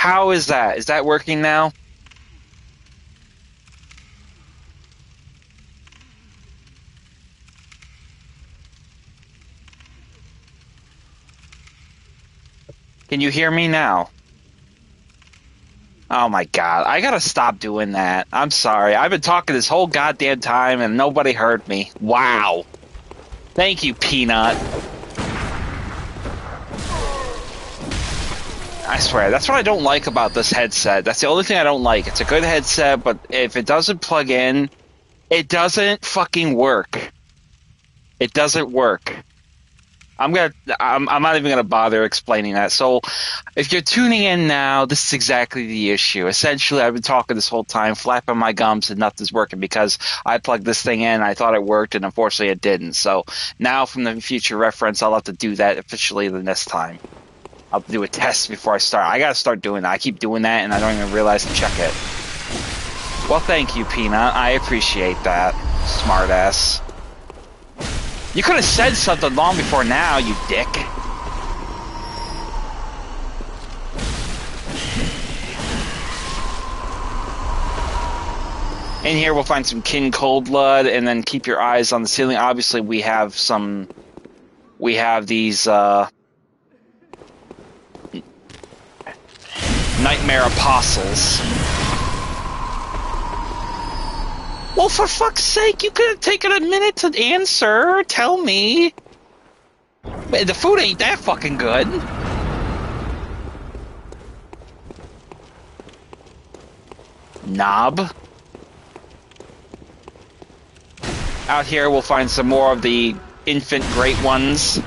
How is that? Is that working now? Can you hear me now? Oh my god, I gotta stop doing that. I'm sorry. I've been talking this whole goddamn time and nobody heard me. Wow. Thank you, Peanut. I swear, that's what I don't like about this headset. That's the only thing I don't like. It's a good headset, but if it doesn't plug in, it doesn't fucking work. It doesn't work. I'm not even gonna bother explaining that. So, if you're tuning in now, this is exactly the issue. Essentially, I've been talking this whole time, flapping my gums, and nothing's working because I plugged this thing in. I thought it worked, and unfortunately, it didn't. So now, from the future reference, I'll have to do that officially the next time. I'll do a test before I start. I gotta start doing that. I keep doing that, and I don't even realize to check it. Well, thank you, Peanut. I appreciate that, smartass. You could have said something long before now, you dick. In here, we'll find some kin cold blood, and then keep your eyes on the ceiling. Obviously, we have these nightmare apostles. Well, for fuck's sake, you could have taken a minute to answer. Tell me. The food ain't that fucking good. Knob. Out here, we'll find some more of the infant great ones.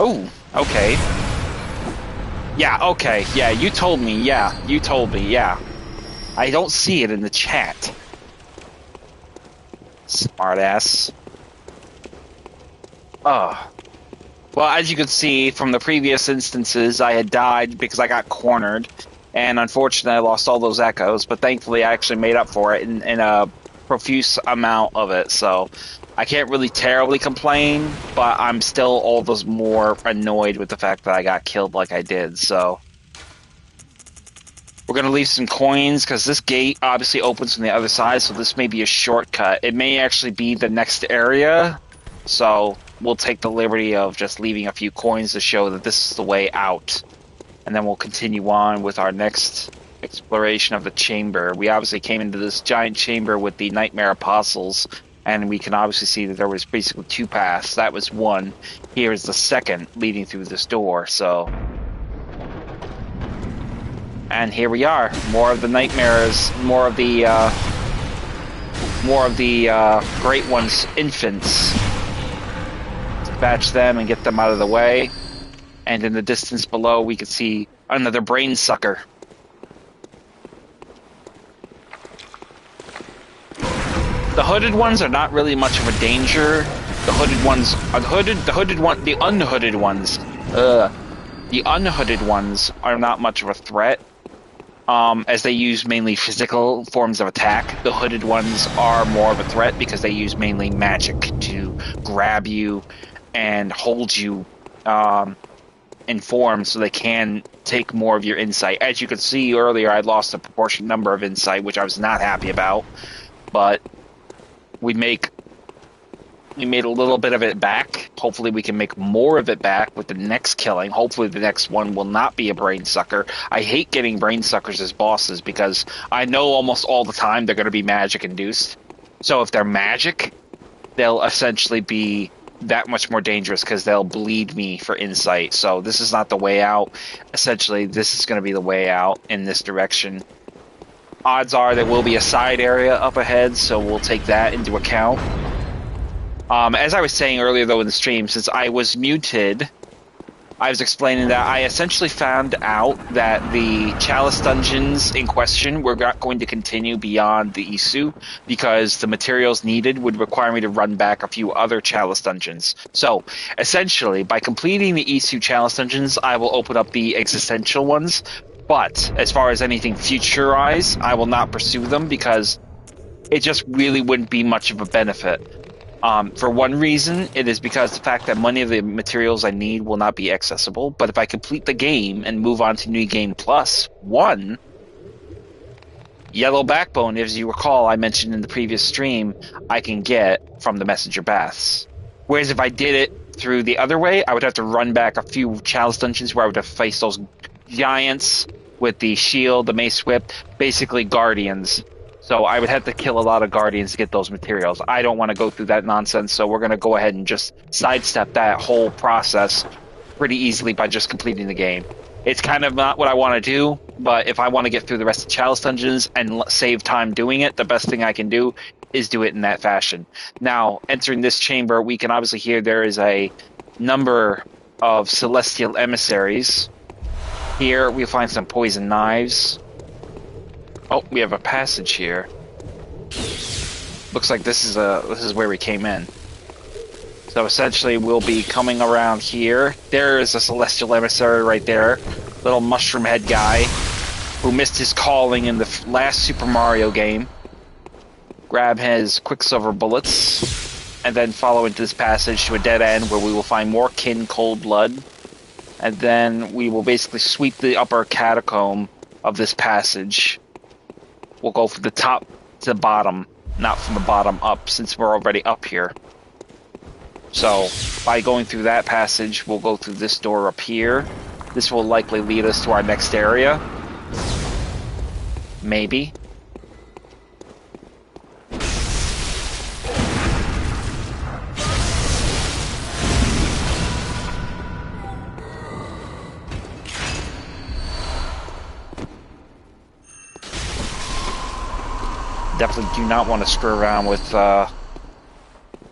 Oh, okay. Yeah, okay, yeah, you told me, yeah. I don't see it in the chat. Smartass. Ugh. Well, as you can see from the previous instances, I had died because I got cornered, and unfortunately I lost all those echoes, but thankfully I actually made up for it in a profuse amount of it, so I can't really terribly complain, but I'm still all those more annoyed with the fact that I got killed like I did, so. We're going to leave some coins, because this gate obviously opens from the other side, so this may be a shortcut. It may actually be the next area, so we'll take the liberty of just leaving a few coins to show that this is the way out. And then we'll continue on with our next exploration of the chamber. We obviously came into this giant chamber with the Nightmare Apostles, and we can obviously see that there was basically two paths. That was one. Here is the second leading through this door, so. And here we are. More of the nightmares, more of the great ones, infants. Dispatch them and get them out of the way. And in the distance below, we can see another brain sucker. The hooded ones are not really much of a danger. The hooded ones are the unhooded ones are not much of a threat. As they use mainly physical forms of attack. The hooded ones are more of a threat because they use mainly magic to grab you and hold you in form so they can take more of your insight. As you could see earlier, I lost a proportionate number of insight, which I was not happy about, but we made a little bit of it back. Hopefully we can make more of it back with the next killing. Hopefully the next one will not be a brain sucker. I hate getting brain suckers as bosses because I know almost all the time they're going to be magic induced. So if they're magic, they'll essentially be that much more dangerous because they'll bleed me for insight. So this is not the way out. Essentially, this is going to be the way out in this direction. Odds are there will be a side area up ahead, so we'll take that into account. As I was saying earlier, though, in the stream, since I was muted, I was explaining that I essentially found out that the Chalice dungeons in question were not going to continue beyond the Isu because the materials needed would require me to run back a few other Chalice dungeons. So, essentially, by completing the Isu Chalice dungeons, I will open up the existential ones, but as far as anything future-wise, I will not pursue them because it just really wouldn't be much of a benefit. For one reason, it is because the fact that many of the materials I need will not be accessible. But if I complete the game and move on to New Game Plus 1, Yellow Backbone, as you recall, I mentioned in the previous stream, I can get from the Messenger Baths. Whereas if I did it through the other way, I would have to run back a few Chalice dungeons where I would have faced those giants with the shield, the mace whip, basically guardians. So I would have to kill a lot of guardians to get those materials. I don't want to go through that nonsense, so we're going to go ahead and just sidestep that whole process pretty easily by just completing the game. It's kind of not what I want to do, but if I want to get through the rest of Chalice dungeons and save time doing it, the best thing I can do is do it in that fashion. Now, entering this chamber, we can obviously hear there is a number of celestial emissaries. Here we find some poison knives. Oh, we have a passage here. Looks like this is where we came in. So essentially, we'll be coming around here. There is a celestial emissary right there, little mushroom head guy who missed his calling in the last Super Mario game. Grab his Quicksilver bullets, and then follow into this passage to a dead end where we will find more kin cold blood. And then we will basically sweep the upper catacomb of this passage. We'll go from the top to the bottom, not from the bottom up, since we're already up here. So, by going through that passage, we'll go through this door up here. This will likely lead us to our next area. Maybe. Definitely do not want to screw around with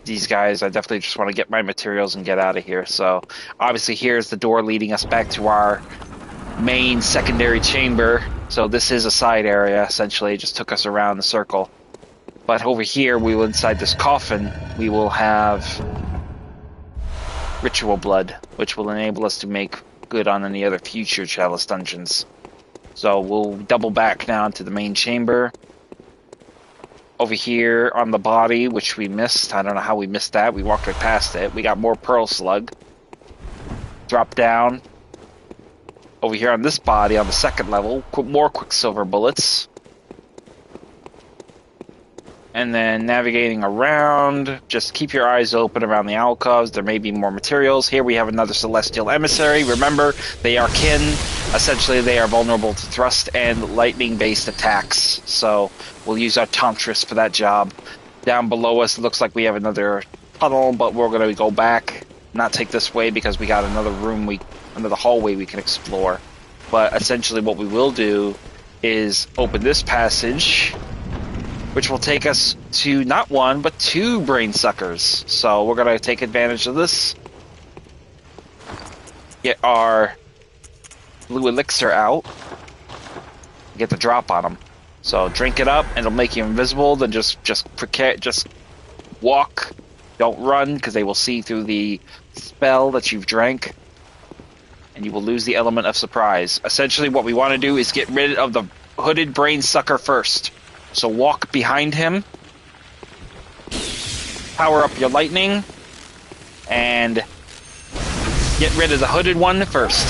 these guys. I definitely just want to get my materials and get out of here. So obviously here's the door leading us back to our main secondary chamber. So this is a side area, essentially. It just took us around the circle. But over here, we will, inside this coffin, we will have ritual blood, which will enable us to make good on any other future Chalice dungeons. So we'll double back now into the main chamber. Over here on the body, which we missed. I don't know how we missed that. We walked right past it. We got more Pearl Slug. Drop down. Over here on this body, on the second level, more Quicksilver bullets. And then navigating around, just keep your eyes open around the alcoves. There may be more materials. Here we have another Celestial Emissary. Remember, they are kin. Essentially, they are vulnerable to thrust and lightning-based attacks. So we'll use our Tantris for that job. Down below us, it looks like we have another tunnel, but we're going to go back. Not take this way because we got another room, another hallway we can explore. But essentially what we will do is open this passage, which will take us to not one, but two brain suckers. So we're going to take advantage of this. Get our blue elixir out. Get the drop on them. So drink it up, and it'll make you invisible. Then just walk. Don't run, because they will see through the spell that you've drank. And you will lose the element of surprise. Essentially what we want to do is get rid of the hooded brain sucker first. So walk behind him, power up your lightning, and get rid of the hooded one first.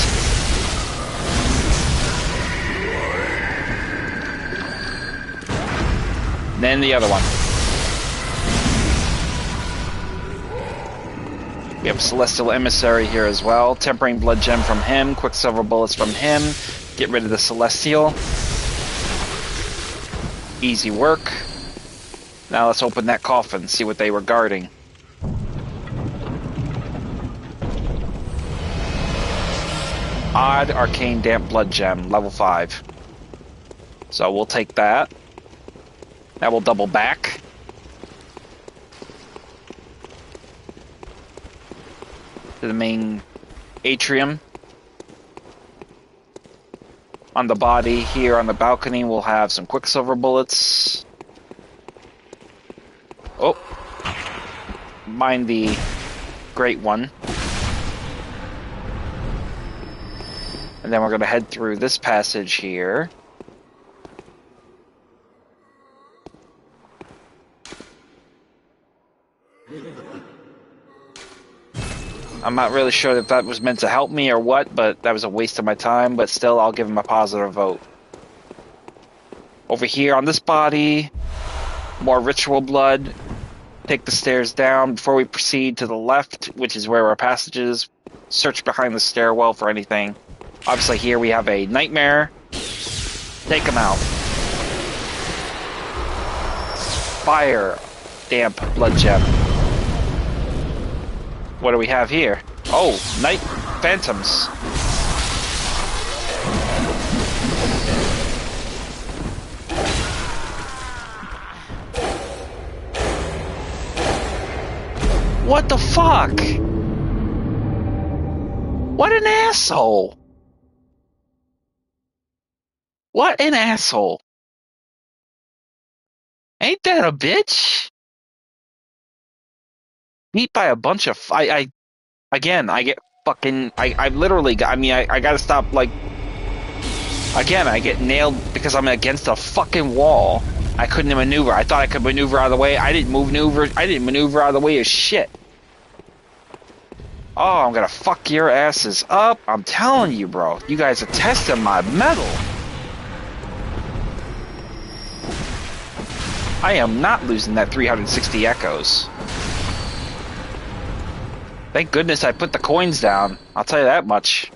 Then the other one. We have Celestial Emissary here as well. Tempering Blood Gem from him, Quicksilver Bullets from him. Get rid of the Celestial. Easy work. Now let's open that coffin, see what they were guarding. Odd Arcane Damp Blood Gem, level 5. So we'll take that. Now we'll double back. To the main atrium. On the body here on the balcony, we'll have some Quicksilver bullets. Oh. Mind the great one. And then we're going to head through this passage here. I'm not really sure if that was meant to help me or what, but that was a waste of my time, but still, I'll give him a positive vote. Over here on this body, more ritual blood. Take the stairs down before we proceed to the left, which is where our passage is. Search behind the stairwell for anything. Obviously here we have a nightmare. Take him out. Fire. Damp blood gem. What do we have here? Oh, night phantoms. What the fuck? What an asshole. What an asshole. Ain't that a bitch? Beat by a bunch of... Again, I get fucking... I literally... I gotta stop, like... Again, I get nailed because I'm against a fucking wall. I couldn't maneuver. I thought I could maneuver out of the way. I didn't maneuver out of the way of shit. Oh, I'm gonna fuck your asses up. I'm telling you, bro. You guys are testing my metal. I am not losing that 360 echoes. Thank goodness I put the coins down. I'll tell you that much.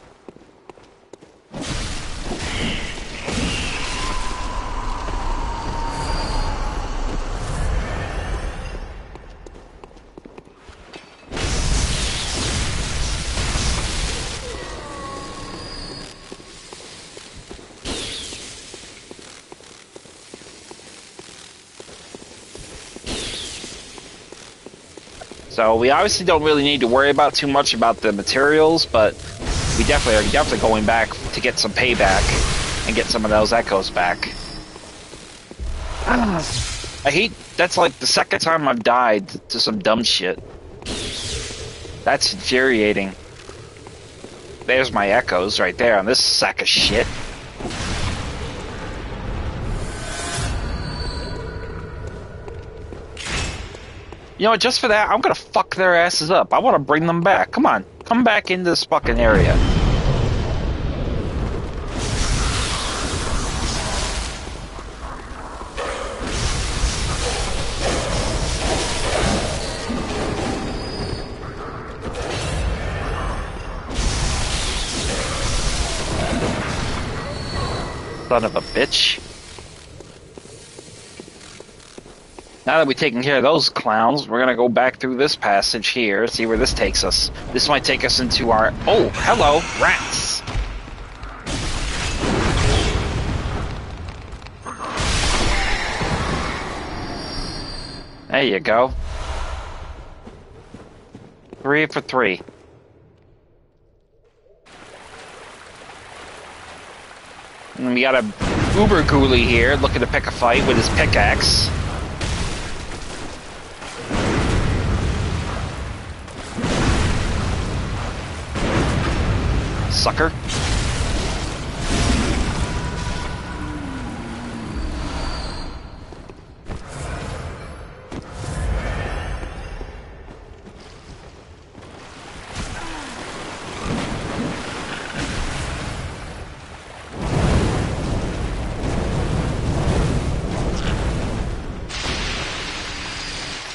So we obviously don't really need to worry about too much about the materials, but we definitely going back to get some payback and get some of those echoes back. That's like the second time I've died to some dumb shit. That's infuriating. There's my echoes right there on this sack of shit. You know what, just for that, I'm gonna fuck their asses up. I want to bring them back. Come on. Come back into this fucking area. Son of a bitch. Now that we've taken care of those clowns, we're gonna go back through this passage here, see where this takes us. This might take us into our... Oh, hello, rats! There you go. 3 for 3. And we got a uber ghoulie here looking to pick a fight with his pickaxe. Sucker.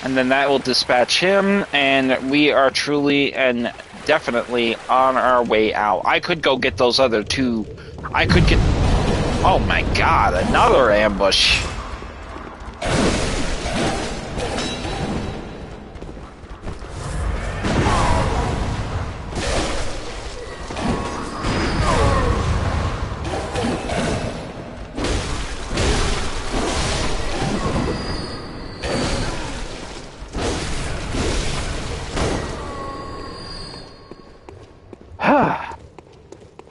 And then that will dispatch him, and we are truly and definitely on our way out. I could go get those other two. I could get... Oh my god, another ambush.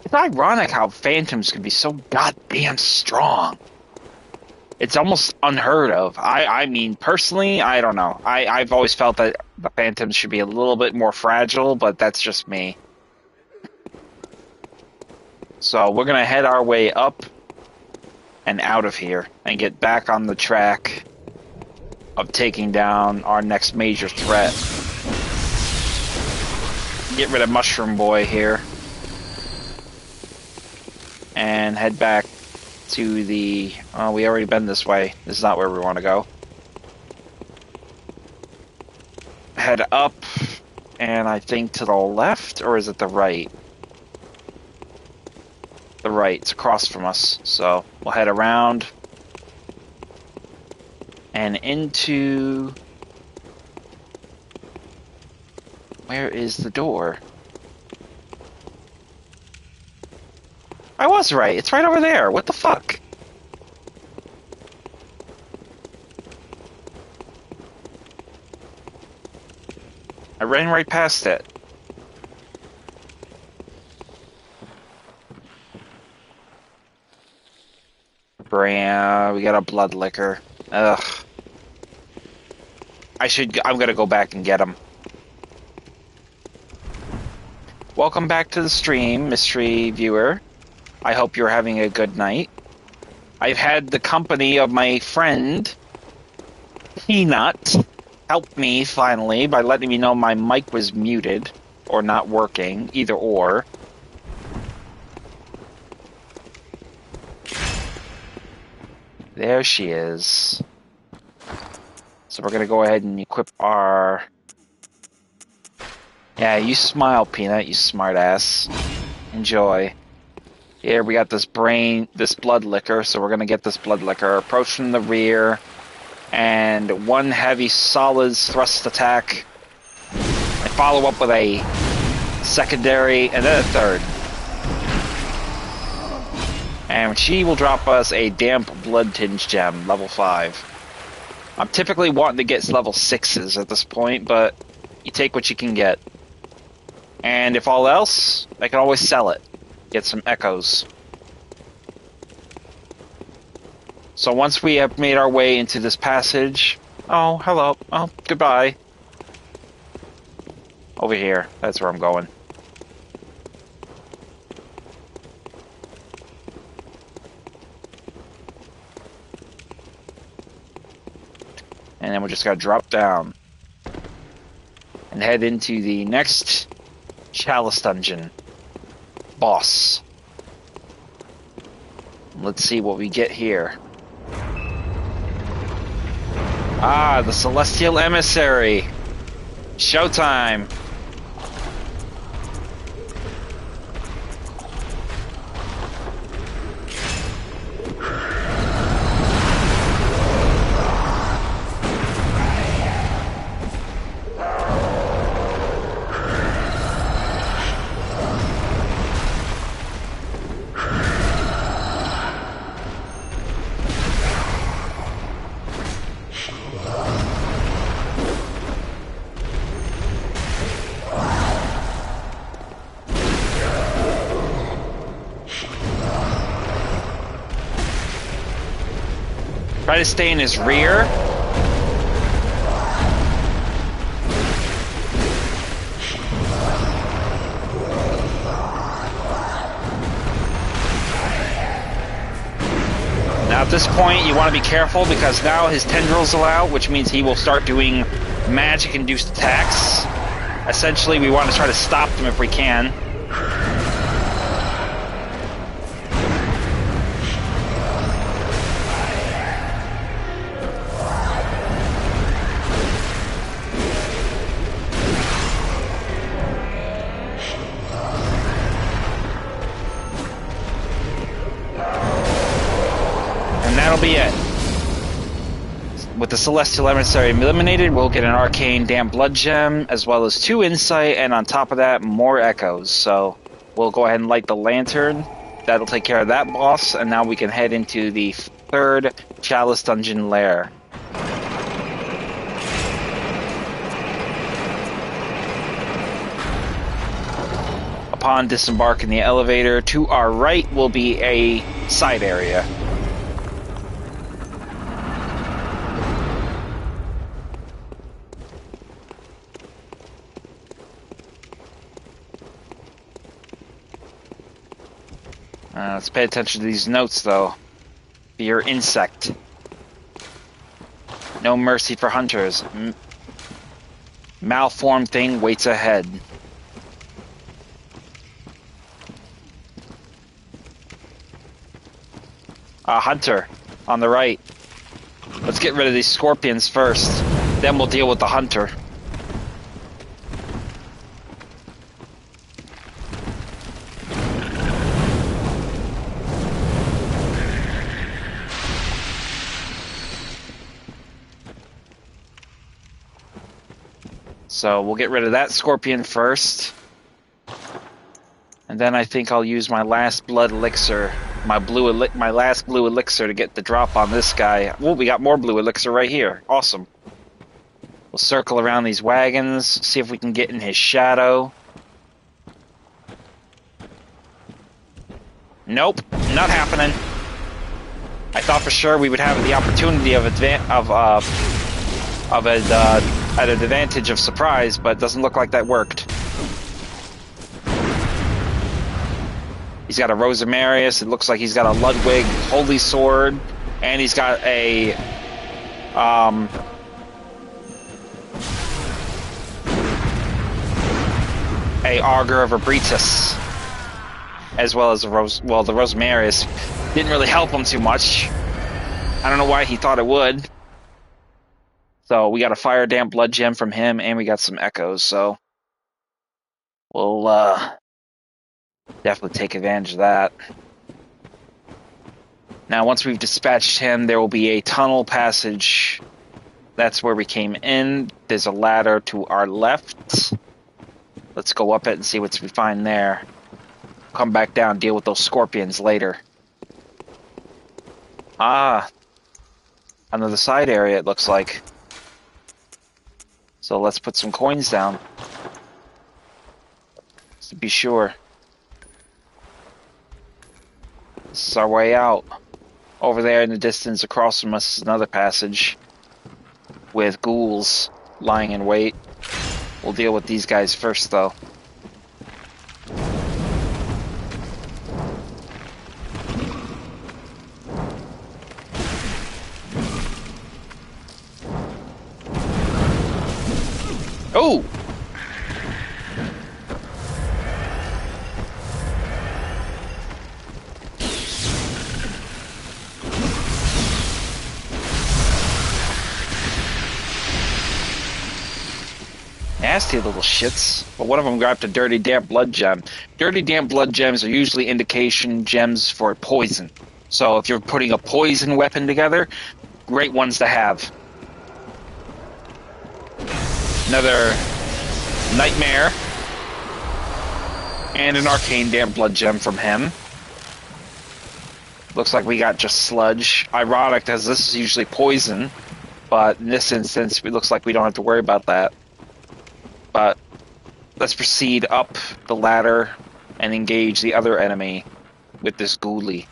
It's ironic how phantoms can be so goddamn strong. It's almost unheard of. I mean, personally, I don't know. I've always felt that the phantoms should be a little bit more fragile, but that's just me. So we're gonna head our way up and out of here and get back on the track of taking down our next major threat. Get rid of Mushroom Boy here. And head back to the... Oh, we already been this way. This is not where we want to go. Head up, and I think to the left, or is it the right? The right. It's across from us. So we'll head around and into... Where is the door? I was right. It's right over there. What the fuck? I ran right past it. Bram, we got a blood liquor. Ugh. I'm gonna go back and get him. Welcome back to the stream, mystery viewer. I hope you're having a good night. I've had the company of my friend, Peanut, help me finally by letting me know my mic was muted or not working, either or. There she is. So we're gonna go ahead and equip our... Yeah, you smile, Peanut, you smartass. Enjoy. Here we got this blood liquor, so we're gonna get this blood liquor. Approach from the rear, and one heavy solids thrust attack. I follow up with a secondary, and then a third. And she will drop us a damp blood tinge gem, level 5. I'm typically wanting to get level 6s at this point, but you take what you can get. And if all else, I can always sell it. Get some echoes. So once we have made our way into this passage... Oh, hello. Oh, goodbye. Over here. That's where I'm going. And then we just gotta drop down. And head into the next Chalice dungeon. Boss. Let's see what we get here. Ah, the Celestial Emissary. Showtime. Try to stay in his rear. Now at this point you want to be careful because now his tendrils are out, which means he will start doing magic-induced attacks. Essentially we want to try to stop them if we can. That'll be it. With the Celestial Emissary eliminated, we'll get an Arcane Damn Blood Gem, as well as 2 Insight, and on top of that, more Echoes. So we'll go ahead and light the lantern. That'll take care of that boss, and now we can head into the 3rd Chalice Dungeon lair. Upon disembarking the elevator, to our right will be a side area. Let's pay attention to these notes, though. Be your insect. No mercy for hunters. Malformed thing waits ahead. A hunter on the right. Let's get rid of these scorpions first. Then we'll deal with the hunter. So we'll get rid of that scorpion first. And then I think I'll use my last blood elixir, my last blue elixir to get the drop on this guy. Oh, we got more blue elixir right here. Awesome. We'll circle around these wagons, see if we can get in his shadow. Nope, not happening. I thought for sure we would have the opportunity of at an advantage of surprise, but it doesn't look like that worked. He's got a Rosamarius. It looks like he's got a Ludwig Holy Sword, and he's got a Augur of Abritus, as well as the Rosamarius didn't really help him too much. I don't know why he thought it would. So we got a Fire Damp Blood Gem from him, and we got some Echoes, so we'll definitely take advantage of that. Now, once we've dispatched him, there will be a tunnel passage. That's where we came in. There's a ladder to our left. Let's go up it and see what we find there. Come back down, deal with those scorpions later. Ah, another side area, it looks like. So let's put some coins down, just to be sure. This is our way out. Over there in the distance across from us is another passage with ghouls lying in wait. We'll deal with these guys first, though. Oh! Nasty little shits. But one of them grabbed a Dirty Damp Blood Gem. Dirty Damp Blood Gems are usually indication gems for poison. So if you're putting a poison weapon together, great ones to have. Another Nightmare. And an Arcane Damp Blood Gem from him. Looks like we got just sludge. Ironic, as this is usually poison. But in this instance, it looks like we don't have to worry about that. But let's proceed up the ladder and engage the other enemy with this ghoulie.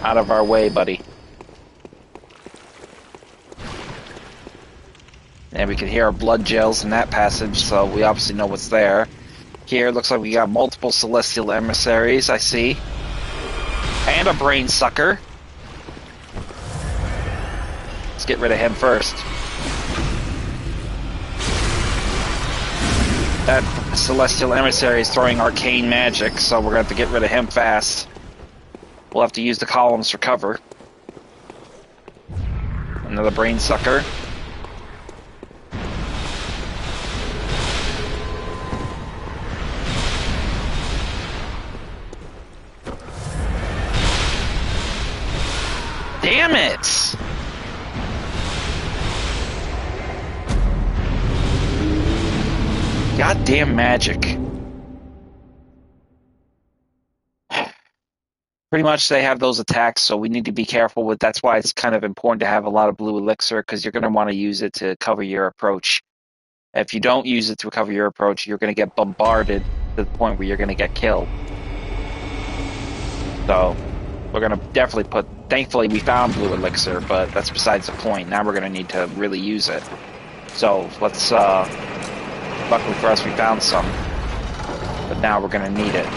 Out of our way, buddy. And we can hear our blood gels in that passage, so we obviously know what's there. Here, looks like we got multiple celestial emissaries, I see. And a brain sucker. Let's get rid of him first. That celestial emissary is throwing arcane magic, so we're going to have to get rid of him fast. We'll have to use the columns for cover. Another brain sucker. Damn it! Goddamn magic. Pretty much they have those attacks, so we need to be careful with. That's why it's kind of important to have a lot of blue elixir, because you're going to want to use it to cover your approach. If you don't use it to cover your approach, you're going to get bombarded to the point where you're going to get killed. So we're going to definitely put... Thankfully, we found blue elixir, but that's besides the point. Now we're going to need to really use it. So let's... luckily for us, we found some. But now we're going to need it.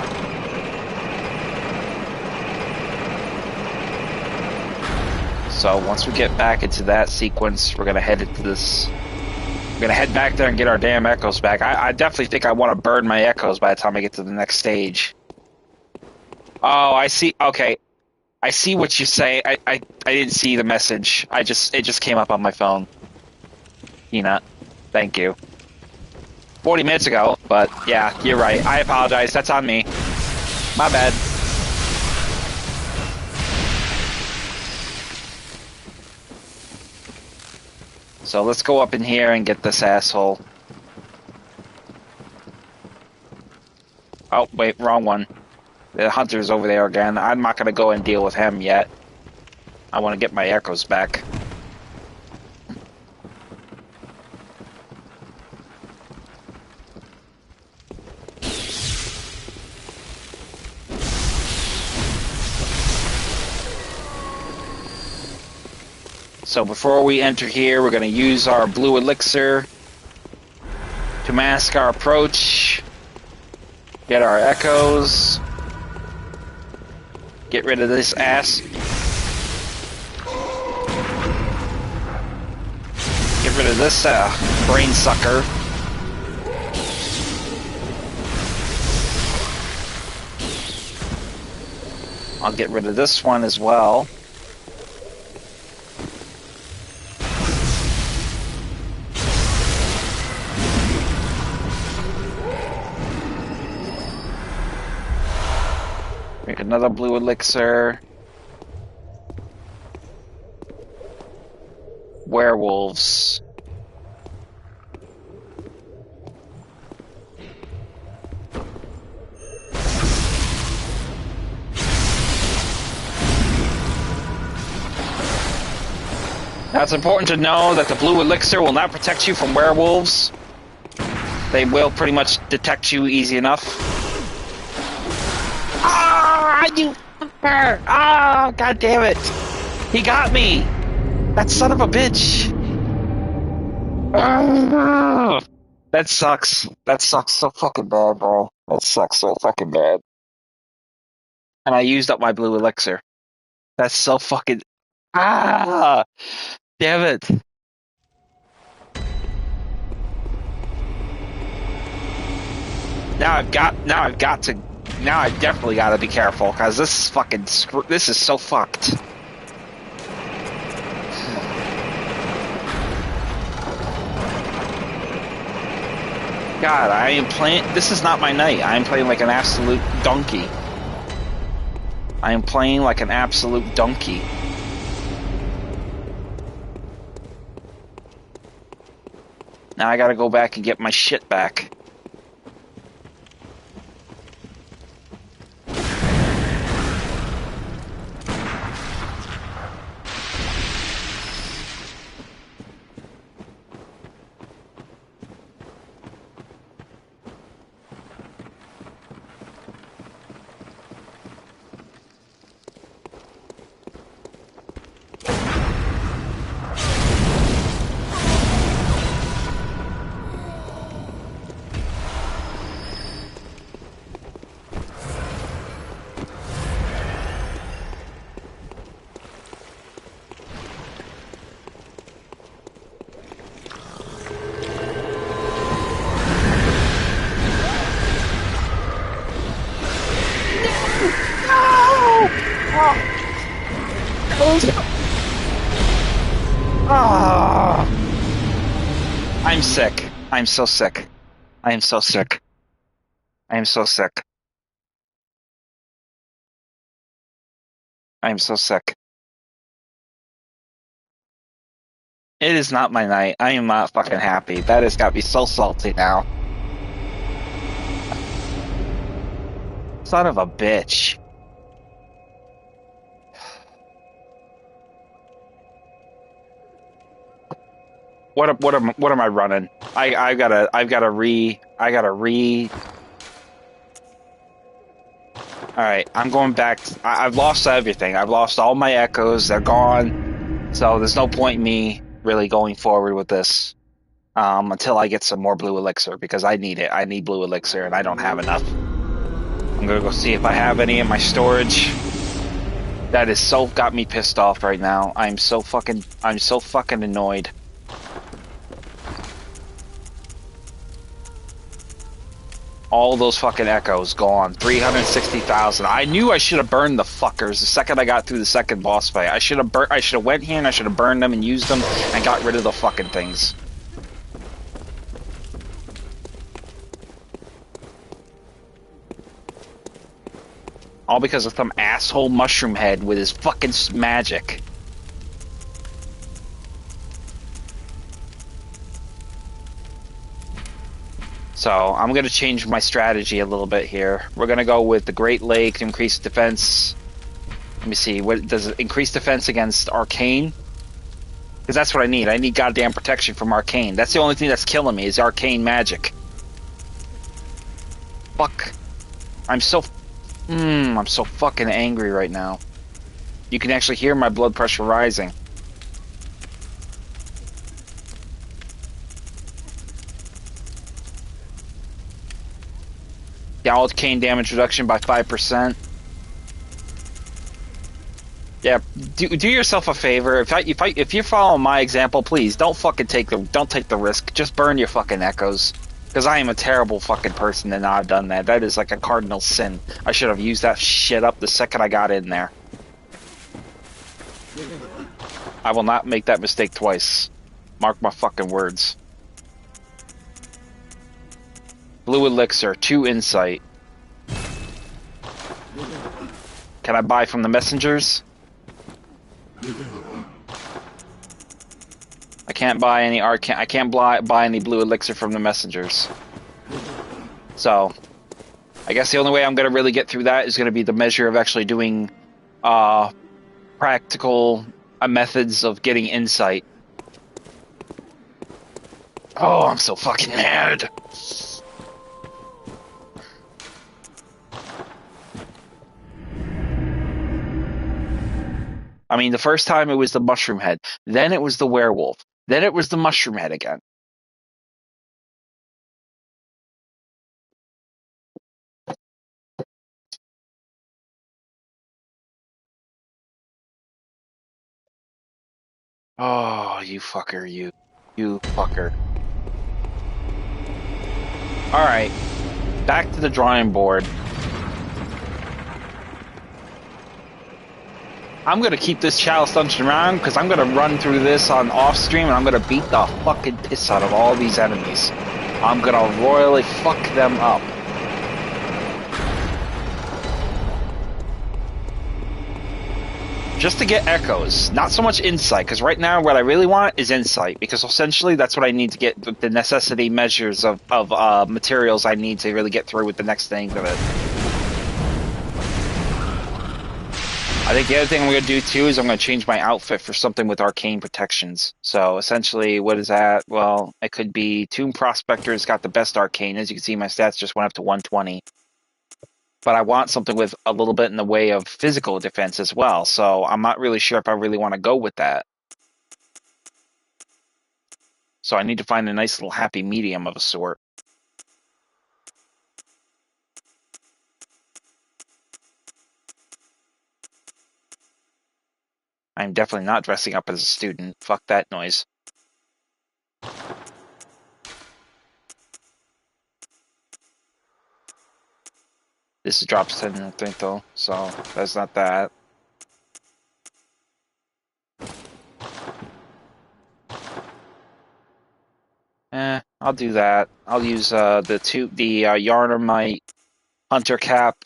So once we get back into that sequence, we're gonna head into this. We're gonna head back there and get our damn echoes back. I definitely think I want to burn my echoes by the time I get to the next stage. Oh, I see. Okay, I see what you say. I didn't see the message. It just came up on my phone. Peanut. Thank you. 40 minutes ago, but yeah, you're right. I apologize. That's on me. My bad. So let's go up in here and get this asshole. Oh, wait, wrong one. The hunter's over there again. I'm not going to go and deal with him yet. I want to get my echoes back. So before we enter here, we're going to use our blue elixir to mask our approach. Get our echoes. Get rid of this ass. Get rid of this brain sucker. I'll get rid of this one as well. Make another blue elixir. Werewolves. Now it's important to know that the blue elixir will not protect you from werewolves. They will pretty much detect you easy enough. Ah, you fucker! Ah, god damn it! He got me! That son of a bitch! Ah, that sucks. That sucks so fucking bad, bro. That sucks so fucking bad. And I used up my blue elixir. That's so fucking... Ah! Damn it. Now I definitely gotta be careful, cause this is fucking this is so fucked. God, I am playing, this is not my night. I am playing like an absolute donkey. I am playing like an absolute donkey. Now I gotta go back and get my shit back. Oh, I'm sick. I'm so sick. I am so sick. I am so sick. I am so sick. It is not my night. I am not fucking happy. That has got me so salty now. Son of a bitch. What am I running? I've gotta re. All right, I'm going back. I've lost everything. I've lost all my echoes. They're gone. So there's no point in me really going forward with this until I get some more blue elixir, because I need it. I need blue elixir and I don't have enough. I'm gonna go see if I have any in my storage. That is so got me pissed off right now. I'm so fucking annoyed. All those fucking echoes gone. 360,000. I knew I should have burned the fuckers the second I got through the second boss fight. I should have went here and I should have burned them and used them and got rid of the fucking things. All because of some asshole mushroom head with his fucking magic. So, I'm going to change my strategy a little bit here. We're going to go with the Great Lake to increase defense. Let me see. What does it increase defense against arcane? Because that's what I need. I need goddamn protection from arcane. That's the only thing that's killing me is arcane magic. Fuck. I'm so fucking angry right now. You can actually hear my blood pressure rising. Yeah, arcane damage reduction by 5%. Yeah, do yourself a favor. If you follow my example, please don't fucking take the risk. Just burn your fucking echoes. Because I am a terrible fucking person and I've done that. That is like a cardinal sin. I should have used that shit up the second I got in there. I will not make that mistake twice. Mark my fucking words. Blue elixir, 2 insight. Can I buy from the messengers? I can't buy any arcane. I can't buy any blue elixir from the messengers. So, I guess the only way I'm going to really get through that is going to be the measure of actually doing practical methods of getting insight. Oh, I'm so fucking mad. I mean, the first time it was the mushroom head, then it was the werewolf, then it was the mushroom head again. Oh, you fucker, you fucker. Alright, back to the drawing board. I'm gonna keep this Chalice dungeon around because I'm gonna run through this on off stream and I'm gonna beat the fucking piss out of all these enemies. I'm gonna royally fuck them up. Just to get echoes, not so much insight, because right now what I really want is insight, because essentially that's what I need to get the necessity measures of materials I need to really get through with the next thing of it. I think the other thing I'm going to do too is I'm going to change my outfit for something with arcane protections. So essentially, what is that? Well, it could be Tomb Prospector's got the best arcane. As you can see, my stats just went up to 120. But I want something with a little bit in the way of physical defense as well. So I'm not really sure if I really want to go with that. So I need to find a nice little happy medium of a sort. I'm definitely not dressing up as a student. Fuck that noise. This drops 10, I think, though, so that's not that. I'll do that. I'll use the Yarnamite Hunter Cap.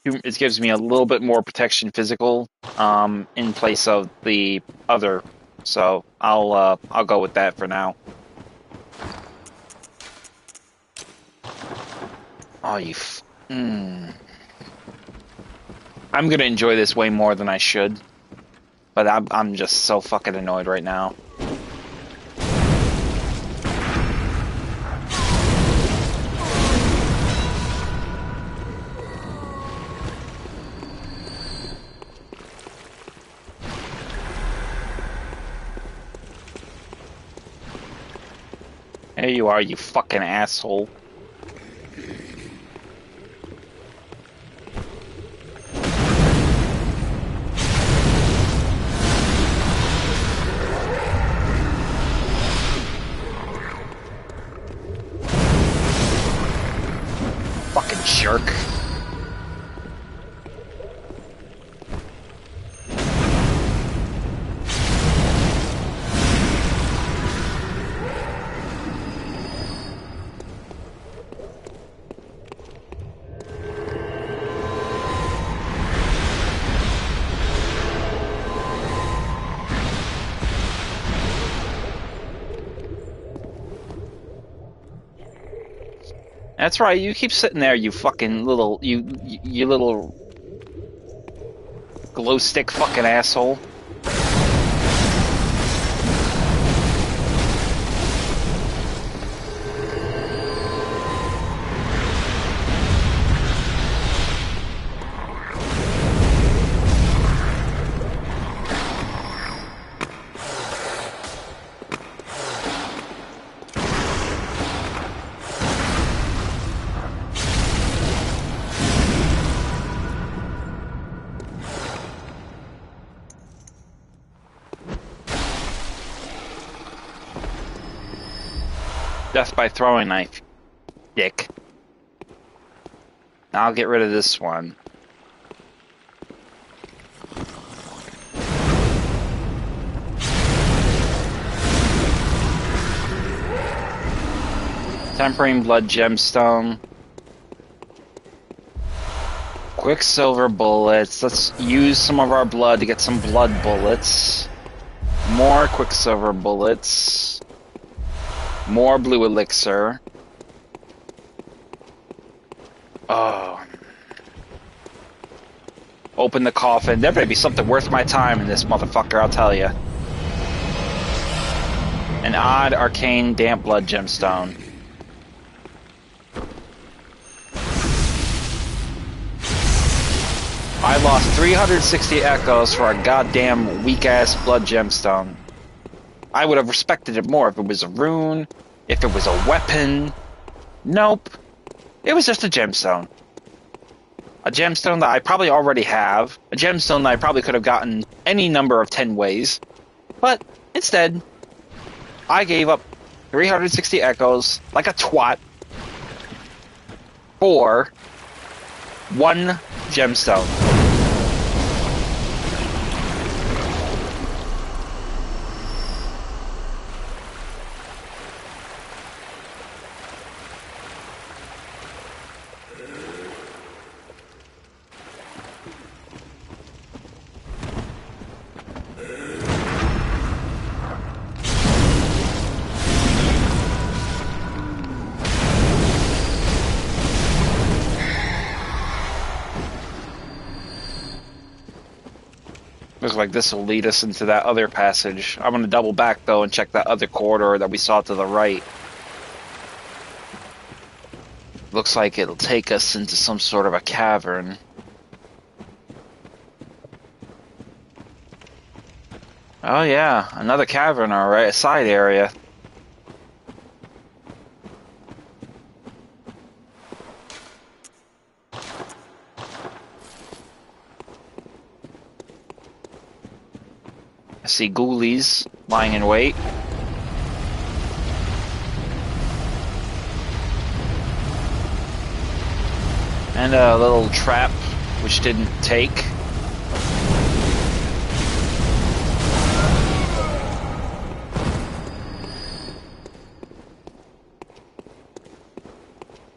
It gives me a little bit more protection physical in place of the other, so I'll go with that for now. Oh, I'm gonna enjoy this way more than I should, but I'm just so fucking annoyed right now. There you are, you fucking asshole. Jerk. That's right, you keep sitting there, you fucking little, you little glow stick fucking asshole. Death by throwing knife, dick. Now I'll get rid of this one. Tempering blood gemstone. Quicksilver bullets. Let's use some of our blood to get some blood bullets. More quicksilver bullets. More blue elixir. Oh. Open the coffin. There better be something worth my time in this motherfucker, I'll tell you. An odd arcane damp blood gemstone. I lost 360 echoes for a goddamn weak-ass blood gemstone. I would have respected it more if it was a rune, if it was a weapon. Nope. It was just a gemstone. A gemstone that I probably already have. A gemstone that I probably could have gotten any number of 10 ways. But instead, I gave up 360 echoes like a twat for one gemstone. Looks like this will lead us into that other passage. I'm going to double back, though, and check that other corridor that we saw to the right. Looks like it'll take us into some sort of a cavern. Oh yeah, another cavern, alright, a side area. I see ghoulies lying in wait. And a little trap, which didn't take.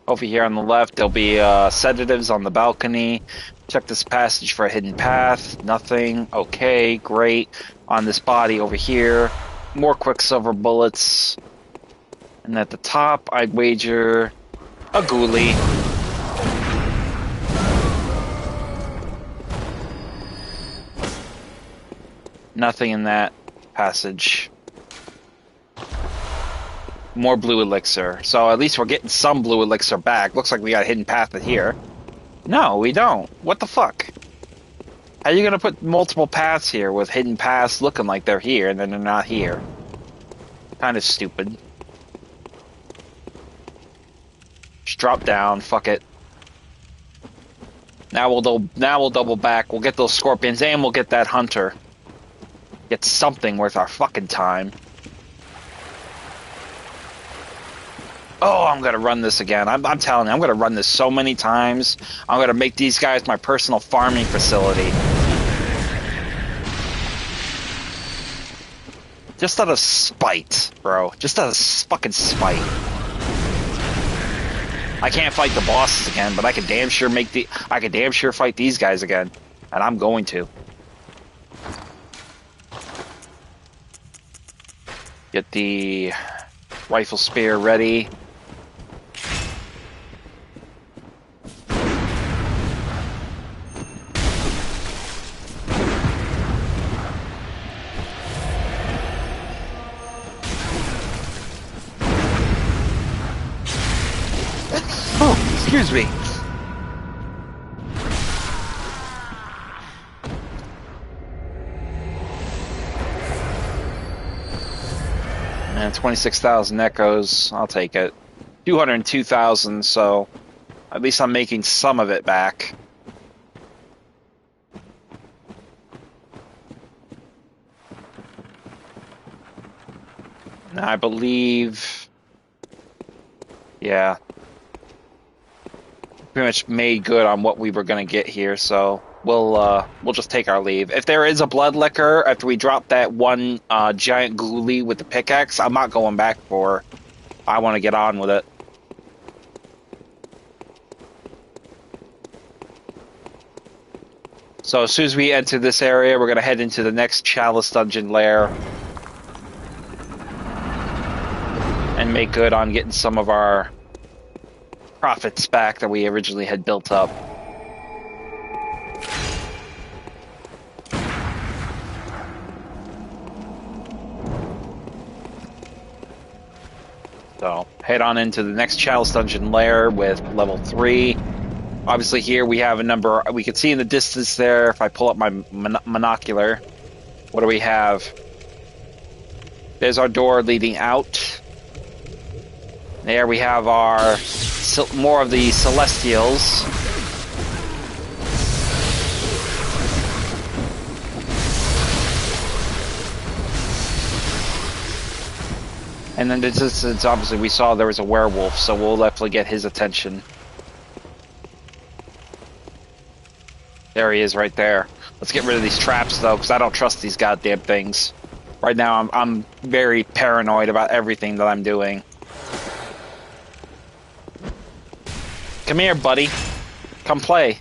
Over here on the left, there'll be sedatives on the balcony. Check this passage for a hidden path. Nothing. Okay, great. On this body over here, more quicksilver bullets. And at the top, I'd wager a ghoulie. Nothing in that passage. More blue elixir. So at least we're getting some blue elixir back. Looks like we got a hidden path in here. No, we don't. What the fuck? How are you gonna put multiple paths here with hidden paths looking like they're here and then they're not here? Kind of stupid. Just drop down. Fuck it. Now we'll double back. We'll get those scorpions and we'll get that hunter. Get something worth our fucking time. Oh, I'm gonna run this again. I'm telling you, I'm gonna run this so many times. I'm gonna make these guys my personal farming facility. Just out of spite, bro. Just out of fucking spite. I can't fight the bosses again, but I can damn sure fight these guys again. And I'm going to. Get the rifle spear ready. Oh, excuse me. And 26,000 echoes. I'll take it. 202,000, so at least I'm making some of it back. And I believe... yeah. Pretty much made good on what we were going to get here, so we'll just take our leave. If there is a blood liquor after we drop that one giant ghoulie with the pickaxe, I'm not going back for. I want to get on with it. So as soon as we enter this area, we're going to head into the next Chalice dungeon lair and make good on getting some of our profits back that we originally had built up. So head on into the next Chalice dungeon lair with level 3. Obviously here we have a number, we can see in the distance there, if I pull up my monocular, what do we have? There's our door leading out. There we have our more of the Celestials. And then it's obviously we saw there was a werewolf, so we'll definitely get his attention. There he is right there. Let's get rid of these traps though, because I don't trust these goddamn things. Right now I'm very paranoid about everything that I'm doing. Come here, buddy. Come play.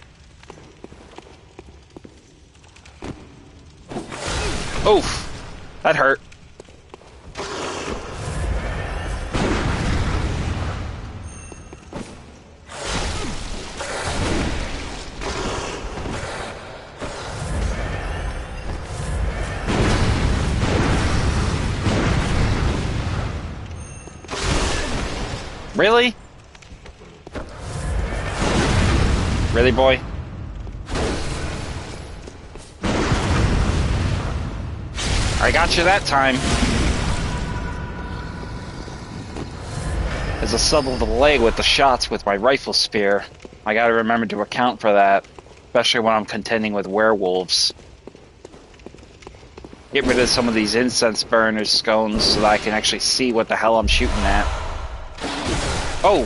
Oof. That hurt. Really? Really, boy? I got you that time. There's a subtle delay with the shots with my rifle spear. I gotta remember to account for that, especially when I'm contending with werewolves. Get rid of some of these incense burners scones so that I can actually see what the hell I'm shooting at. Oh!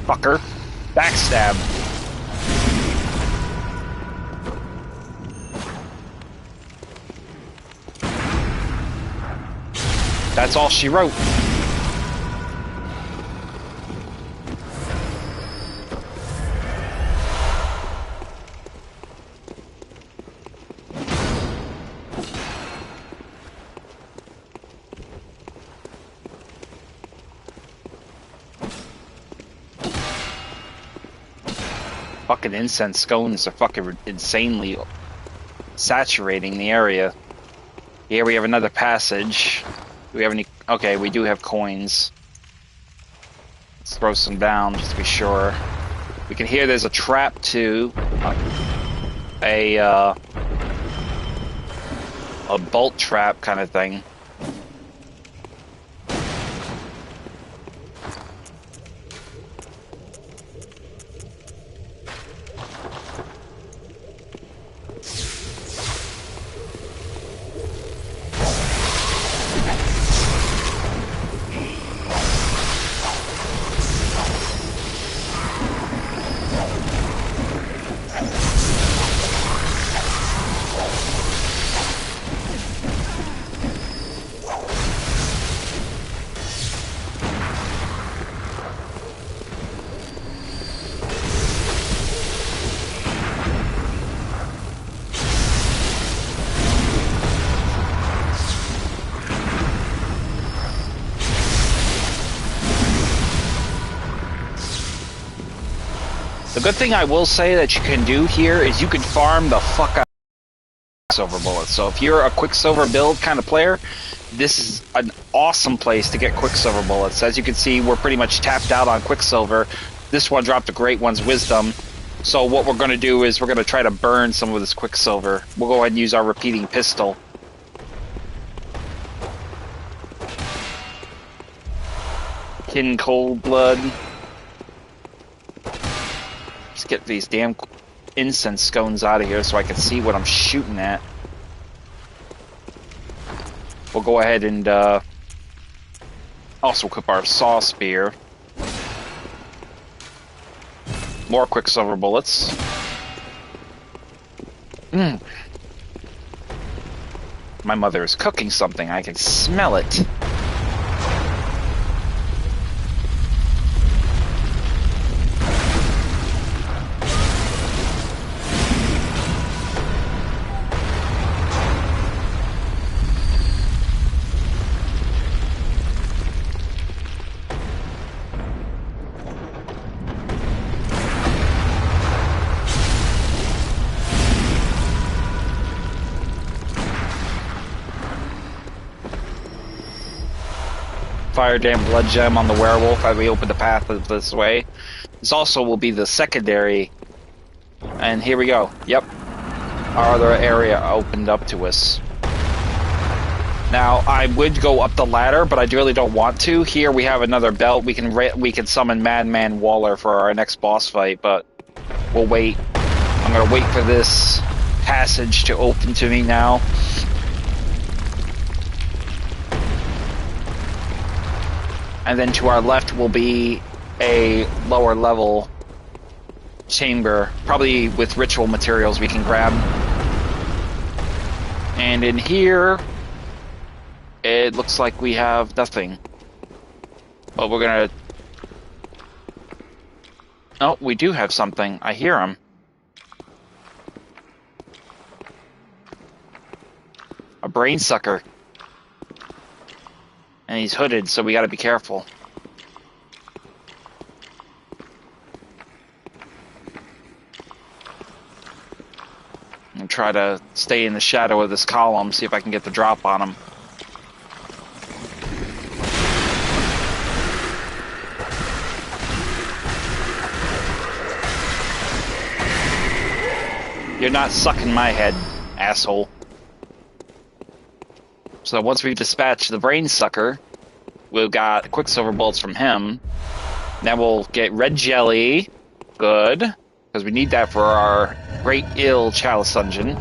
Fucker. Backstab. That's all she wrote. Fucking incense scones are fucking insanely saturating the area. Here we have another passage. Do we have any? Okay, we do have coins. Let's throw some down just to be sure. We can hear there's a trap too. A bolt trap kind of thing. good thing I will say that you can do here is you can farm the fuck out of Quicksilver bullets. So if you're a Quicksilver build kind of player, this is an awesome place to get Quicksilver bullets. As you can see, we're pretty much tapped out on Quicksilver. This one dropped a Great One's Wisdom. So what we're going to do is we're going to try to burn some of this Quicksilver. We'll go ahead and use our repeating pistol. Kin Cold Blood. Let's get these damn incense scones out of here so I can see what I'm shooting at. We'll go ahead and also equip our saw spear. More Quicksilver bullets. My mother is cooking something. I can smell it. Fire Dam Blood Gem on the werewolf as we open the path this way. This also will be the secondary. And here we go. Yep. Our other area opened up to us. Now, I would go up the ladder, but I really don't want to. Here we have another belt. We can summon Madman Waller for our next boss fight, but we'll wait. I'm going to wait for this passage to open to me now. And then to our left will be a lower level chamber, probably with ritual materials we can grab. And in here, it looks like we have nothing. But we're gonna... Oh, we do have something. I hear him. A brain sucker. And he's hooded, so we gotta be careful. And try to stay in the shadow of this column, see if I can get the drop on him. You're not sucking my head, asshole. So once we've dispatched the brain sucker, we've got Quicksilver bullets from him. Now we'll get red jelly. Good. Because we need that for our Great Ill Chalice dungeon.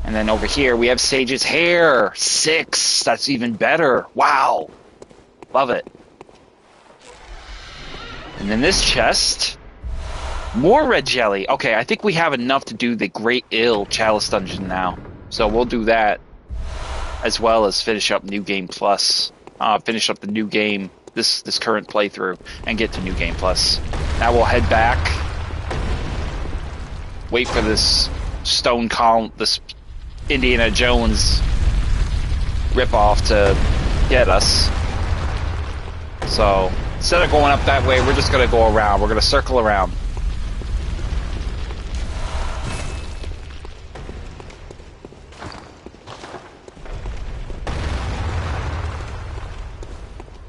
And then over here we have Sage's hair. 6. That's even better. Wow. Love it. And then this chest. More red jelly. Okay, I think we have enough to do the Great Ill Chalice dungeon now. So we'll do that. As well as finish up New Game Plus. Finish up the new game, this current playthrough, and get to New Game Plus. Now we'll head back. Wait for this stone column, this Indiana Jones ripoff to get us. So, instead of going up that way, we're just going to go around. We're going to circle around.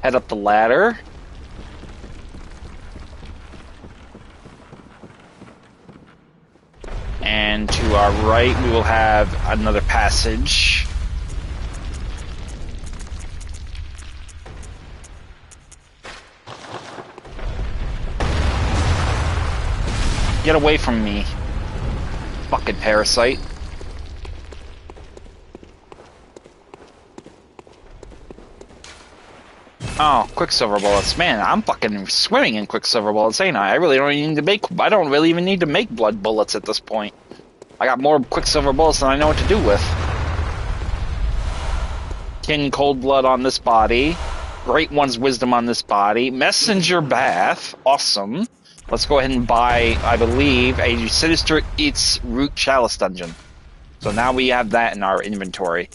Head up the ladder. And to our right, we will have another passage. Get away from me, fucking parasite. Oh, Quicksilver bullets. Man, I'm fucking swimming in Quicksilver bullets, ain't I? I don't really even need to make blood bullets at this point. I got more Quicksilver bullets than I know what to do with. Kin Cold Blood on this body. Great One's Wisdom on this body. Messenger Bath. Awesome. Let's go ahead and buy, I believe, a Sinister Eats Root Chalice dungeon. So now we have that in our inventory.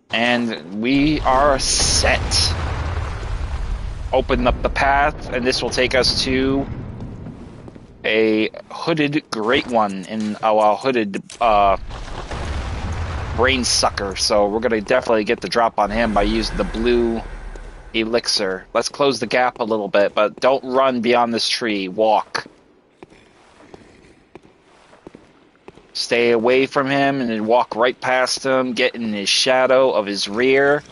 And we are set. open up the path, and this will take us to a hooded great one in a hooded brain sucker. So we're gonna definitely get the drop on him by using the blue elixir. Let's close the gap a little bit, but don't run beyond this tree. Walk. Stay away from him and then walk right past him, get in his shadow of his rear,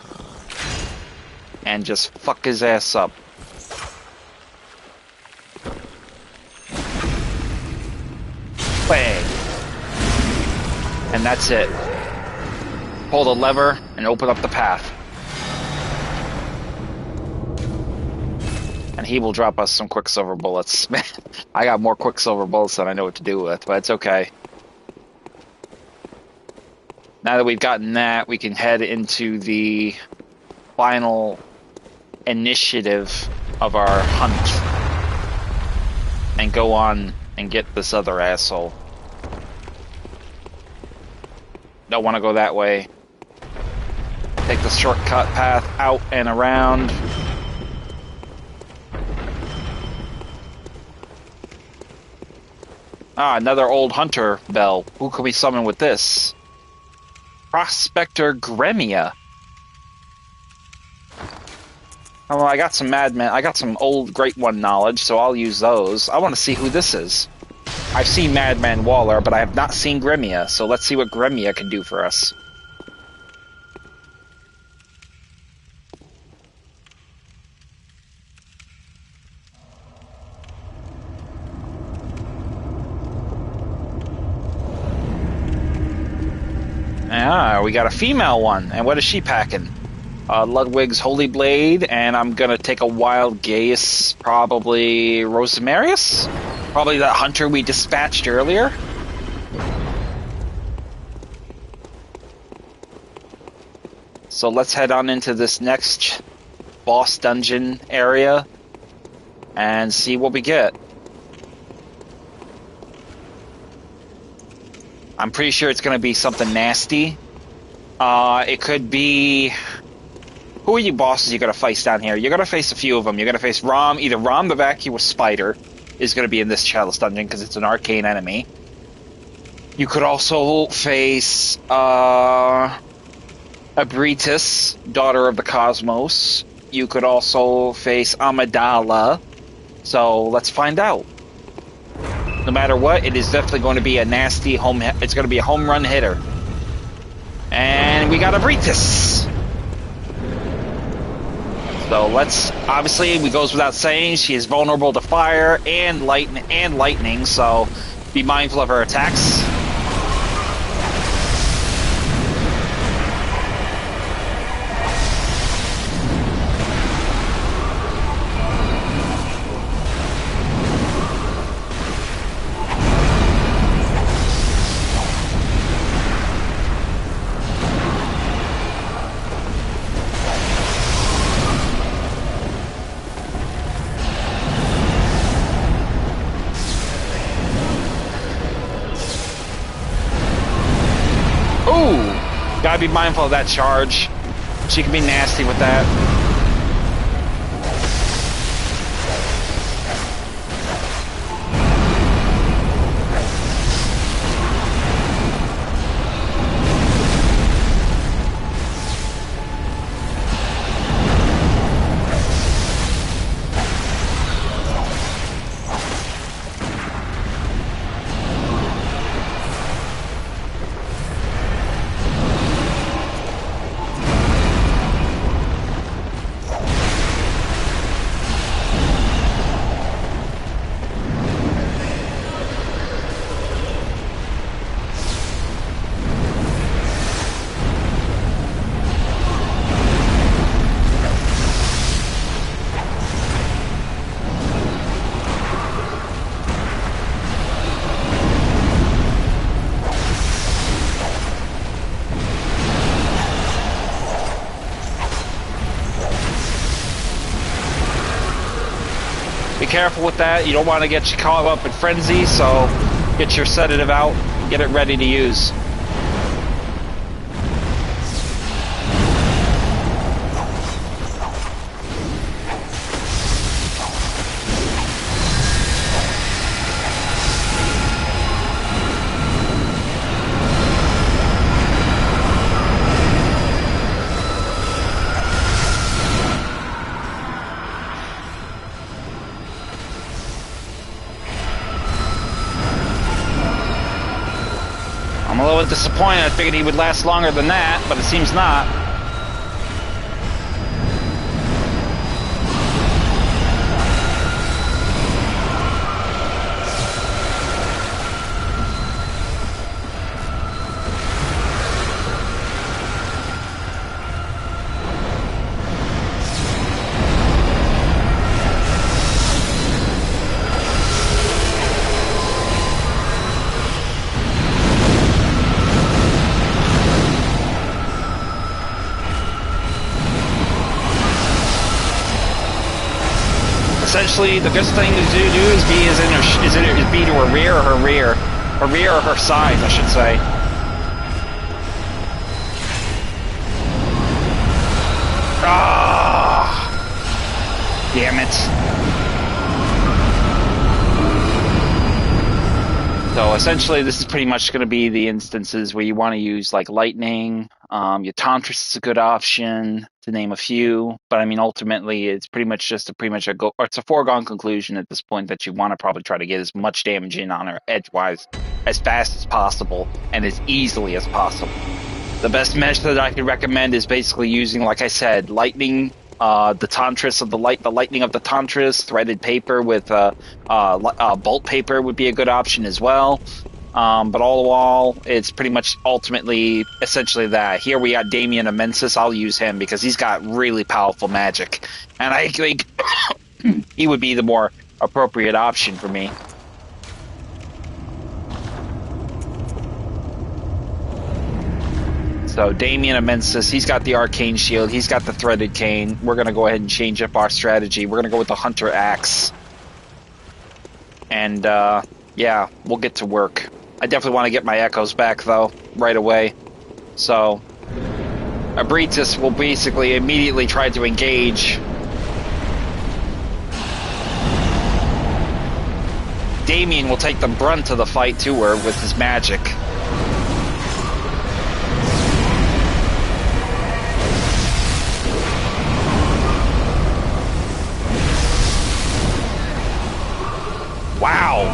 and just fuck his ass up. Bang. And that's it. Pull the lever and open up the path. And he will drop us some quicksilver bullets. I got more quicksilver bullets than I know what to do with, but it's okay. Now that we've gotten that, we can head into the final initiative of our hunt and go on and get this other asshole. Don't want to go that way. Take the shortcut path out and around. Ah, another old hunter bell. Who can we summon with this? Prospector Gremia. Oh, well, I got some Madman. I got some old Great One knowledge, so I'll use those. I want to see who this is. I've seen Madman Waller, but I have not seen Gremia, so let's see what Gremia can do for us. Ah, we got a female one. And what is she packing? Ludwig's Holy Blade, and I'm gonna take a wild guess, probably Rosemarius? Probably that hunter we dispatched earlier. So let's head on into this next boss dungeon area and see what we get. I'm pretty sure it's going to be something nasty. It could be... Who are you bosses you're going to face down here? You're going to face a few of them. You're going to face Rom. Either Rom the Vacuous Spider is going to be in this Chalice dungeon because it's an arcane enemy. You could also face Abritus, Daughter of the Cosmos. You could also face Amidala. So let's find out. No matter what, it is definitely going to be a nasty home. It's going to be a home run hitter. And we got Abritus. So let's, obviously, it goes without saying, she is vulnerable to fire and lightning, so be mindful of her attacks. Gotta be mindful of that charge. She can be nasty with that. Be careful with that. You don't want to get you caught up in frenzy, so get your sedative out, get it ready to use. I'm a little bit disappointed. I figured he would last longer than that, but it seems not. Essentially, the best thing to do is be to her rear or her side, I should say. Ah, damn it! So essentially, this is pretty much going to be the instances where you want to use like lightning. Your Tantris is a good option, to name a few. But I mean, ultimately, it's pretty much just it's a foregone conclusion at this point that you want to probably try to get as much damage in on her edgewise as fast as possible and as easily as possible. The best method I could recommend is basically using, like I said, lightning. The Tantris of the lightning of the Tantris, threaded paper with bolt paper would be a good option as well. But all in all, it's pretty much ultimately essentially that. Here we got Damien Amensis. I'll use him because he's got really powerful magic, and I think he would be the more appropriate option for me. So Damien Amensis, he's got the Arcane Shield, he's got the Threaded Cane. We're going to go ahead and change up our strategy. We're going to go with the Hunter Axe. And, yeah, we'll get to work. I definitely want to get my Echoes back, though, right away. So, Abritus will basically immediately try to engage. Damien will take the brunt of the fight to her with his magic. Wow.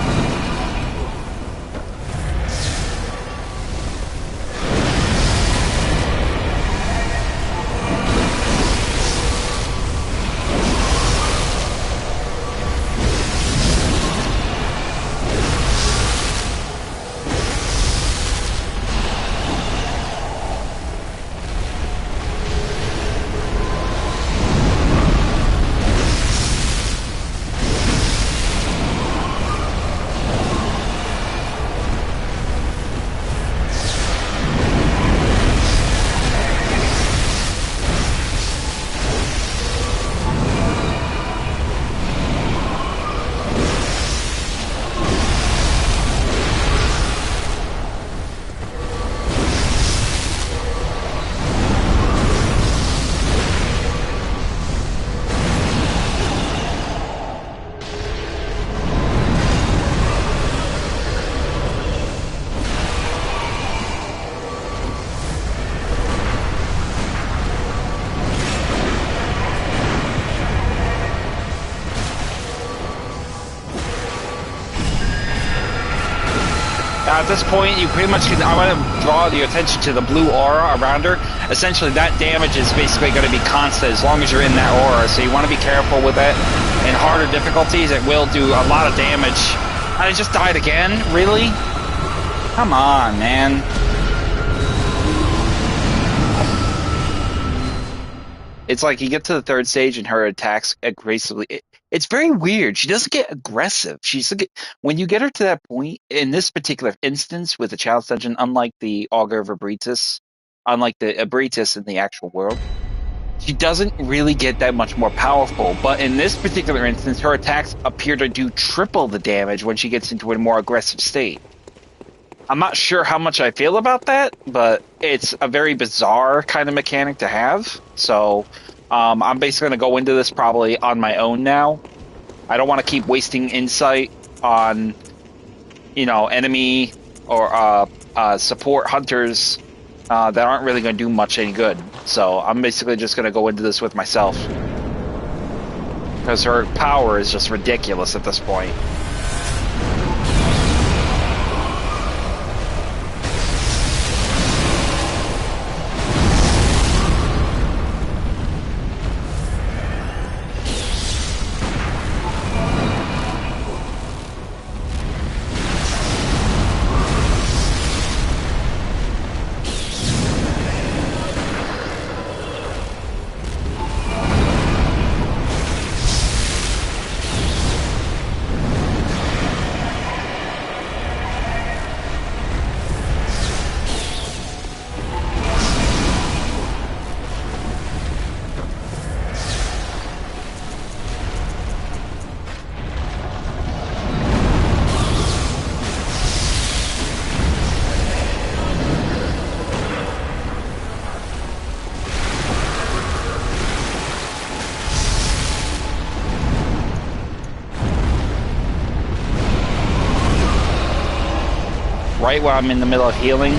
At this point, you pretty much I want to draw your attention to the blue aura around her. Essentially, that damage is basically going to be constant as long as you're in that aura, so you want to be careful with it. In harder difficulties, it will do a lot of damage. I just died again? Really? Come on, man. It's like you get to the third stage and her attacks aggressively. It's very weird. She doesn't get aggressive. When you get her to that point, in this particular instance with the Chalice Dungeon, unlike the Augur of Abritus, unlike the Abritus in the actual world, she doesn't really get that much more powerful. But in this particular instance, her attacks appear to do triple the damage when she gets into a more aggressive state. I'm not sure how much I feel about that, but it's a very bizarre kind of mechanic to have. So I'm basically going to go into this probably on my own now. I don't want to keep wasting insight on, enemy or support hunters that aren't really going to do much any good. So I'm basically just going to go into this with myself. Because her power is just ridiculous at this point. right while I'm in the middle of healing.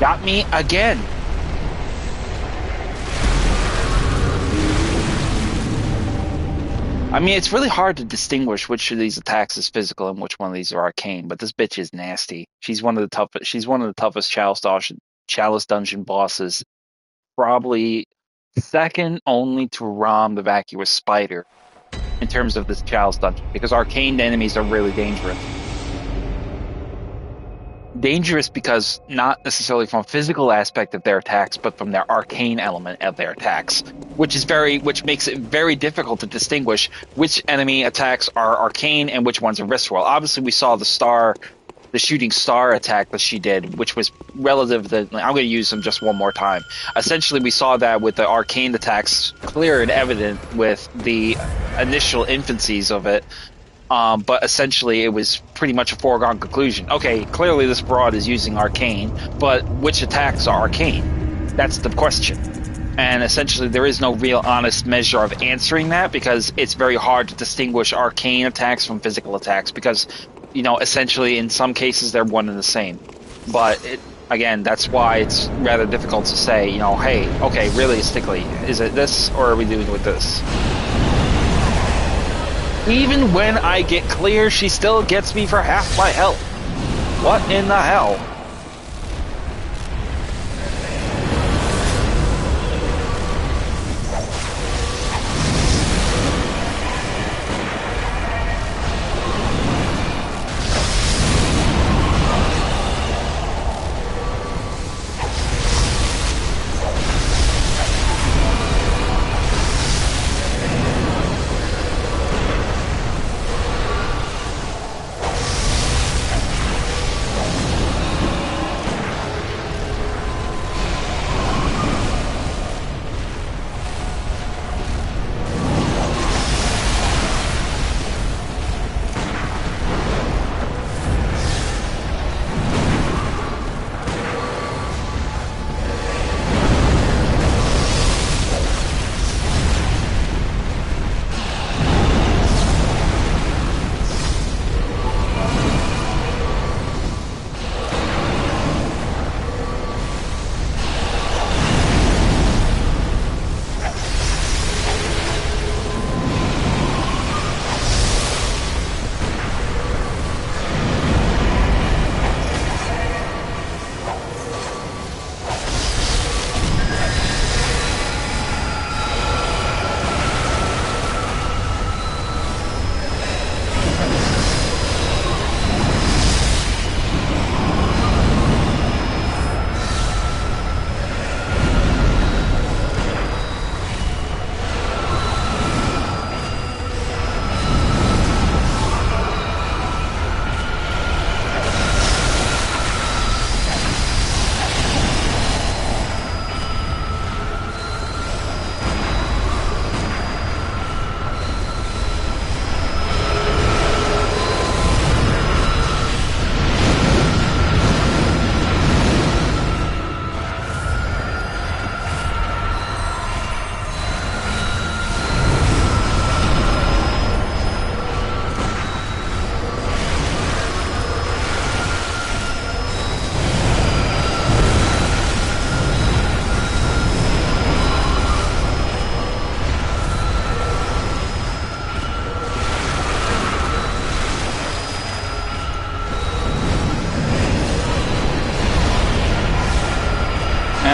Got me again. I mean, it's really hard to distinguish which of these attacks is physical and which one of these are arcane, but this bitch is nasty. She's one of the toughest. She's one of the toughest Chalice dungeon bosses. Probably second only to Rom the Vacuous Spider in terms of this Chalice dungeon, because arcane enemies are really dangerous. Dangerous because not necessarily from a physical aspect of their attacks, but from their arcane element of their attacks, which makes it very difficult to distinguish which enemy attacks are arcane and which ones are visceral. Obviously, we saw the shooting star attack that she did, which was relative to, I'm going to use them just one more time. Essentially, we saw that with the arcane attacks clear and evident with the initial infancies of it. But essentially, it was pretty much a foregone conclusion. Okay, clearly this broad is using arcane, but which attacks are arcane? That's the question. And essentially, there is no real honest measure of answering that, because it's very hard to distinguish arcane attacks from physical attacks, because, essentially, in some cases, they're one and the same. But, again, that's why it's rather difficult to say, hey, okay, realistically, is it this, or are we doing with this? Even when I get clear, she still gets me for half my health. What in the hell?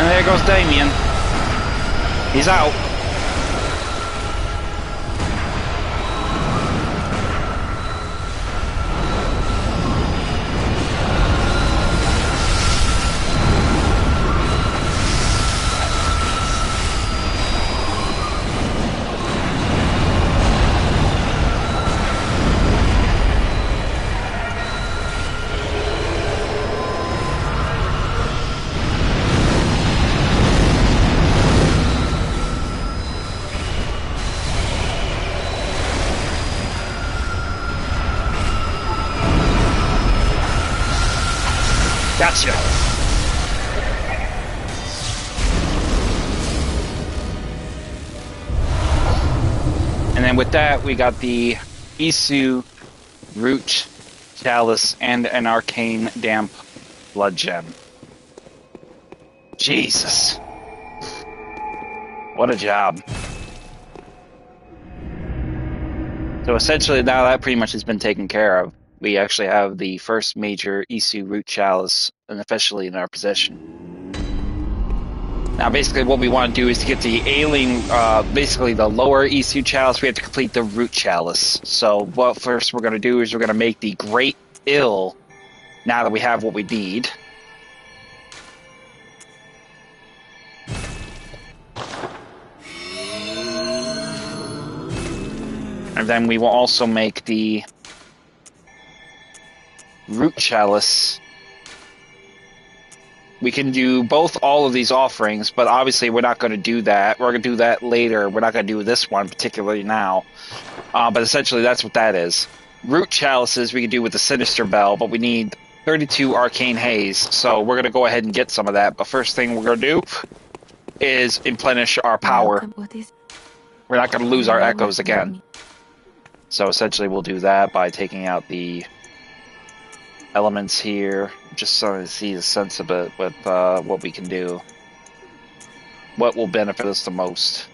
There goes Damien. He's out. Gotcha. And then with that, we got the Isu root Chalice, and an arcane damp blood gem. Jesus. What a job. So essentially now that pretty much has been taken care of. We actually have the first major Isu root chalice and officially in our possession. Now basically what we want to do is to get the ailing, basically the lower Isu chalice, we have to complete the root chalice. So what first we're going to do is we're going to make the great ill now that we have what we need. And then we will also make the root chalice. We can do all of these offerings, but obviously we're not going to do that. We're going to do that later. We're not going to do this one particularly now. But essentially that's what that is. Root chalices we can do with the Sinister Bell, but we need 32 Arcane Haze. So we're going to go ahead and get some of that. But first thing we're going to do is replenish our power. We're not going to lose our echoes again. So essentially we'll do that by taking out the elements here, just so to see the sense of it with what we can do. What will benefit us the most.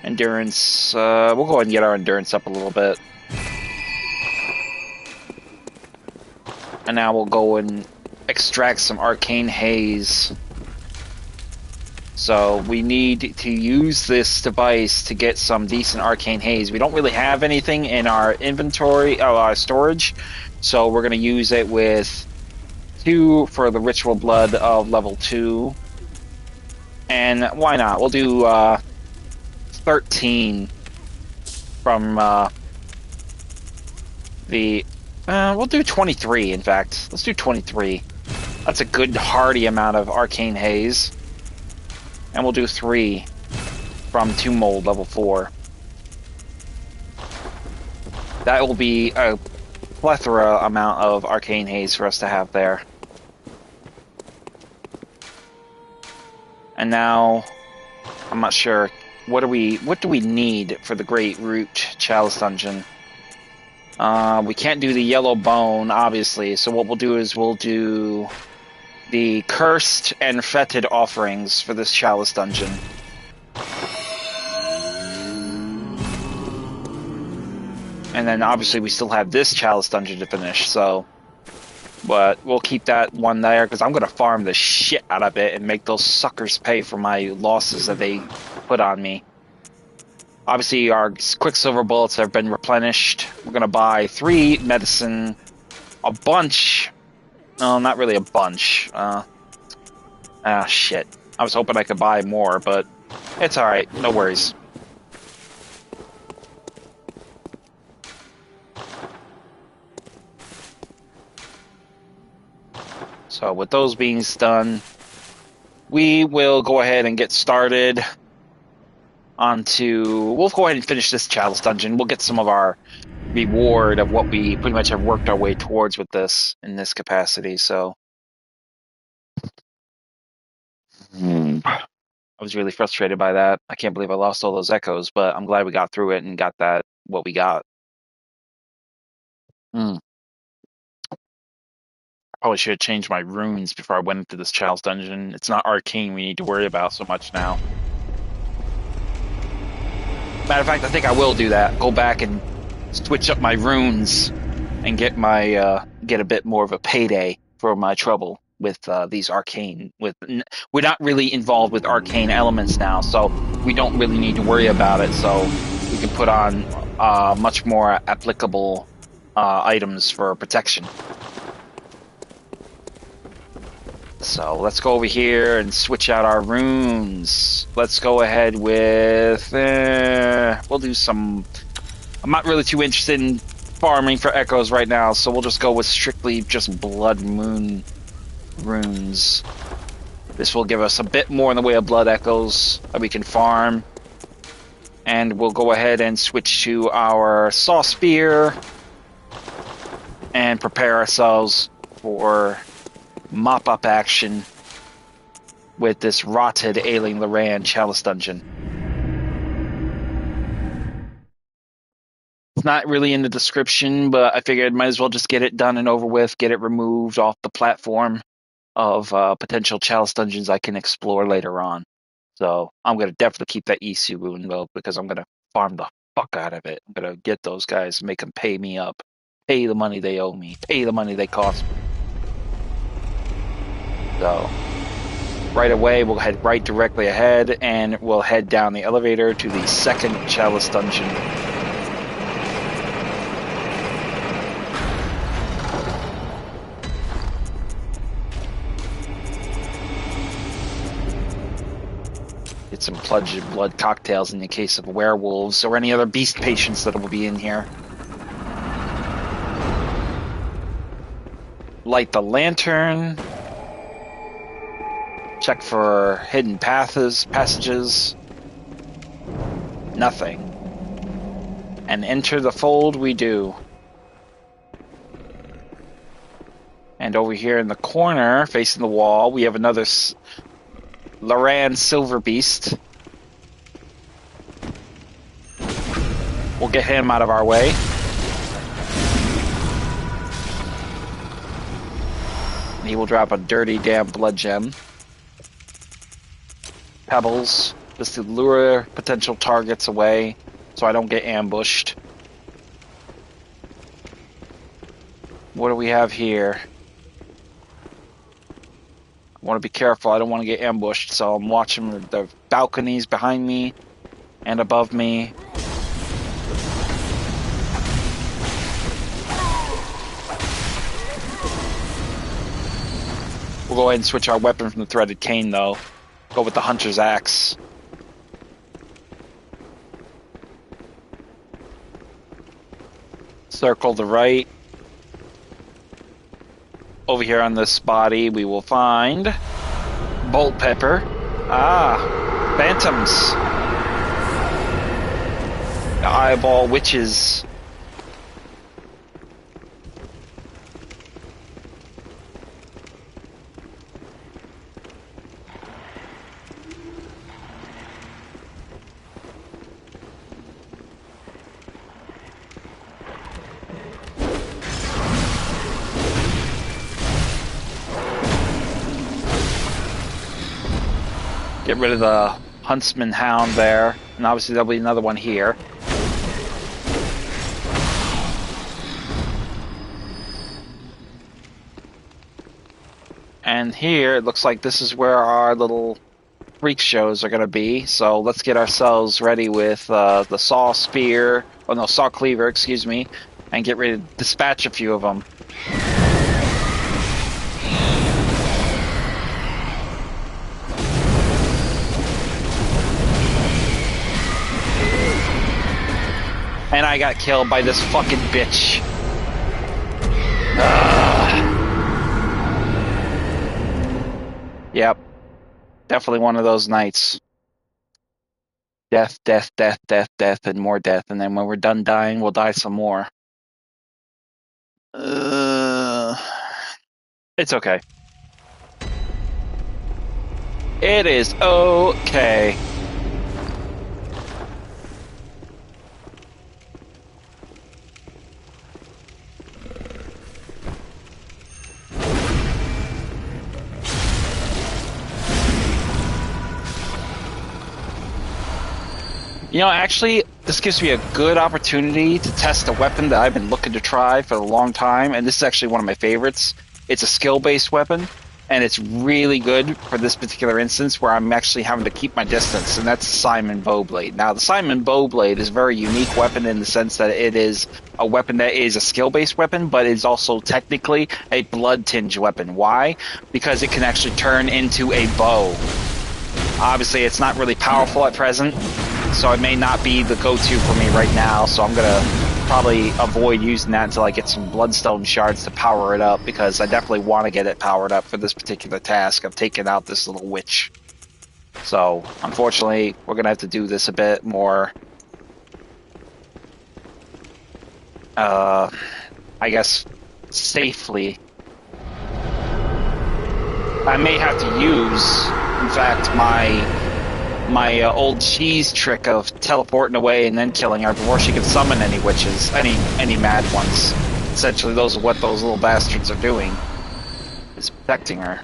Endurance, we'll go ahead and get our endurance up a little bit. And now we'll go and extract some arcane haze. So we need to use this device to get some decent arcane haze. We don't really have anything in our inventory, our storage, so we're going to use it with 2 for the ritual blood of level 2. And why not? We'll do 13 from we'll do 23, in fact. Let's do 23. That's a good hearty amount of arcane haze. And we'll do 3 from Tomb Mold level 4. That will be a plethora amount of arcane haze for us to have there. And now, I'm not sure, what do we need for the Great Root Chalice Dungeon? We can't do the yellow bone, obviously, so what we'll do is we'll do the cursed and fetid offerings for this Chalice Dungeon. And then obviously we still have this Chalice Dungeon to finish, so... But we'll keep that one there, because I'm going to farm the shit out of it and make those suckers pay for my losses that they put on me. Obviously our Quicksilver bullets have been replenished. We're going to buy 3 medicine, a bunch... No, not really a bunch. Shit. I was hoping I could buy more, but it's alright. No worries. So with those being done, we will go ahead and get started we'll go ahead and finish this Chalice Dungeon. We'll get some of our reward of what we pretty much have worked our way towards with this in this capacity. So I was really frustrated by that. I can't believe I lost all those echoes, but I'm glad we got through it and got that what we got. I probably should have changed my runes before I went into this Chalice Dungeon. It's not arcane we need to worry about so much now. Matter of fact, I think I will do that. Go back and switch up my runes and get my get a bit more of a payday for my trouble with these arcane. We're not really involved with arcane elements now, so we don't really need to worry about it. So we can put on much more applicable items for protection. So let's go over here and switch out our runes. Let's go ahead with... we'll do some... I'm not really too interested in farming for echoes right now, so we'll just go with strictly just Blood Moon runes. This will give us a bit more in the way of blood echoes that we can farm. And we'll go ahead and switch to our Saw Spear and prepare ourselves for mop-up action with this rotted ailing Loran Chalice dungeon. It's not really in the description, but I figured I might as well just get it done and over with, get it removed off the platform of potential Chalice dungeons I can explore later on. So I'm going to definitely keep that Isu rune, though, because I'm going to farm the fuck out of it. I'm going to get those guys, make them pay me up. Pay the money they owe me. Pay the money they cost me. So right away, we'll head right directly ahead, and we'll head down the elevator to the second Chalice dungeon. Get some plunged blood cocktails in the case of werewolves or any other beast patients that will be in here. Light the lantern. Check for hidden passages. Nothing. And enter the fold we do. And over here in the corner, facing the wall, we have another Loran Silver Beast. We'll get him out of our way. He will drop a dirty damn blood gem. Pebbles, just to lure potential targets away so I don't get ambushed. What do we have here? I want to be careful. I don't want to get ambushed, so I'm watching the balconies behind me and above me. We'll go ahead and switch our weapon from the threaded cane, though. Go with the hunter's axe. Circle the right. Over here on this body, we will find bolt pepper. Ah, phantoms. The eyeball witches. Get rid of the huntsman hound there, and obviously there'll be another one here. And here, it looks like this is where our little freak shows are going to be. So let's get ourselves ready with the saw spear, oh no, saw cleaver, excuse me, and get ready to dispatch a few of them. And I got killed by this fucking bitch. Yep. Definitely one of those nights. Death, death, death, death, death, and more death. And then when we're done dying, we'll die some more. It's okay. It is okay. You know, actually, this gives me a good opportunity to test a weapon that I've been looking to try for a long time, and this is actually one of my favorites. It's a skill-based weapon, and it's really good for this particular instance where I'm actually having to keep my distance, and that's Simon Bowblade. Now, the Simon Bowblade is a very unique weapon in the sense that it is a weapon that is a skill-based weapon, but it's also technically a blood-tinged weapon. Why? Because it can actually turn into a bow. Obviously, it's not really powerful at present, so it may not be the go-to for me right now, so I'm going to probably avoid using that until I get some bloodstone shards to power it up, because I definitely want to get it powered up for this particular task of taking out this little witch. So, unfortunately, we're going to have to do this a bit more, I guess, safely. I may have to use In fact, my old cheese trick of teleporting away and then killing her before she can summon any witches, any mad ones. Essentially, those are what those little bastards are doing. Is protecting her.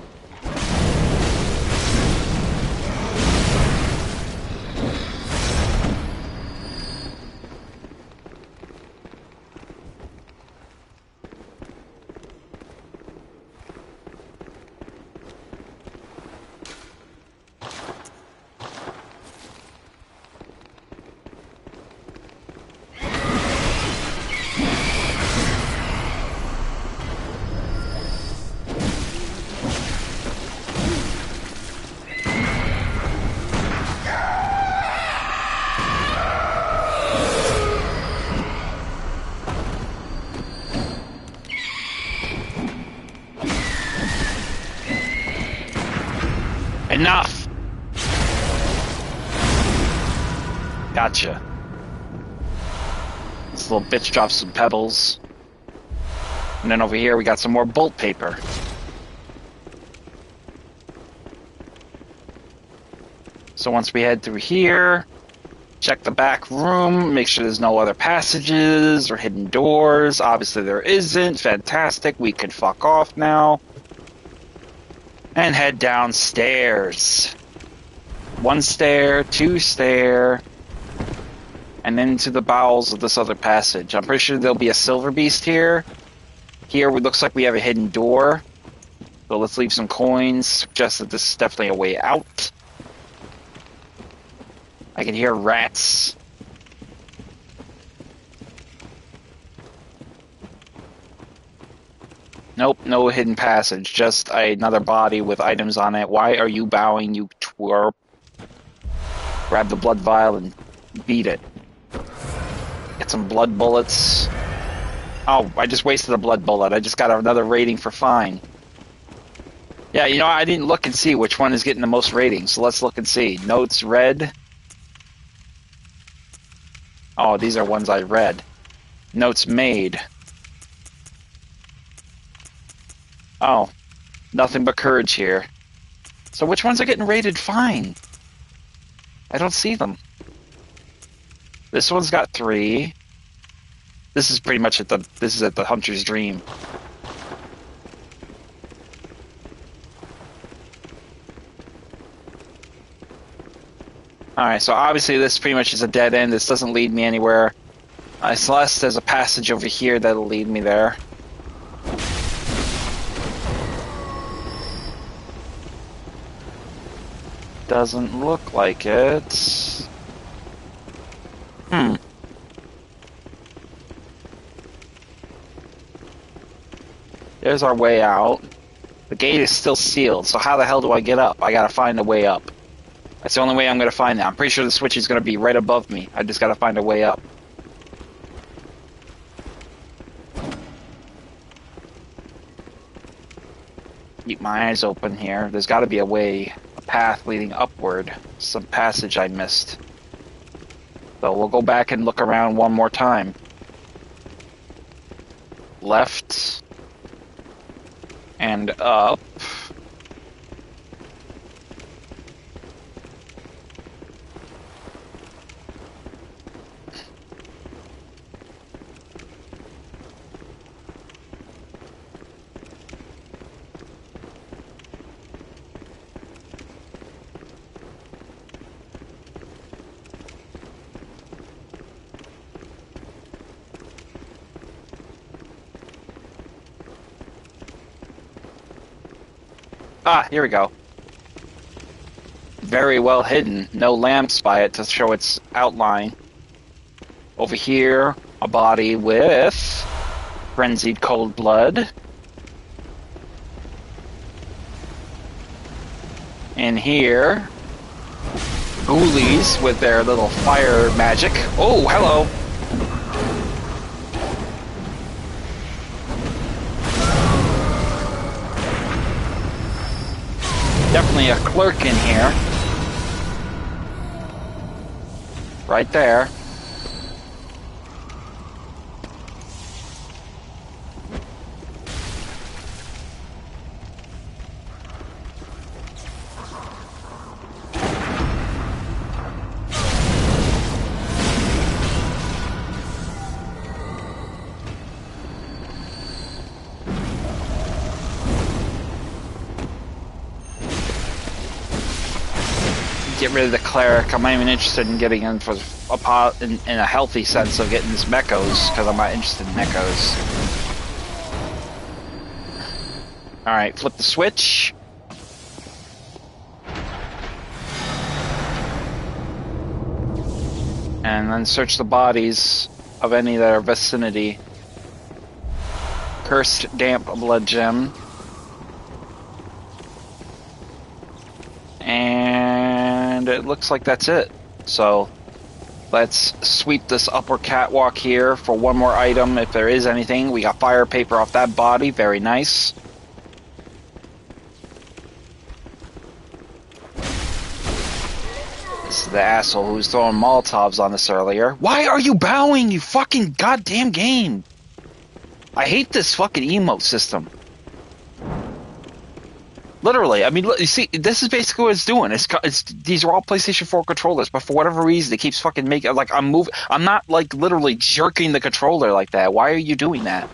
Enough! Gotcha. This little bitch drops some pebbles. And then over here we got some more bolt paper. So once we head through here, check the back room, make sure there's no other passages or hidden doors. Obviously there isn't. Fantastic. We can fuck off now. And head downstairs. 1 stair, 2 stair, and then into the bowels of this other passage. I'm pretty sure there'll be a silver beast here. Here it looks like we have a hidden door. So let's leave some coins. Suggest that this is definitely a way out. I can hear rats. Nope, no hidden passage. Just another body with items on it. Why are you bowing, you twerp? Grab the blood vial and beat it. Get some blood bullets. Oh, I just wasted a blood bullet. I just got another rating for fine. Yeah, you know, I didn't look and see which one is getting the most ratings, so let's look and see. Notes read. Oh, these are ones I read. Notes made. Oh, nothing but courage here. So which ones are getting rated fine? I don't see them. This one's got 3. This is pretty much at the Hunter's Dream. Alright, so obviously this pretty much is a dead end. This doesn't lead me anywhere. Unless there's a passage over here that'll lead me there. Doesn't look like it. There's our way out. The gate is still sealed, so how the hell do I get up? I gotta find a way up. That's the only way I'm gonna find that. I'm pretty sure the switch is gonna be right above me. I just gotta find a way up. Keep my eyes open here. There's gotta be a way, a path leading upward. Some passage I missed. So we'll go back and look around one more time. Left. And up. Ah, here we go. Very well hidden. No lamps by it to show its outline. Over here, a body with frenzied cold blood. In here, ghoulies with their little fire magic. Oh, hello! Definitely a clerk in here. Right there. get rid of the cleric. I'm not even interested in getting in for in a healthy sense of getting this mechos, because I'm not interested in mechos. Alright, flip the switch. And then search the bodies of any that are vicinity. Cursed damp blood gem. And it looks like that's it. So let's sweep this upper catwalk here for one more item if there is anything. We got fire paper off that body, very nice. This is the asshole who was throwing Molotovs on us earlier. Why are you bowing, you fucking goddamn game? I hate this fucking emote system. Literally, I mean, look, you see, this is basically what it's doing. It's these are all PlayStation 4 controllers, but for whatever reason, it keeps fucking making, like, I'm not, like, literally jerking the controller like that. Why are you doing that?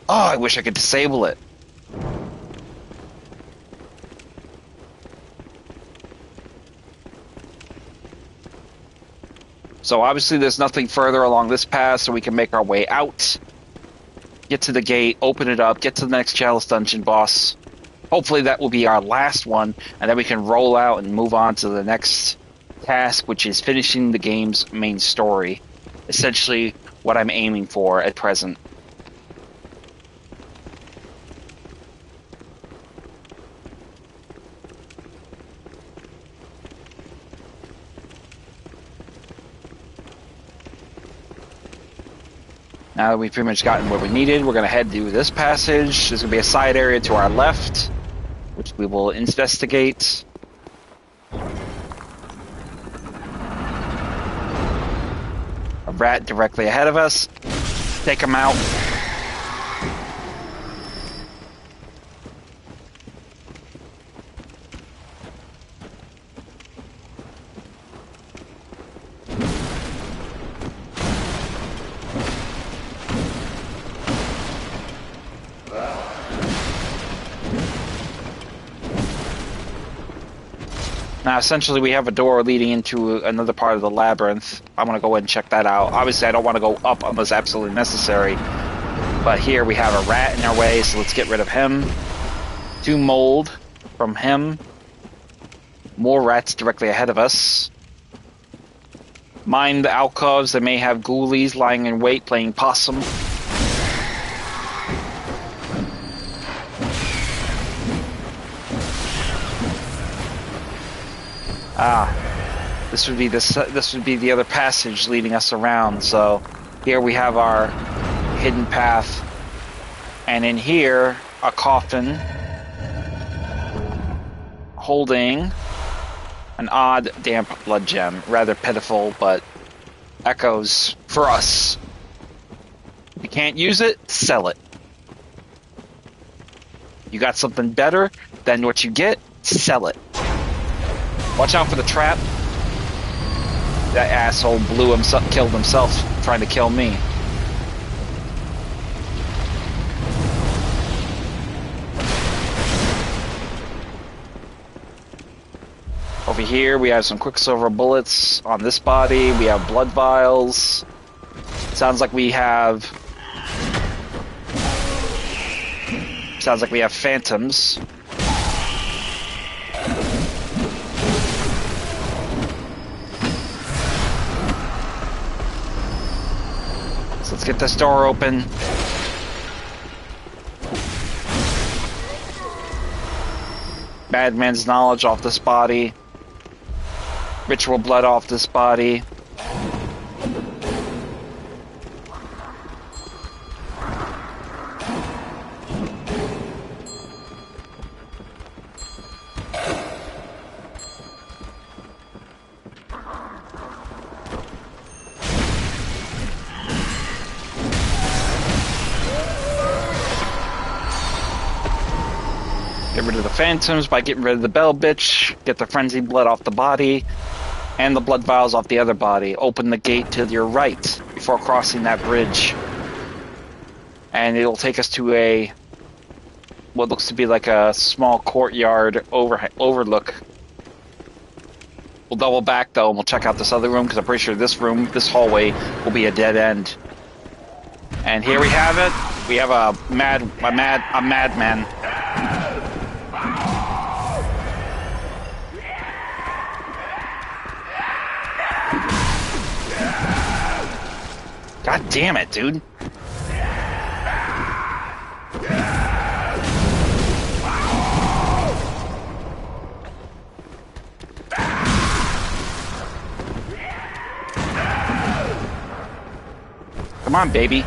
Oh, I wish I could disable it. So obviously there's nothing further along this path, so we can make our way out. Get to the gate, open it up, get to the next Chalice dungeon boss. Hopefully that will be our last one, and then we can roll out and move on to the next task, which is finishing the game's main story. Essentially what I'm aiming for at present. Now that we've pretty much gotten what we needed, we're going to head to this passage. There's going to be a side area to our left, which we will investigate. A rat directly ahead of us. Take him out. Now, essentially, we have a door leading into another part of the labyrinth. I'm going to go ahead and check that out. Obviously, I don't want to go up unless absolutely necessary. But here we have a rat in our way, so let's get rid of him. 2 mold from him. More rats directly ahead of us. Mind the alcoves. They may have ghoulies lying in wait, playing possum. This would be the other passage leading us around. So here we have our hidden path, and in here a coffin holding an odd damp blood gem. Rather pitiful, but echoes for us. If you can't use it, sell it. You got something better than what you get, sell it. Watch out for the trap. That asshole killed himself trying to kill me. Over here we have some quicksilver bullets on this body. We have blood vials. Sounds like we have phantoms. Let's get this door open. Madman's knowledge off this body. Ritual blood off this body. Get rid of the phantoms by getting rid of the bell bitch. Get the frenzied blood off the body. And the blood vials off the other body. Open the gate to your right before crossing that bridge. And it'll take us to a what looks to be like a small courtyard overlook. We'll double back though, and we'll check out this other room because I'm pretty sure this hallway, will be a dead end. And here we have it. We have a madman. God damn it, dude. Come on, baby.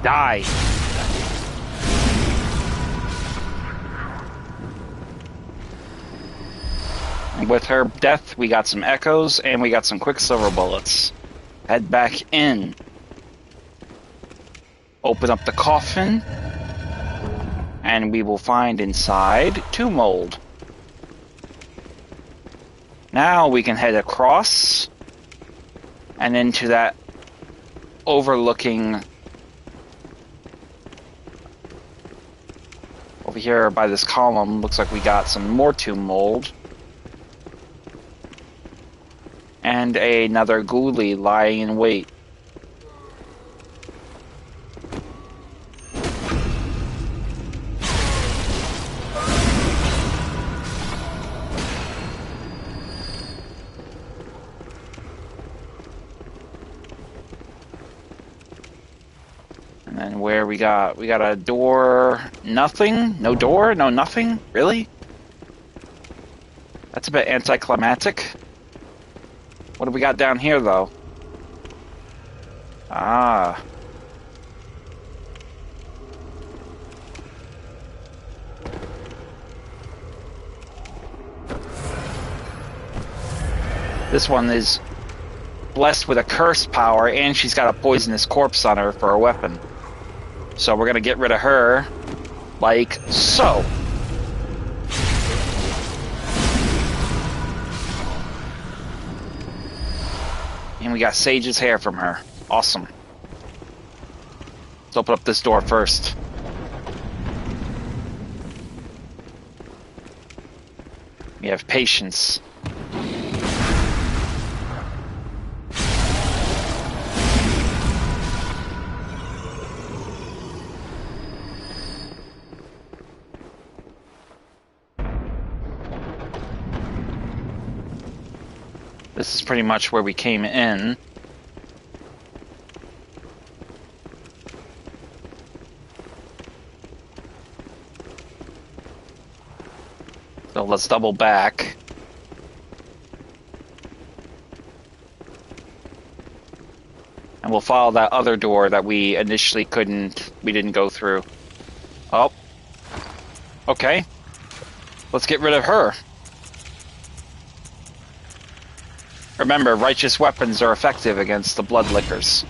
Die. And with her death, we got some echoes and we got some quicksilver bullets. Head back in. Open up the coffin. And we will find inside tomb mold. Now we can head across and into that overlooking over here by this column. Looks like we got some more tomb mold and another ghoulie lying in wait. And where we got a door, nothing, no door, no nothing, really? That's a bit anticlimactic. What do we got down here though? Ah. This one is blessed with a curse power and she's got a poisonous corpse on her for a weapon. So we're gonna get rid of her, like so. And we got Sage's hair from her. Awesome. Let's open up this door first. We have patience. This is pretty much where we came in. So let's double back. And we'll follow that other door that we initially we didn't go through. Oh. Okay. Let's get rid of her. Remember, righteous weapons are effective against the blood lickers.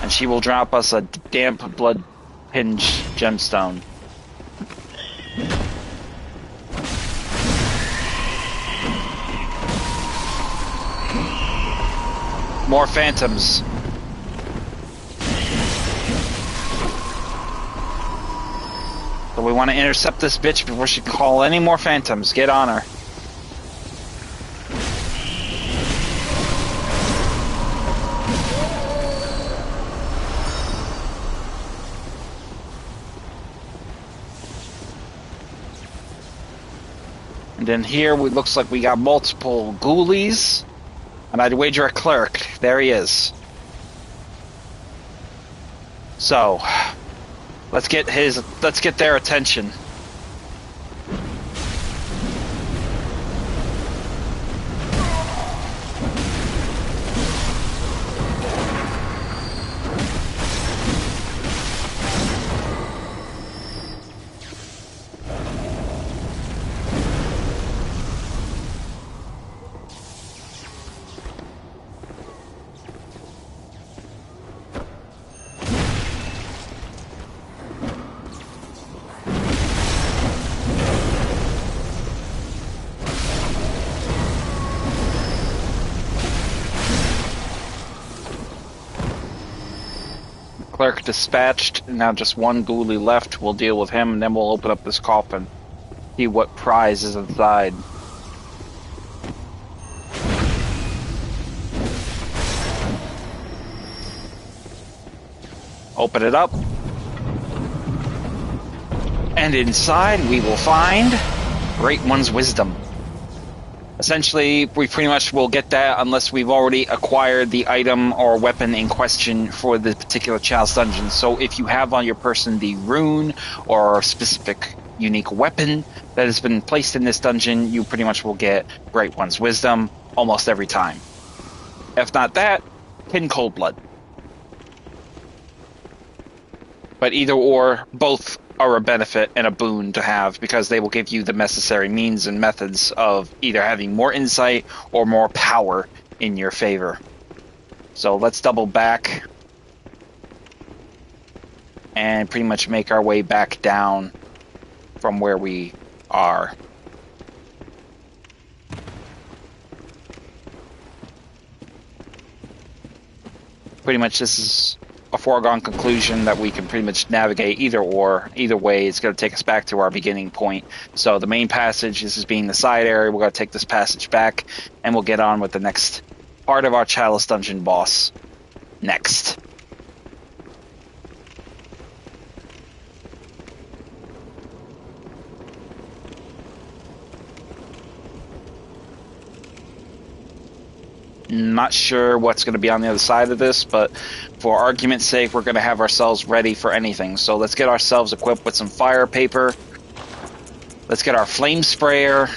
And she will drop us a damp blood hinge gemstone. More phantoms. So we want to intercept this bitch before she can call any more phantoms. Get on her. And then here, it looks like we got multiple ghoulies. And I'd wager a cleric. There he is. So, let's get their attention. Clerk dispatched. Now just one ghoulie left. We'll deal with him, and then we'll open up this coffin. See what prize is inside. Open it up. And inside we will find Great One's Wisdom. Essentially, we pretty much will get that unless we've already acquired the item or weapon in question for the particular Chalice dungeon. So if you have on your person the rune or specific unique weapon that has been placed in this dungeon, you pretty much will get Great One's Wisdom almost every time. If not that, Hidden Cold Blood. But either or, both are a benefit and a boon to have because they will give you the necessary means and methods of either having more insight or more power in your favor. So let's double back and pretty much make our way back down from where we are. Pretty much this is a foregone conclusion that we can pretty much navigate either way. It's going to take us back to our beginning point. So the main passage, this is being the side area, we're going to take this passage back and we'll get on with the next part of our Chalice dungeon boss next. Not sure what's going to be on the other side of this, but for argument's sake, we're going to have ourselves ready for anything. So let's get ourselves equipped with some fire paper. Let's get our flame sprayer.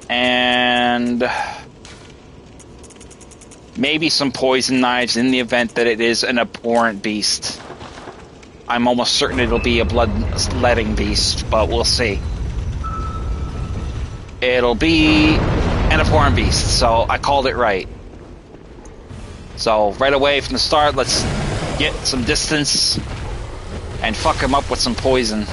And maybe some poison knives in the event that it is an abhorrent beast. I'm almost certain it'll be a bloodletting beast, but we'll see. It'll be an abhorrent beast, so I called it right. So right away from the start, let's get some distance and fuck him up with some poison.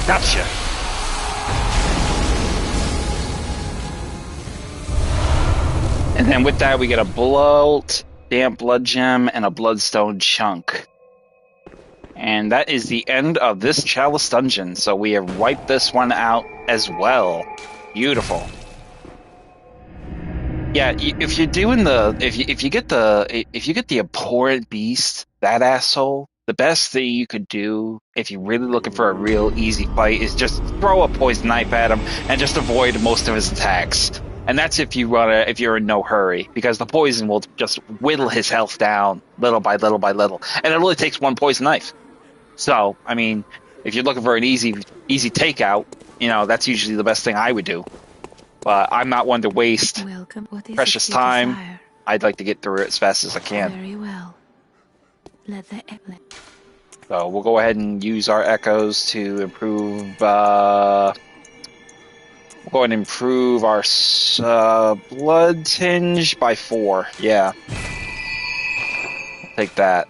Gotcha. And then with that, we get a Bolt, Damp Blood Gem, and a Bloodstone Chunk. And that is the end of this Chalice dungeon. So we have wiped this one out as well. Beautiful. Yeah, if you're doing if you get the abhorrent beast, that asshole, the best thing you could do if you're really looking for a real easy fight is just throw a poison knife at him and just avoid most of his attacks. And that's if you're in no hurry, because the poison will just whittle his health down little by little by little, and it only takes one poison knife. So, I mean, if you're looking for an easy takeout, that's usually the best thing I would do. But I'm not one to waste Welcome. What is precious it you time. desire? I'd like to get through it as fast as I can. Very well. So we'll go ahead and use our echoes to improve. We'll go ahead and improve our blood tinge by 4. Yeah, take that.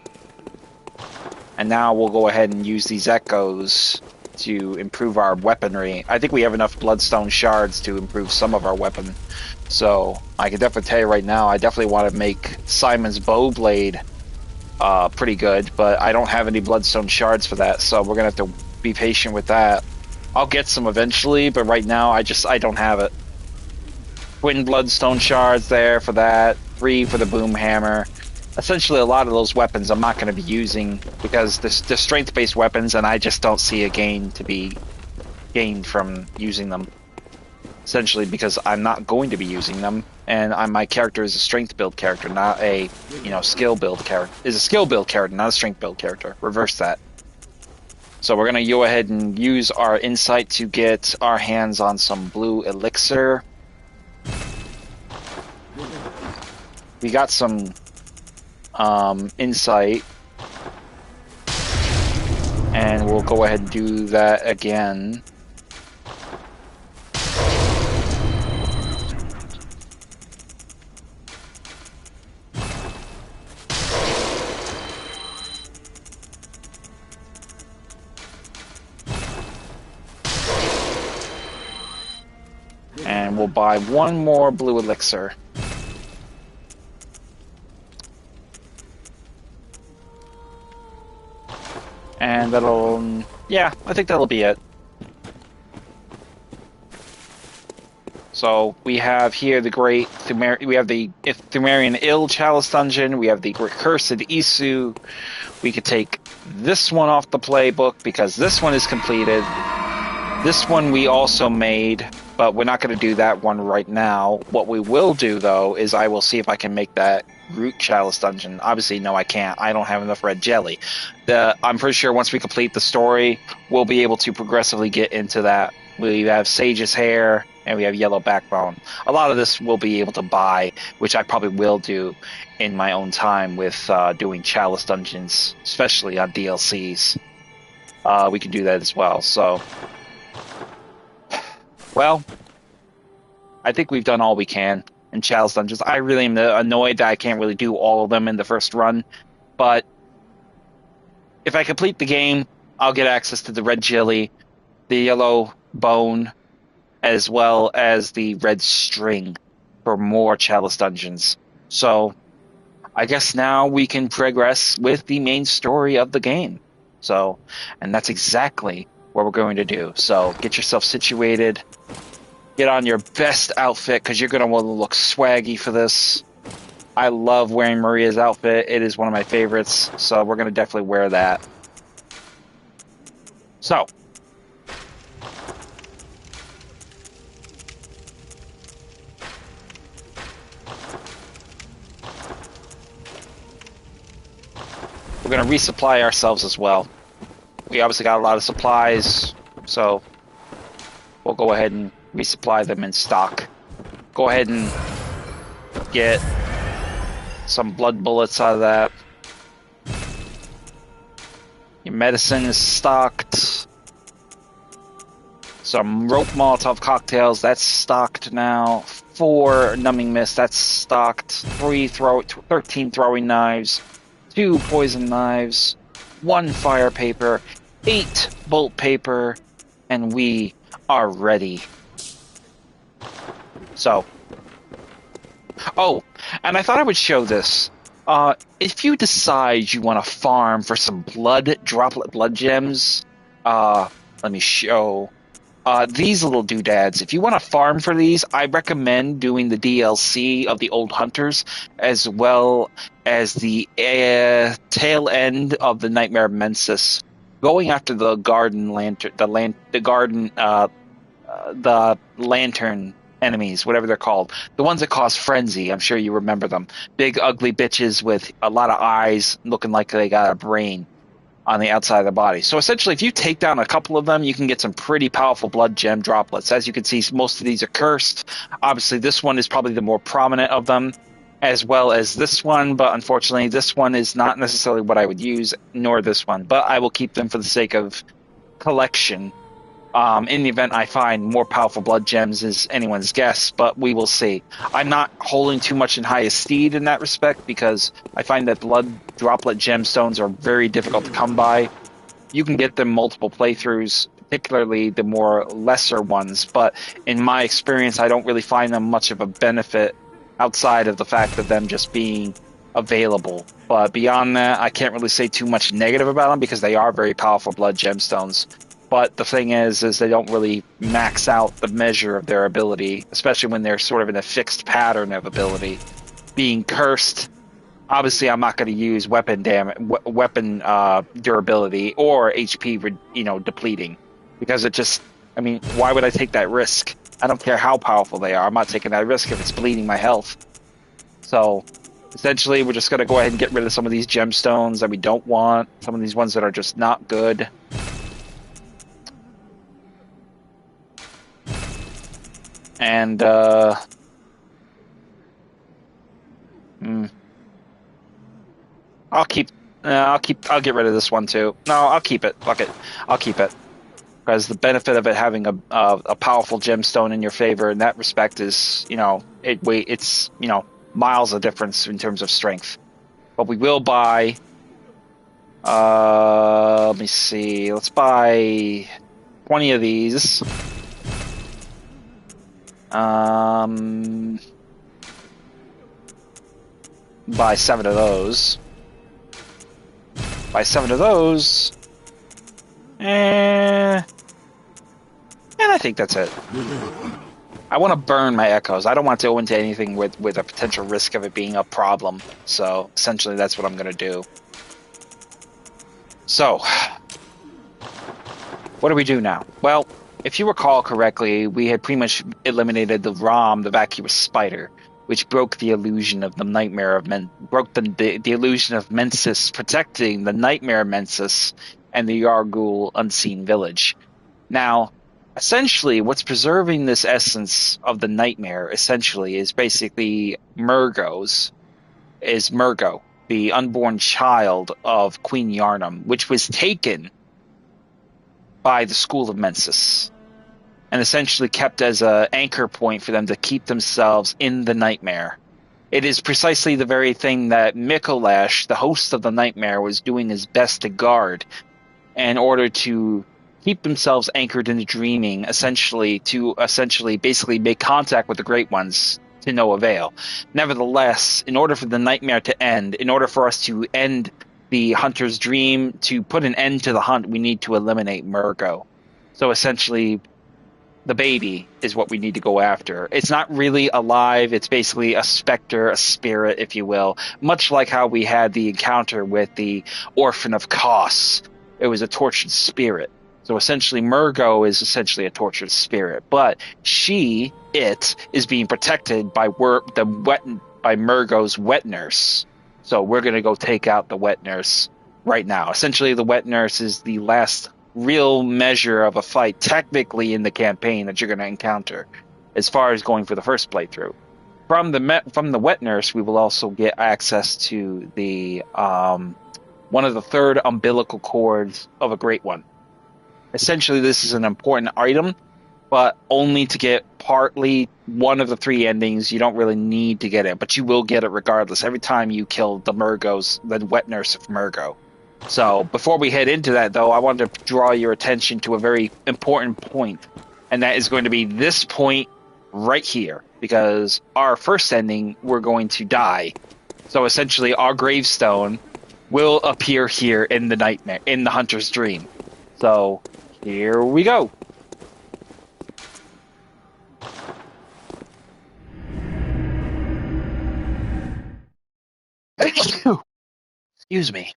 And now we'll go ahead and use these echoes to improve our weaponry. I think we have enough bloodstone shards to improve some of our weapon. So I can definitely tell you right now, I definitely want to make Simon's bow blade pretty good, but I don't have any bloodstone shards for that, so we're gonna have to be patient with that. I'll get some eventually, but right now I don't have it. Twin bloodstone shards there for that, 3 for the boom hammer. Essentially, a lot of those weapons I'm not going to be using because they're strength-based weapons, and I just don't see a gain to be gained from using them. Essentially, because I'm not going to be using them, and my character is a strength build character, not a skill build character. Is a skill build character, not a strength build character. Reverse that. So we're going to go ahead and use our insight to get our hands on some blue elixir. We got some insight, and we'll go ahead and do that again. And we'll buy 1 more blue elixir. And that'll, yeah, I think that'll be it. So we have here the great we have the Thumerian Ill Chalice Dungeon. We have the Cursed Isu. We could take this one off the playbook because this one is completed. This one we also made, but we're not going to do that one right now. What we will do, though, is I will see if I can make that Root Chalice Dungeon. Obviously, no, I can't. I don't have enough red jelly. I'm pretty sure once we complete the story, we'll be able to progressively get into that. We have Sage's Hair, and we have Yellow Backbone. A lot of this we'll be able to buy, which I probably will do in my own time with doing Chalice Dungeons, especially on DLCs. We can do that as well. So, well, I think we've done all we can in Chalice Dungeons. I really am annoyed that I can't really do all of them in the first run, but if I complete the game, I'll get access to the red jelly, the yellow bone, as well as the red string for more Chalice Dungeons. So I guess now we can progress with the main story of the game. So, and that's exactly what we're going to do. So get yourself situated. Get on your best outfit because you're going to want to look swaggy for this. I love wearing Maria's outfit. It is one of my favorites. So we're going to definitely wear that. So, we're going to resupply ourselves as well. We obviously got a lot of supplies, so we'll go ahead and resupply them in stock. Go ahead and get some blood bullets out of that. Your medicine is stocked. Some rope Molotov cocktails, that's stocked now. 4 numbing mist, that's stocked. 13 throwing knives. 2 poison knives. 1 fire paper. 8 bolt paper. And we are ready. So. Oh, and I thought I would show this. If you decide you want to farm for some droplet blood gems, let me show. These little doodads. If you want to farm for these, I recommend doing the DLC of the Old Hunters, as well as the tail end of the Nightmare of Mensis. Going after the garden lantern, the lantern enemies, whatever they're called, the ones that cause frenzy. I'm sure you remember them. Big ugly bitches with a lot of eyes, looking like they got a brain. on the outside of the body. So essentially, if you take down a couple of them, you can get some pretty powerful blood gem droplets. As you can see, most of these are cursed. Obviously, this one is probably the more prominent of them, as well as this one, but unfortunately, this one is not necessarily what I would use, nor this one. But I will keep them for the sake of collection. In the event I find more powerful blood gems is anyone's guess, but we will see. I'm not holding too much in high esteem in that respect because I find that blood droplet gemstones are very difficult to come by. You can get them multiple playthroughs, particularly the more lesser ones, but in my experience, I don't really find them much of a benefit outside of the fact of them just being available. But beyond that, I can't really say too much negative about them because they are very powerful blood gemstones. But the thing is they don't really max out the measure of their ability, especially when they're sort of in a fixed pattern of ability. Being cursed, obviously I'm not going to use weapon durability or HP, depleting. Because it just, why would I take that risk? I don't care how powerful they are. I'm not taking that risk if it's bleeding my health. So, essentially, we're just going to go ahead and get rid of some of these gemstones that we don't want. Some of these ones that are just not good. And, I'll get rid of this one too. No, I'll keep it. Fuck it. I'll keep it. Because the benefit of it having a powerful gemstone in your favor in that respect is, it's miles of difference in terms of strength. But we will buy, let me see, let's buy 20 of these. Buy 7 of those. Buy 7 of those. And I think that's it. I want to burn my echoes. I don't want to go into anything with a potential risk of it being a problem. So, essentially, that's what I'm going to do. So, what do we do now? Well, if you recall correctly, we had pretty much eliminated the ROM, the vacuous spider, which broke the illusion of the nightmare of the illusion of Mensis protecting the nightmare Mensis and the Yargul unseen village. Now, essentially, what's preserving this essence of the nightmare essentially is basically Murgo, the unborn child of Queen Yarnum, which was taken by the School of Mensis and essentially kept as an anchor point for them to keep themselves in the nightmare. It is precisely the very thing that Mikolash, the host of the nightmare, was doing his best to guard in order to keep themselves anchored in the dreaming, basically make contact with the Great Ones to no avail. Nevertheless, in order for the nightmare to end, in order for us to end the hunter's dream, to put an end to the hunt, we need to eliminate Murgo. So essentially, the baby is what we need to go after. It's not really alive. It's basically a specter, a spirit, if you will. Much like how we had the encounter with the Orphan of Kos. It was a tortured spirit. So essentially, Murgo is essentially a tortured spirit. But it is being protected by Murgo's wet nurse. So we're going to go take out the wet nurse right now. Essentially, the wet nurse is the last real measure of a fight technically in the campaign that you're going to encounter as far as going for the first playthrough. From the wet nurse, we will also get access to the one of the third umbilical cords of a Great One. Essentially, this is an important item, but only to get partly one of the 3 endings. You don't really need to get it, but you will get it regardless every time you kill the wet nurse of Murgo. So, before we head into that, though, I wanted to draw your attention to a very important point, and that is going to be this point right here, because our first ending, we're going to die. So, essentially, our gravestone will appear here in the nightmare, in the hunter's dream. So, here we go. Excuse me.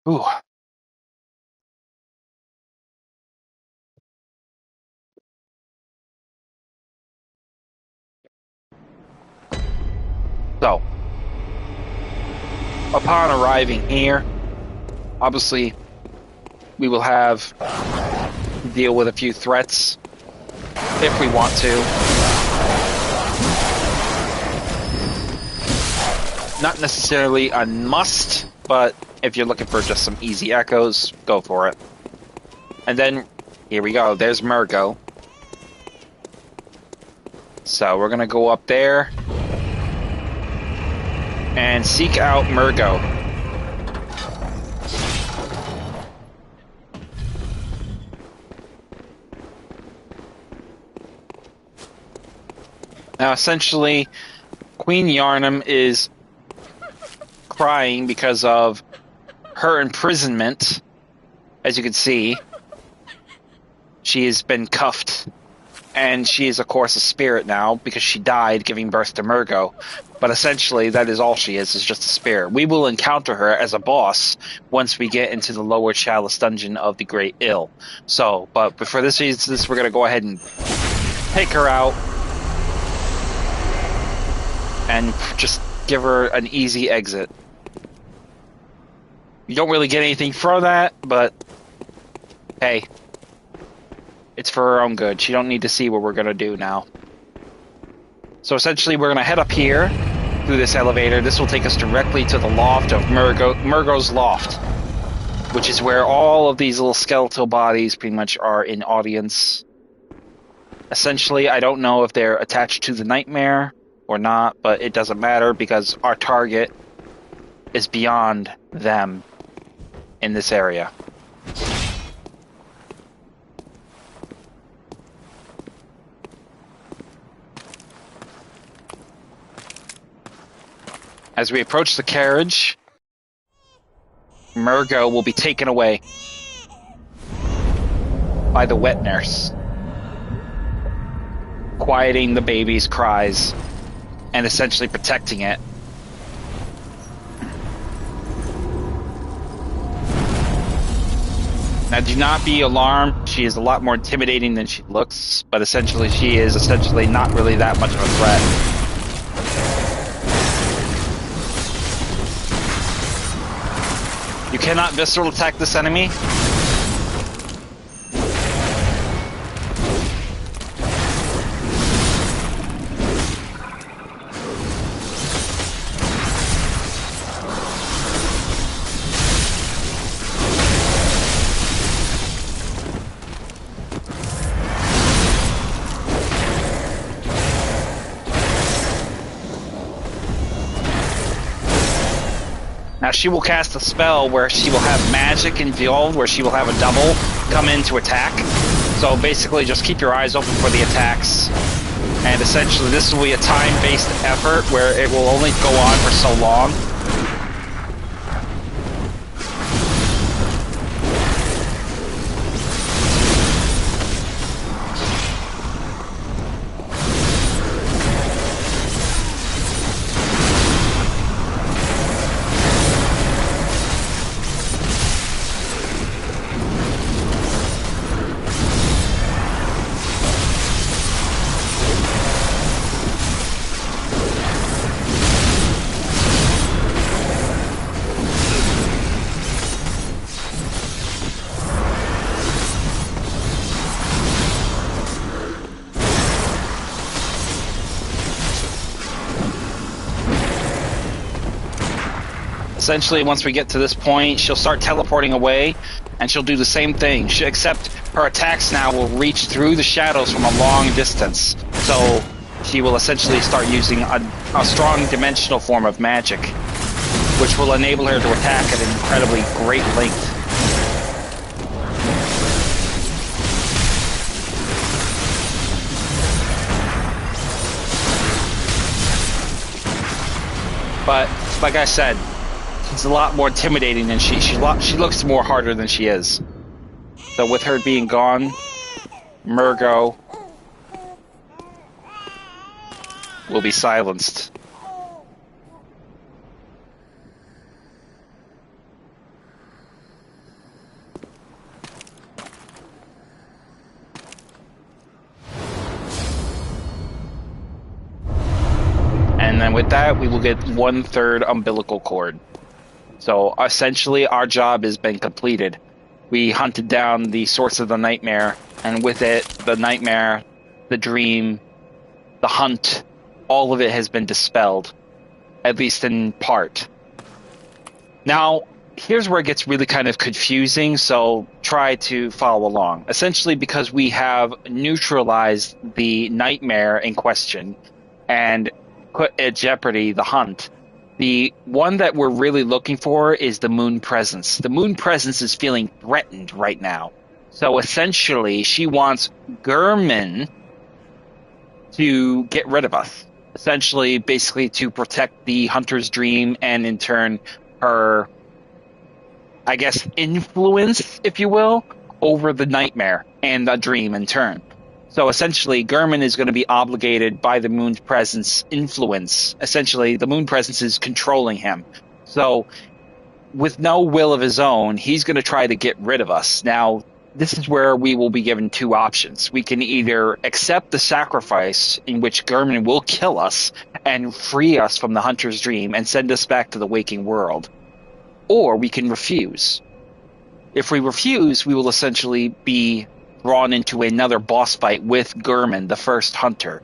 Ooh. So, upon arriving here, Obviously, we will have to deal with a few threats if we want to. Not necessarily a must, but if you're looking for just some easy echoes, go for it. And then, here we go, there's Murgo. So we're gonna go up there and seek out Murgo. Now, essentially, Queen Yarnum is crying because of her imprisonment. As you can see, she has been cuffed, and she is, of course, a spirit now because she died giving birth to Murgo. But essentially, that is all she is just a spirit. We will encounter her as a boss once we get into the lower Chalice dungeon of the Great Ill. So, but for this reason, we're going to go ahead and take her out and just give her an easy exit. You don't really get anything from that, but hey, it's for her own good. She don't need to see what we're going to do now. So essentially, we're going to head up here through this elevator. This will take us directly to the loft of Murgo's loft, which is where all of these little skeletal bodies pretty much are in audience. Essentially, I don't know if they're attached to the nightmare or not, but it doesn't matter because our target is beyond them in this area. As we approach the carriage, Murgo will be taken away by the wet nurse, quieting the baby's cries and essentially protecting it. Now, do not be alarmed. She is a lot more intimidating than she looks, but essentially she is not really that much of a threat. You cannot visceral attack this enemy. Now she will cast a spell where she will have magic involved, where she will have a double come in to attack. So basically just keep your eyes open for the attacks. And essentially this will be a time-based effort where it will only go on for so long. Essentially, once we get to this point, she'll start teleporting away, and she'll do the same thing, except her attacks now will reach through the shadows from a long distance. So she will essentially start using a strong dimensional form of magic, which will enable her to attack at an incredibly great length. But, like I said, it's a lot more intimidating than she looks more harder than she is. So with her being gone, Murgo will be silenced. And then with that, we will get 1/3 umbilical cord. So essentially, our job has been completed. We hunted down the source of the nightmare, and with it, the nightmare, the dream, the hunt, all of it has been dispelled, at least in part. Now, here's where it gets really kind of confusing, so try to follow along. Essentially, because we have neutralized the nightmare in question and put at jeopardy the hunt, the one that we're really looking for is the moon presence. The moon presence is feeling threatened right now. So essentially, she wants Gurman to get rid of us. Essentially, basically to protect the hunter's dream and in turn her, I guess, influence, if you will, over the nightmare and the dream in turn. So essentially, Gurman is going to be obligated by the moon's presence influence. Essentially, the moon presence is controlling him. So with no will of his own, he's going to try to get rid of us. Now, this is where we will be given two options. We can either accept the sacrifice in which Gurman will kill us and free us from the hunter's dream and send us back to the waking world. Or we can refuse. If we refuse, we will essentially be drawn into another boss fight with Gurman, the first hunter.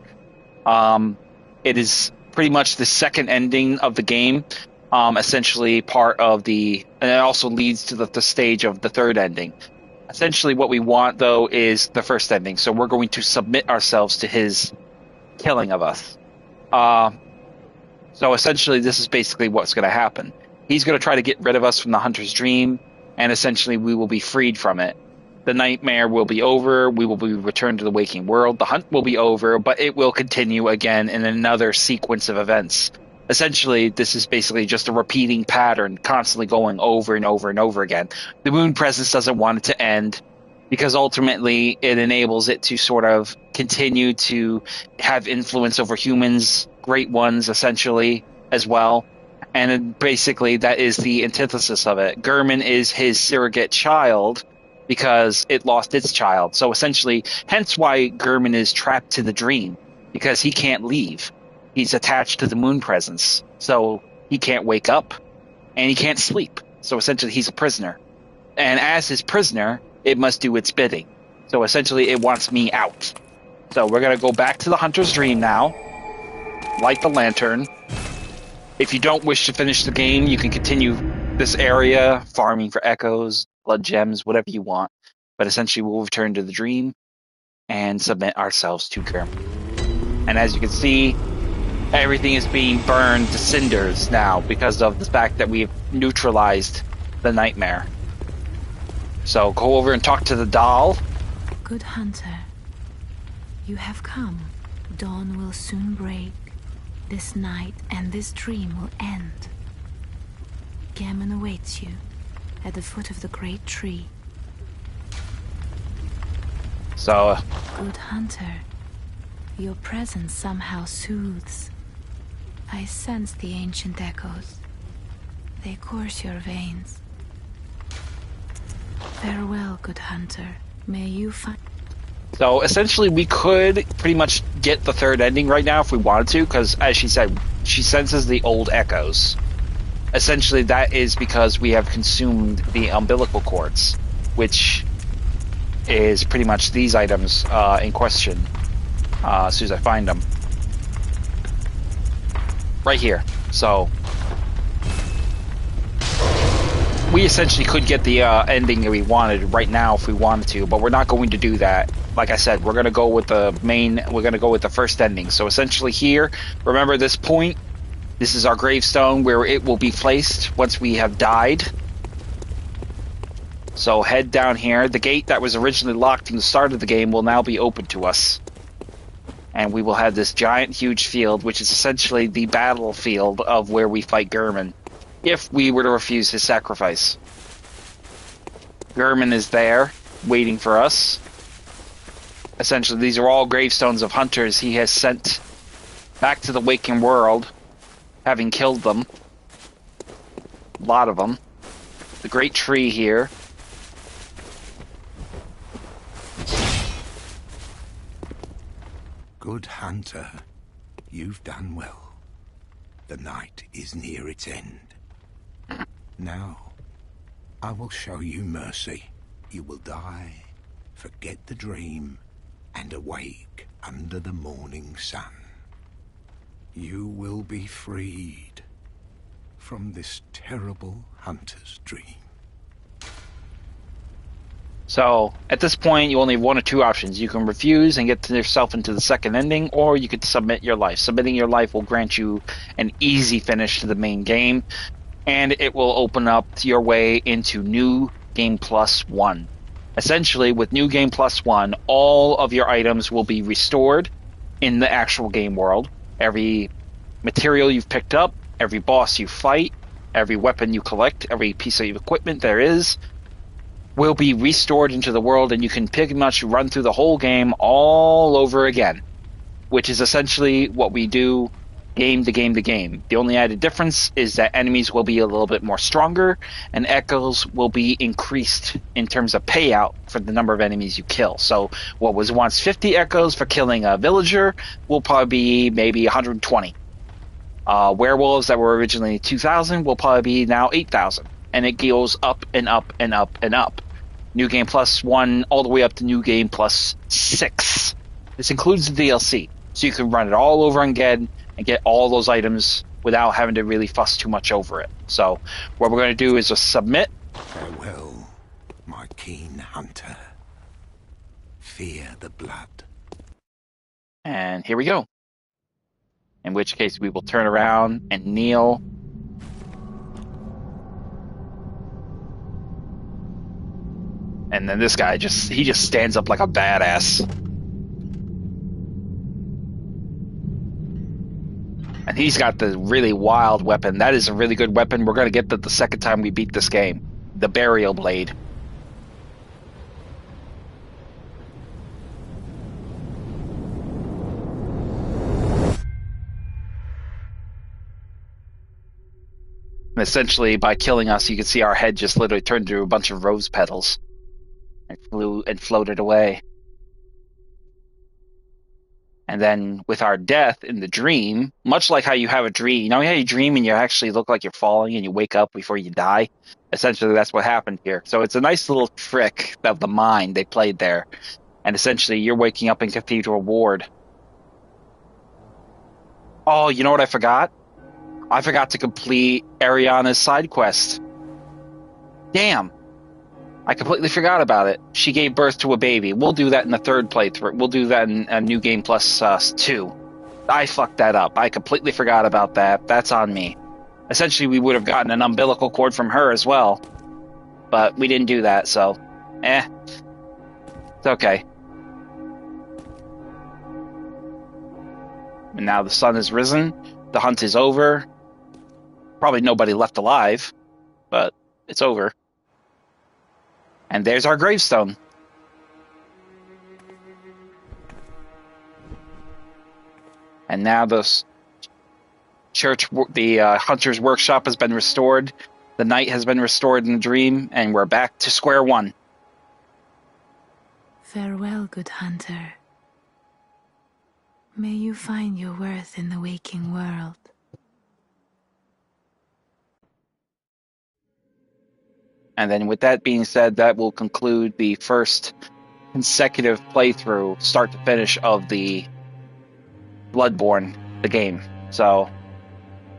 It is pretty much the second ending of the game, essentially part of the... And it also leads to the stage of the third ending. Essentially what we want, though, is the first ending. So we're going to submit ourselves to his killing of us. So essentially this is basically what's going to happen. He's going to try to get rid of us from the hunter's dream, and essentially we will be freed from it. The nightmare will be over, we will be returned to the waking world, the hunt will be over, but it will continue again in another sequence of events. Essentially, this is basically just a repeating pattern, constantly going over and over and over again. The moon presence doesn't want it to end, because ultimately it enables it to sort of continue to have influence over humans, great ones, essentially, as well. And basically, that is the antithesis of it. Gurman is his surrogate child because it lost its child. So essentially, hence why Gurman is trapped to the dream, because he can't leave. He's attached to the moon presence. So he can't wake up and he can't sleep. So essentially, he's a prisoner. And as his prisoner, it must do its bidding. So essentially, it wants me out. So we're going to go back to the hunter's dream now, light the lantern. If you don't wish to finish the game, you can continue this area, farming for echoes, blood gems, whatever you want. But essentially, we'll return to the dream and submit ourselves to Gurman. And as you can see, everything is being burned to cinders now because of the fact that we've neutralized the nightmare. So go over and talk to the doll. Good hunter, you have come. Dawn will soon break. This night and this dream will end. Gammon awaits you at the foot of the great tree. So, Good hunter, your presence somehow soothes. I sense the ancient echoes. They course your veins. Farewell, good hunter. May you find... So essentially, we could pretty much get the third ending right now if we wanted to, because as she said, she senses the old echoes. Essentially, that is because we have consumed the umbilical cords, which is pretty much these items in question. As soon as I find them, right here. So we essentially could get the ending that we wanted right now if we wanted to, but we're not going to do that. Like I said, we're going to go with the main, we're going to go with the first ending. So essentially here, remember this point, this is our gravestone where it will be placed once we have died. So head down here. The gate that was originally locked from the start of the game will now be open to us. And we will have this giant, huge field, which is essentially the battlefield of where we fight Gurman, if we were to refuse his sacrifice. Gurman is there, waiting for us. Essentially, these are all gravestones of hunters he has sent back to the waking world, having killed them. A lot of them. The great tree here. Good hunter, you've done well. The night is near its end. Now, I will show you mercy. You will die, forget the dream, and awake under the morning sun. You will be freed from this terrible hunter's dream. So, at this point, you only have one or two options. You can refuse and get yourself into the second ending, or you could submit your life. Submitting your life will grant you an easy finish to the main game, and it will open up your way into New Game Plus 1. Essentially, with New Game Plus 1, all of your items will be restored in the actual game world. Every material you've picked up, every boss you fight, every weapon you collect, every piece of equipment there is, will be restored into the world, and you can pretty much run through the whole game all over again, which is essentially what we do game to game to game. The only added difference is that enemies will be a little bit more stronger, and echoes will be increased in terms of payout for the number of enemies you kill. So what was once 50 echoes for killing a villager will probably be maybe 120. Werewolves that were originally 2,000 will probably be now 8,000. And it goes up and up and up and up. New Game Plus 1 all the way up to New Game Plus 6. This includes the DLC, so you can run it all over again and get all those items without having to really fuss too much over it. So what we're going to do is just submit. Farewell, my keen hunter. Fear the blood. And here we go. In which case we will turn around and kneel. And then this guy just stands up like a badass. And he's got the really wild weapon. That is a really good weapon. We're going to get that the second time we beat this game. The Burial Blade. And essentially, by killing us, you can see our head just literally turned into a bunch of rose petals. And flew and floated away. And then with our death in the dream, much like how you have a dream, you know how you dream and you actually look like you're falling and you wake up before you die? Essentially, that's what happened here. So it's a nice little trick of the mind they played there. And essentially, you're waking up in Cathedral Ward. Oh, you know what I forgot? I forgot to complete Ariana's side quest. Damn. I completely forgot about it. She gave birth to a baby. We'll do that in the third playthrough. We'll do that in New Game Plus 2. I fucked that up. I completely forgot about that. That's on me. Essentially, we would have gotten an umbilical cord from her as well. But we didn't do that, so... It's okay. And now the sun has risen. The hunt is over. Probably nobody left alive. But it's over. And there's our gravestone. And now the church, the hunter's workshop has been restored. The night has been restored in the dream, and we're back to square one. Farewell, good hunter. May you find your worth in the waking world. And then with that being said, that will conclude the first consecutive playthrough, start to finish, of the Bloodborne, the game. So,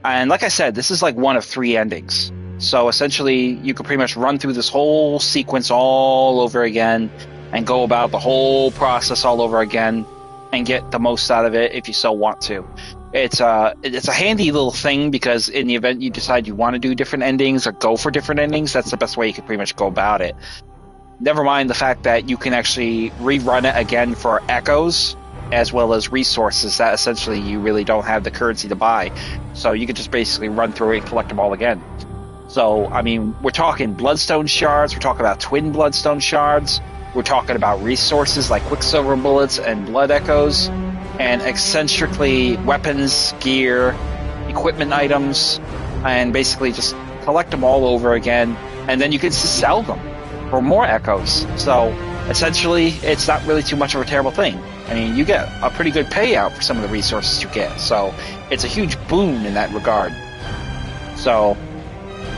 and like I said, this is like one of 3 endings. So essentially, you can pretty much run through this whole sequence all over again and go about the whole process all over again and get the most out of it if you so want to. It's a handy little thing because in the event you decide you want to do different endings or go for different endings, that's the best way you can pretty much go about it. Never mind the fact that you can actually rerun it again for echoes as well as resources that essentially you really don't have the currency to buy. So you can just basically run through it and collect them all again. So, I mean, we're talking Bloodstone shards, we're talking about twin Bloodstone shards, we're talking about resources like Quicksilver bullets and Blood echoes, and eccentrically weapons, gear, equipment items, and basically just collect them all over again, and then you can just sell them for more echoes. So essentially, it's not really too much of a terrible thing. I mean, you get a pretty good payout for some of the resources you get, so it's a huge boon in that regard. So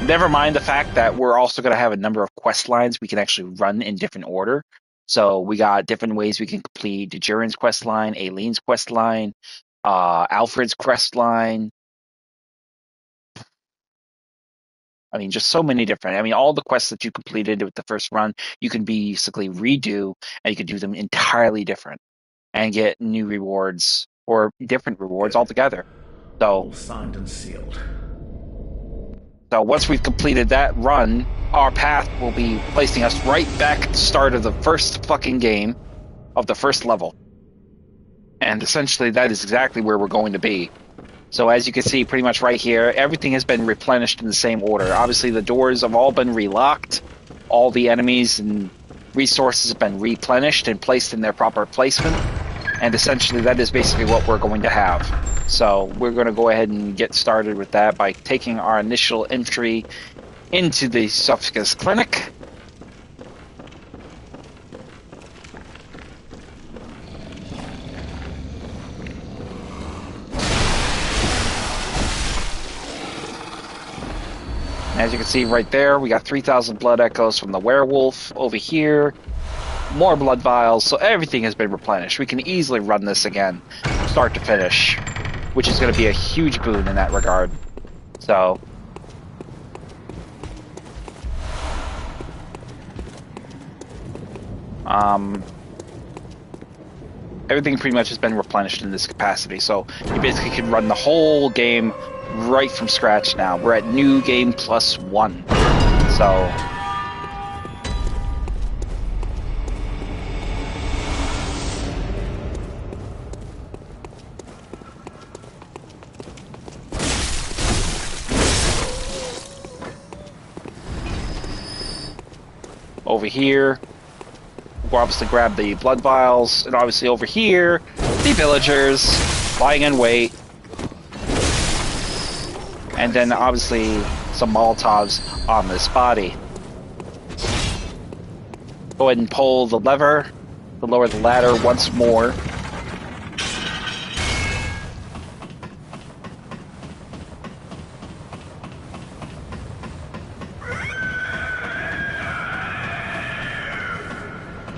Never mind the fact that we're also going to have a number of quest lines we can actually run in different order. So we got different ways we can complete Duran's quest line, Aileen's quest line, Alfred's quest line. I mean, just so many different. I mean, all the quests that you completed with the first run, you can basically redo, and you can do them entirely different and get new rewards or different rewards Good. altogether. All signed and sealed. So once we've completed that run, our path will be placing us right back at the start of the first fucking game of the first level. And essentially that is exactly where we're going to be. So as you can see pretty much right here, everything has been replenished in the same order. Obviously the doors have all been relocked. All the enemies and resources have been replenished and placed in their proper placement. And essentially that is basically what we're going to have. So we're going to go ahead and get started with that by taking our initial entry into the Sophica's clinic. As you can see right there, we got 3,000 blood echoes from the werewolf over here. More blood vials, so everything has been replenished. We can easily run this again, start to finish, which is going to be a huge boon in that regard. So, everything pretty much has been replenished in this capacity. So you basically can run the whole game right from scratch now. We're at New Game +1. So over here, we'll obviously grab the blood vials, and obviously over here, the villagers lying in wait. And then obviously some Molotovs on this body. Go ahead and pull the lever to lower the ladder once more.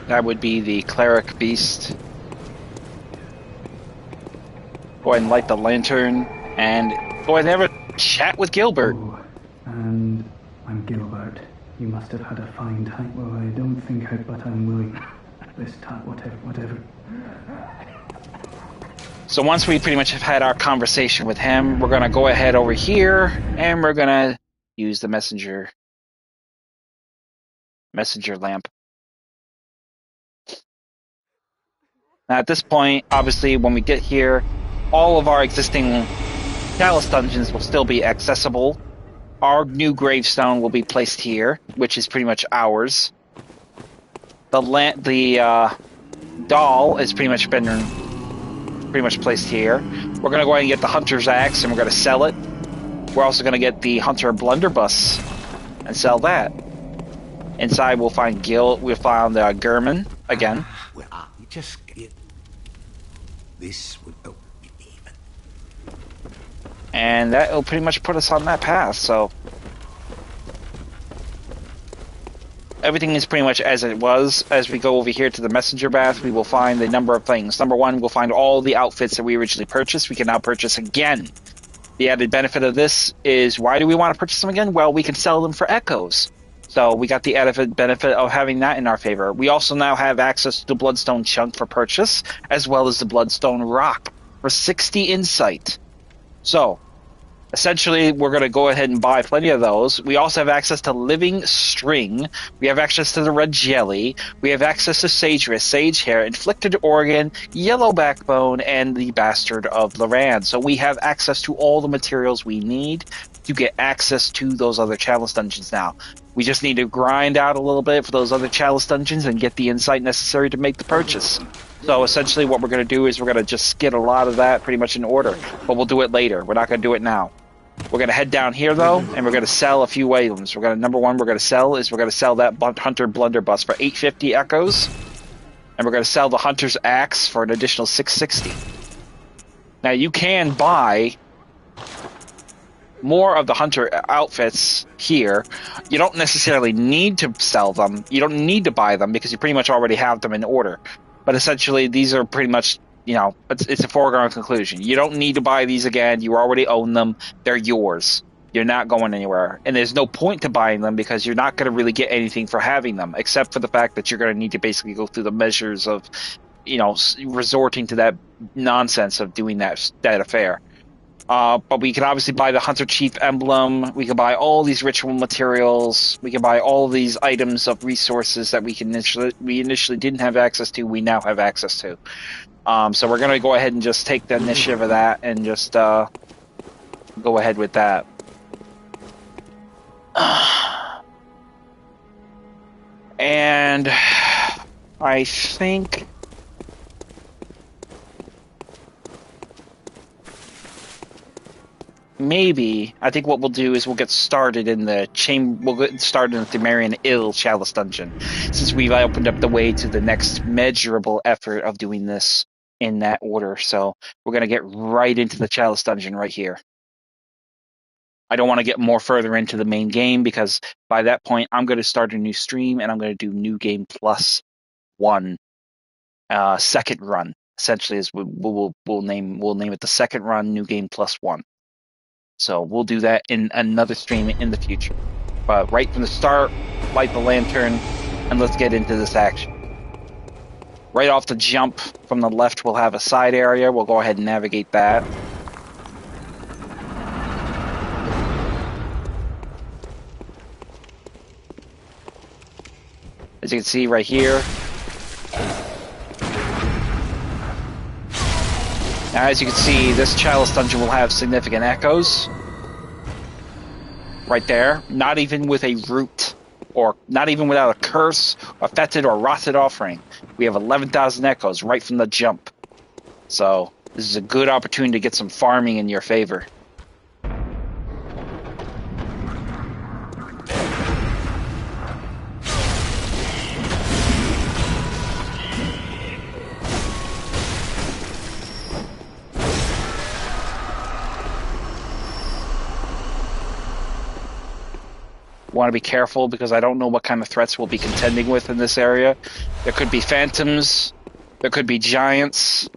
That would be the cleric beast. Go ahead and light the lantern and go ahead and have a chat with Gilbert. Oh, and I'm Gilbert. You must have had a fine time. Well, I don't think but I'm willing. This time, whatever. So once we pretty much have had our conversation with him, we're going to go ahead over here and we're going to use the messenger lamp. Now at this point, obviously, when we get here, all of our existing Chalice dungeons will still be accessible. Our new gravestone will be placed here, which is pretty much ours. The doll has pretty much placed here. We're going to go ahead and get the Hunter's Axe, and we're going to sell it. We're also going to get the Hunter Blunderbuss and sell that. Inside, we'll find Gurman again. This would help me even. And that will pretty much put us on that path, so everything is pretty much as it was. As we go over here to the messenger bath, we will find a number of things. Number one, we'll find all the outfits that we originally purchased. We can now purchase again. The added benefit of this is, why do we want to purchase them again? Well, we can sell them for echoes. So we got the added benefit of having that in our favor. We also now have access to the Bloodstone Chunk for purchase, as well as the Bloodstone Rock for 60 insight. So, essentially, we're going to go ahead and buy plenty of those. We also have access to Living String. We have access to the Red Jelly. We have access to Sage Hair, Inflicted Organ, Yellow Backbone, and the Bastard of Loran. So we have access to all the materials we need to get access to those other Chalice dungeons now. We just need to grind out a little bit for those other Chalice dungeons and get the insight necessary to make the purchase. So essentially what we're going to do is we're going to just get a lot of that pretty much in order. But we'll do it later. We're not going to do it now. We're going to head down here, though, and we're going to sell a few items. Number one we're going to sell that Hunter Blunderbuss for 850 echoes. And we're going to sell the Hunter's Axe for an additional 660. Now, you can buy more of the hunter outfits here. You don't necessarily need to sell them. You don't need to buy them because you pretty much already have them in order. But essentially, these are pretty much, it's a foregone conclusion. You don't need to buy these again. You already own them. They're yours. You're not going anywhere. And there's no point to buying them because you're not going to really get anything for having them, except for the fact that you're going to need to basically go through the measures of, resorting to that nonsense of doing that affair. But we can obviously buy the Hunter Chief emblem. We can buy all these ritual materials. We can buy all these items of resources that we initially didn't have access to. We now have access to. So we're gonna go ahead and just take the initiative of that and just go ahead with that. And I think. Maybe I think what we'll do is we'll get started in the We'll get started in the Themerian Ill Chalice dungeon, since we've opened up the way to the next measurable effort of doing this in that order. So we're gonna get right into the Chalice dungeon right here. I don't want to get more further into the main game because by that point I'm going to start a new stream and I'm going to do New Game Plus 1, second run. Essentially, is we'll name it the second run, New Game Plus 1. So we'll do that in another stream in the future. But right from the start, light the lantern, and let's get into this action. Right off the jump from the left, we'll have a side area. We'll go ahead and navigate that. As you can see right here. Now, as you can see, this Chalice dungeon will have significant echoes. Right there. Not even with a root, or not even without a curse, a fetid or rotted offering. We have 11,000 echoes right from the jump. So, this is a good opportunity to get some farming in your favor. Want to be careful because I don't know what kind of threats we'll be contending with in this area. There could be phantoms, there could be giants.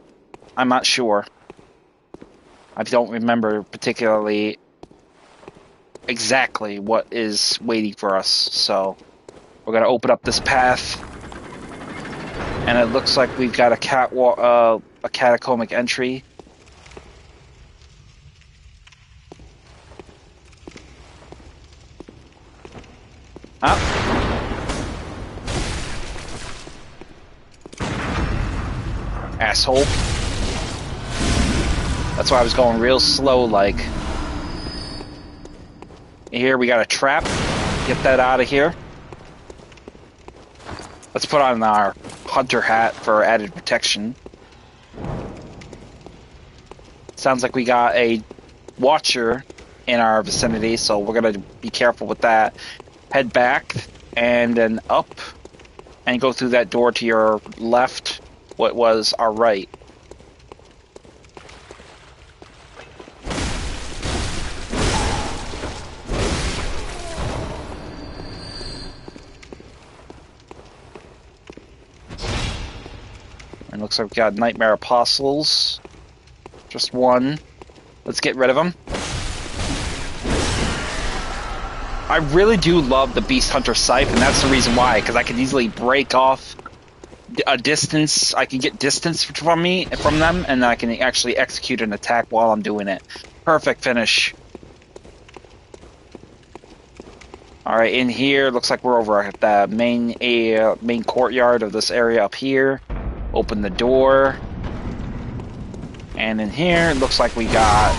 I'm not sure. I don't remember particularly exactly what is waiting for us. So we're gonna open up this path, and it looks like we've got a catacombic entry. Up. Asshole. That's why I was going real slow like. Here we got a trap. Get that out of here. Let's put on our hunter hat for added protection. Sounds like we got a watcher in our vicinity, so we're gonna be careful with that. Head back and then up and go through that door to your left, what was our right. And looks like we've got Nightmare Apostles. Just one. Let's get rid of them. I really do love the Beast Hunter Scythe, and that's the reason why, because I can easily break off a distance. I can get distance from them, and I can actually execute an attack while I'm doing it. Perfect finish. Alright, in here, looks like we're over at the main courtyard of this area up here. Open the door. And in here, it looks like we got...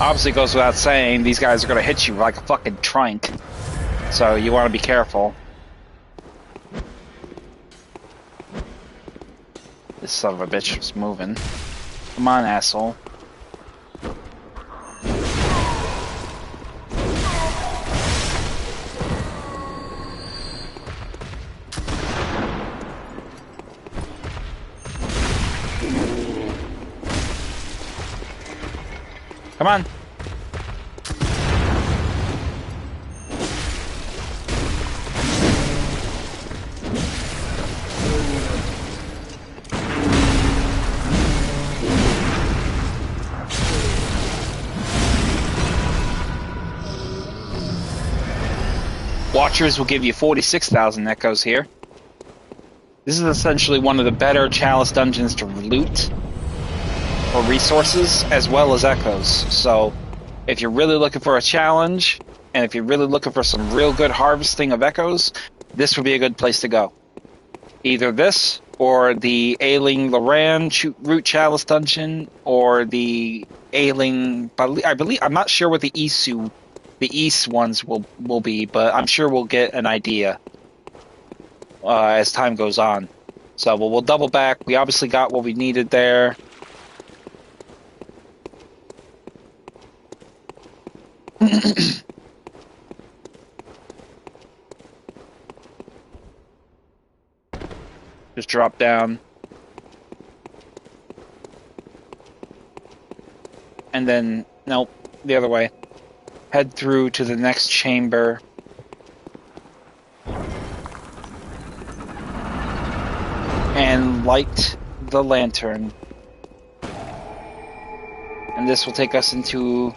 Obviously, goes without saying, these guys are going to hit you like a fucking trunk. So you want to be careful. This son of a bitch is moving. Come on, asshole. Come on. Watchers will give you 46,000 echoes here. This is essentially one of the better Chalice dungeons to loot or resources, as well as echoes. So, if you're really looking for a challenge, and if you're really looking for some real good harvesting of echoes, this would be a good place to go. Either this, or the Ailing Loran Root Chalice dungeon, or the Ailing... I believe... I'm not sure what the East ones will be, but I'm sure we'll get an idea as time goes on. So we'll double back. We obviously got what we needed there. Just drop down. And then, nope, the other way. Head through to the next chamber. And light the lantern. And this will take us into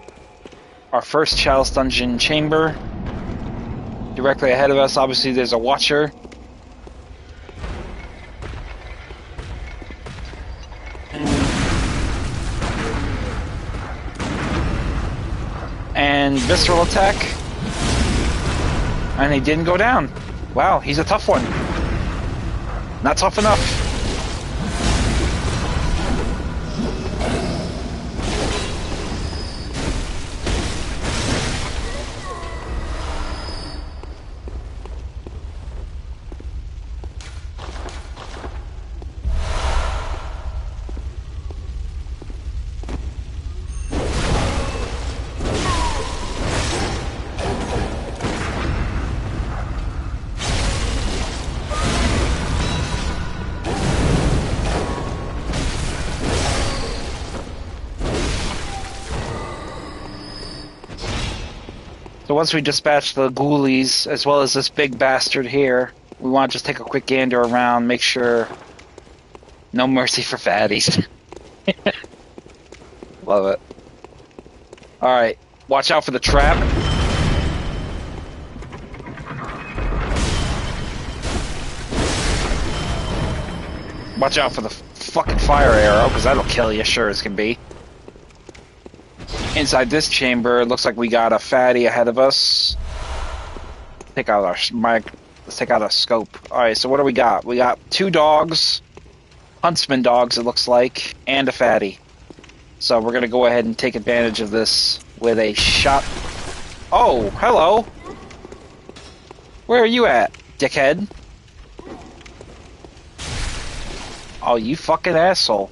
our first Chalice dungeon chamber. Directly ahead of us, obviously, there's a watcher. And visceral attack. And he didn't go down. Wow, he's a tough one. Not tough enough. So once we dispatch the ghoulies, as well as this big bastard here, we want to just take a quick gander around, make sure no mercy for fatties. Love it. Alright, watch out for the trap. Watch out for the fucking fire arrow, because that'll kill you, sure as can be. Inside this chamber, it looks like we got a fatty ahead of us. Take out our mic. Let's take out a scope. Alright, so what do we got? We got 2 dogs, huntsman dogs it looks like, and a fatty. So we're gonna go ahead and take advantage of this with a shot. Oh, hello! Where are you at, dickhead? Oh, you fucking asshole.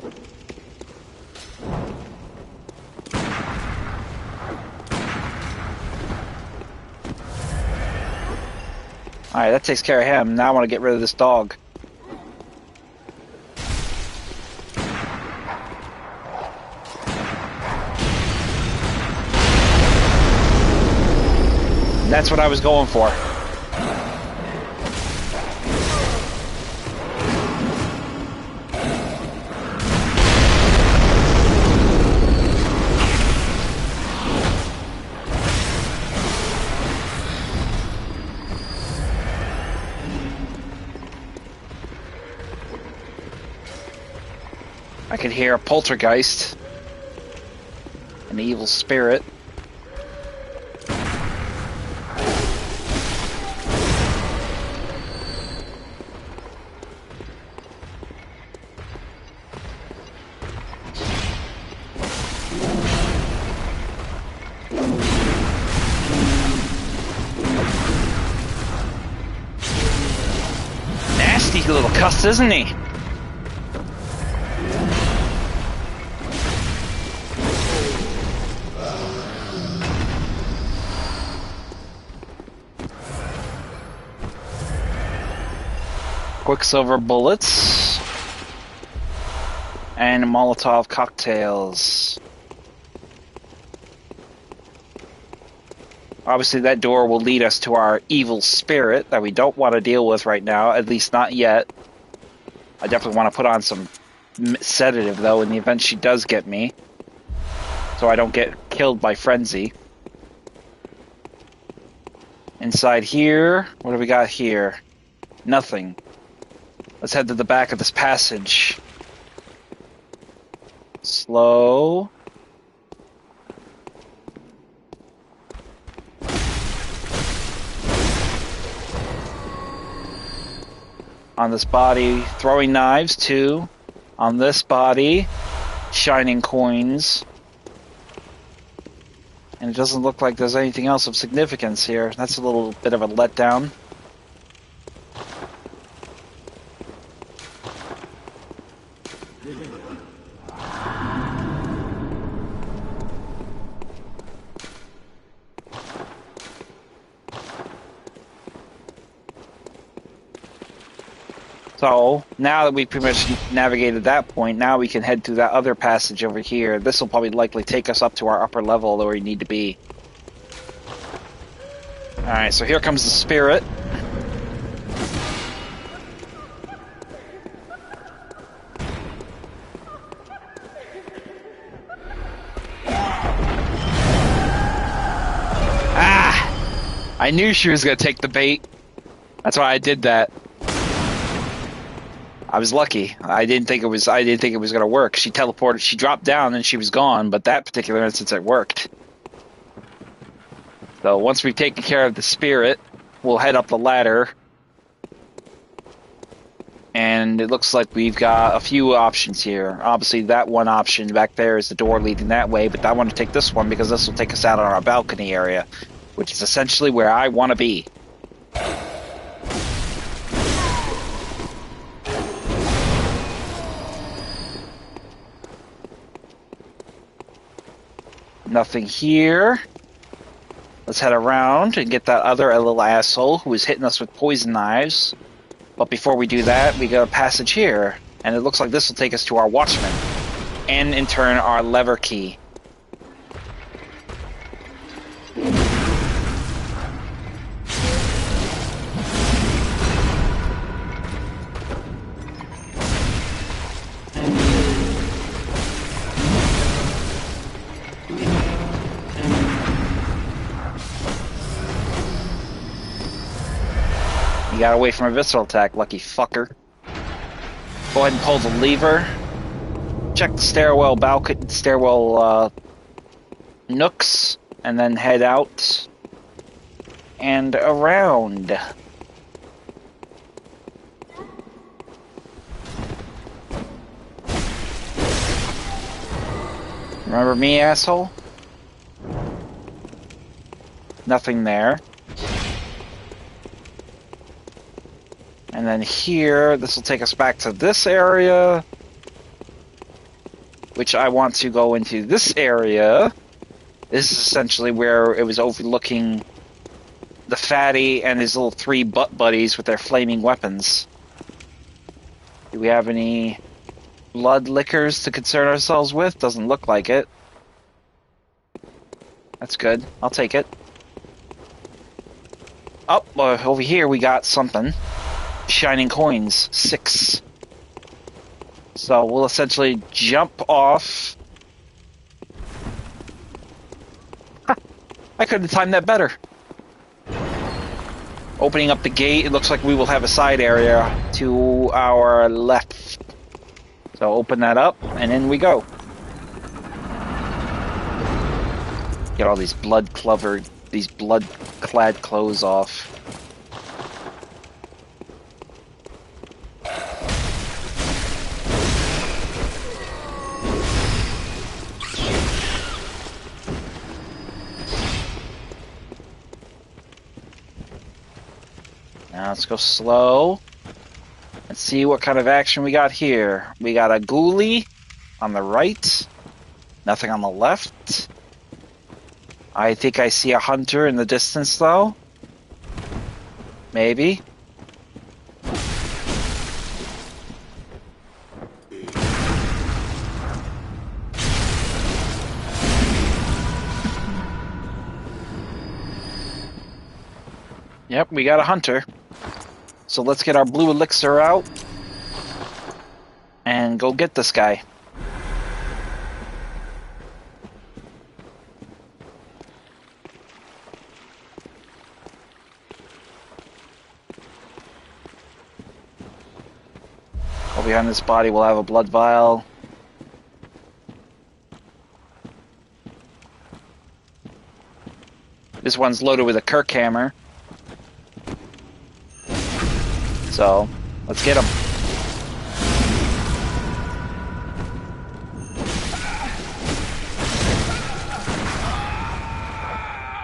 Alright, that takes care of him. Now I want to get rid of this dog. That's what I was going for. I could hear a poltergeist, an evil spirit. a little cussed, isn't he? Quicksilver bullets. And Molotov cocktails. Obviously, that door will lead us to our evil spirit that we don't want to deal with right now, at least not yet. I definitely want to put on some sedative, though, in the event she does get me. So I don't get killed by frenzy. Inside here, what do we got here? Nothing. Let's head to the back of this passage. Slow. On this body, throwing knives, too. On this body, shining coins. And it doesn't look like there's anything else of significance here. That's a little bit of a letdown. So, now that we've pretty much navigated that point, now we can head through that other passage over here. This will probably likely take us up to our upper level where we need to be. Alright, so here comes the spirit. Ah! I knew she was going to take the bait. That's why I did that. I was lucky. I didn't think it was going to work. She teleported, she dropped down and she was gone, but that particular instance it worked. So once we've taken care of the spirit, we'll head up the ladder. And it looks like we've got a few options here. Obviously that one option back there is the door leading that way, but I want to take this one because this will take us out on our balcony area, which is essentially where I want to be. Nothing here. Let's head around and get that other little asshole who is hitting us with poison knives. But before we do that, we got a passage here. And it looks like this will take us to our watchman. And in turn, our lever key. You got away from a visceral attack, lucky fucker. Go ahead and pull the lever. Check the stairwell nooks, and then head out and around. Remember me, asshole? Nothing there. And then here, this will take us back to this area, which I want to go into this area. This is essentially where it was overlooking the fatty and his little 3 butt buddies with their flaming weapons. Do we have any blood liquors to concern ourselves with? Doesn't look like it. That's good. I'll take it. Oh, over here we got something. Shining coins, 6. So we'll essentially jump off. Ha! I could have timed that better. Opening up the gate, it looks like we will have a side area to our left. So open that up, and in we go. Get all these blood-clad clothes off. Now let's go slow and Let's see what kind of action we got here. We got a ghoulie on the right. Nothing on the left. I think I see a hunter in the distance, though. Maybe. Yep, we got a hunter. So let's get our blue elixir out and go get this guy. Go behind this body, we'll have a blood vial. This one's loaded with a Kirk hammer. So, let's get him.